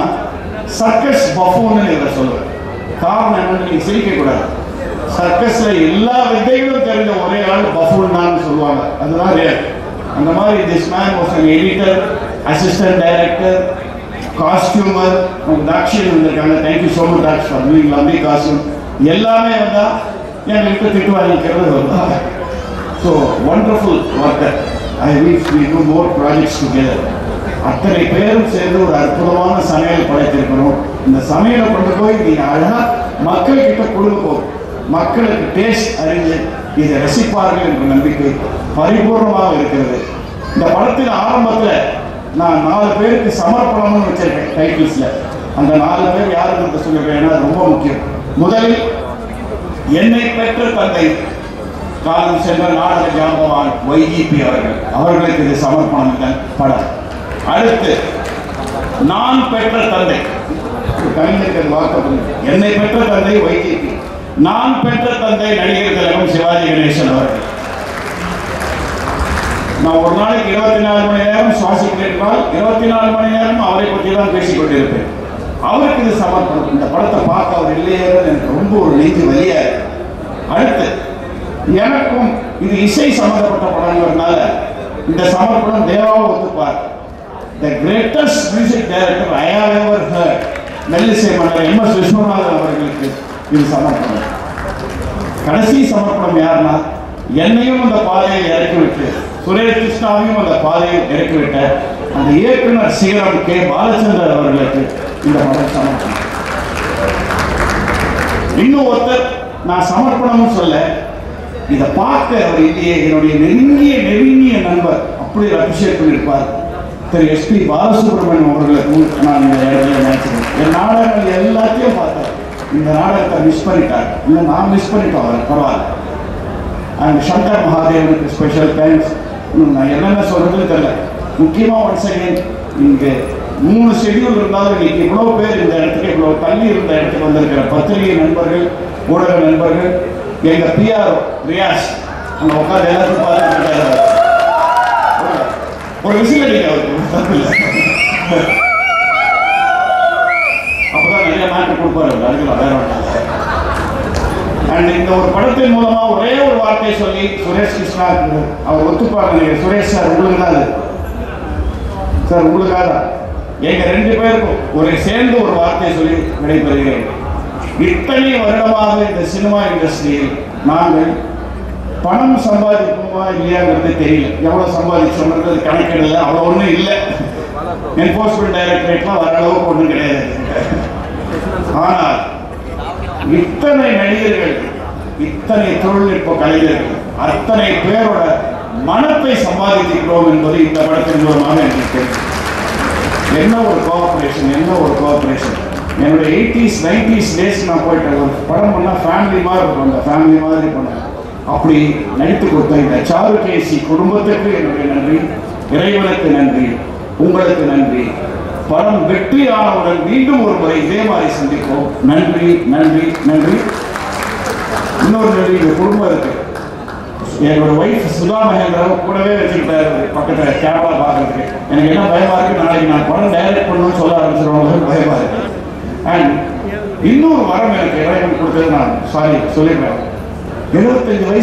H: சர்க்கஸ் பஃபூன்னு இவர் சொல்லுவார். காரணம் என்னன்னு நீங்க சிரிக்கக்கூடாது. சர்க்கஸ்ல எல்லா வித்தைகளும் தெரிஞ்ச ஒரே ஆள் பஃபூன் தான் சொல்லுவாங்க. அதுதான் ரியல். அந்த மாதிரி this man was an editor, assistant director, costumer. தாக்ஷியன் வந்திருக்காங்க. தேங்க்யூ ஸோ மச் டாக்ஸ் ஃபார் டூயிங் லவ்லி காஸ்டியூம். எல்லாமே வந்தா எங்களுக்கு திட்டு வாங்கிக்கிறது வருவாங்க. So wonderful worker. I wish we do more projects together. அத்தனை பேரும் சேர்ந்து ஒரு அற்புதமான சமையல் படைத்திருக்கிறோம். இந்த சமையலை கொண்டு போய் நீங்க அழகா மக்கள் கிட்ட கொடுக்க, மக்களுக்கு டேஸ்ட் அறிஞ்சு இதை ரசிப்பார்கள் என்ற நம்பிக்கை பரிபூர்ணமாக இருக்கிறது. இந்த படத்தின் ஆரம்பத்தில் நான் 4 பேருக்கு சமர்ப்பணம்னு வச்சிருக்கேன் டைட்டில்ஸ்ல. அந்த 4 பேர் யாருன்னு சொல்லிருக்கேன், ரொம்ப முக்கியம். முதலில் என்னை பெற்ற தந்தை, காலம் சென்ற நாடக ஜாம்பவான் வைஜிபி அவர்களுக்கு இது சமர்ப்பணம் படம். அடுத்து நான் பெற்ற தந்தை, கலைஞர்கள் வாக்கப்படும் என்னை பெற்ற தந்தை வைஜிபி, நான் பெற்ற தந்தை நடிகர் திலகம் சிவாஜி கணேசன் அவர்கள். நான் ஒரு நாளைக்கு 24 மணி நேரம் சுவாசிக்கிறேன், 24 மணி நேரம் அவரை பற்றி தான் பேசிக் கொண்டிருப்பேன். அவருக்கு இது சமர்ப்பணம். இந்த படத்தை பார்க்க அவர் இல்லையே எனக்கு ரொம்ப ஒரு நெஞ்சு வலியா இருக்கு. அடுத்து எனக்கும் இது இசை சம்பந்தப்பட்ட படங்கிறதுனால இந்த சமர்ப்பணம் தேவாவை ஒத்துப்பார். The greatest music director I have ever heard, மெல்லிசை மன்னர் MS விஸ்வநாதன் அவர்களுக்கு இது சமர்ப்பணம். கடைசி சமர்ப்பணம் யாருன்னா, என்னையும் அந்த பாதையை இறக்கிவிட்டு சுரேஷ் கிருஷ்ணாவையும் அந்த பாதையை இறக்கிவிட்ட அந்த இயக்குனர் சிகரம் கே பாலச்சந்தர் அவர்களுக்கு இந்த படம் சமர்ப்பணம். இன்னும் ஒருத்தர் நான் சமர்ப்பணம்னு சொல்ல, இதை பார்க்க அவர் இல்லையே, என்னுடைய நெருங்கிய நெருங்கிய நண்பர், அப்படி அப்ரிஷியேட் பண்ணியிருப்பார். திரு எஸ்பி பாலசுப்ரமணியம் அவர்களுக்கும் நான் இந்த இடத்துல நினைக்கிறேன். என் நாடகங்கள் எல்லாத்தையும் பார்த்தேன். இந்த நாடகத்தை மிஸ் பண்ணிட்டார். இல்லை நான் மிஸ் பண்ணிட்டோம், அவர் பரவாயில்ல. அண்ட் சங்கர் மகாதேவனுக்கு ஸ்பெஷல் தேங்க்ஸ். நான் என்னென்ன சொல்றதுன்னு தெரியல. முக்கியமாக ஒன்ஸ் அகேன் இங்கே 3 ஷெட்யூல் இருந்தாலும் இன்னைக்கு இவ்வளோ பேர் இந்த இடத்துக்கு இவ்வளோ தள்ளி இருந்த இடத்துக்கு வந்திருக்கிற பத்திரிகை நண்பர்கள், ஊடக நண்பர்கள், எங்கள் பிஆர் ரியாஸ் அங்கே உட்காந்து எல்லாத்தையும் பார்த்துட்டு ஒரு விஷயம் அடிக்க அவருக்கு அப்போதான் நிறைய மாற்றம் கொடுப்பாரு. அதுக்கு வேற அண்ட் இந்த ஒரு படத்தின் மூலமா ஒரே ஒரு வார்த்தையை சொல்லி சுரேஷ் கிருஷ்ணா அவர் ஒத்துப்பாரு. சுரேஷ் சார் உங்களுக்கு தான் சார், உங்களுக்காக தான் எங்க 2 பேருக்கும் ஒரு சேர்ந்து ஒரு வார்த்தையை சொல்லி விடைபெறுகிறேன். இத்தனை வருடமாக இந்த சினிமா இண்டஸ்ட்ரியில் நாங்கள் பணம் சம்பாதிப்போமா இல்லையாங்கிறது தெரியல. எவ்வளவு சம்பாதிச்சோம்ன்றது கணக்கிடல, அவ்வளோ ஒன்றும் இல்லை. என்போர்ஸ்மெண்ட் டைரக்டரேட்லாம் வர அளவுக்கு ஒன்றும் கிடையாது. ஆனால் இத்தனை நடிகர்கள், இத்தனை தொழில்நுட்ப கலைஞர்கள், அத்தனை பேரோட மனத்தை சம்பாதிக்கிறோம் என்பது இந்த படத்தின் மூலமாக எனக்கு தெரியும். என்ன ஒரு கோஆபரேஷன், என்ன ஒரு கோஆபரேஷன். என்னோட 80s 90s டேஸ் நான் போயிட்டேன். ஒரு படம் பண்ணால் ஃபேமிலி மாதிரி இருக்கும், அந்த ஃபேமிலி மாதிரி பண்ணேன். அப்படி நடித்து கொடுத்த இந்த சாருகேசி குடும்பத்துக்கு என்னுடைய நன்றி, இறைவனுக்கு நன்றி, உங்களுக்கு நன்றி. படம் வெற்றி ஆனவுடன் மீண்டும் ஒரு முறை இதே மாதிரி சந்திப்போம். நன்றி நன்றி நன்றி. இன்னொரு நன்றி, இந்த குடும்பம் இருக்கு. என்னோட ஒய்ஃப் சுதா மகேந்திராவை கூடவே வச்சுக்கிட்டாரு பக்கத்தில் கேமரா பார்க்கறதுக்கு. எனக்கு என்ன பயமா இருக்கு, நாளைக்கு நான் படம் டைரக்ட் பண்ணணும்னு சொல்ல ஆரம்பிச்சிருவாங்க, பயமா இருக்கு. அண்ட் இன்னொரு வரம் எனக்கு இறைவன் கொடுத்தது, நான் சொல்லிடுறேன். 75 வயசு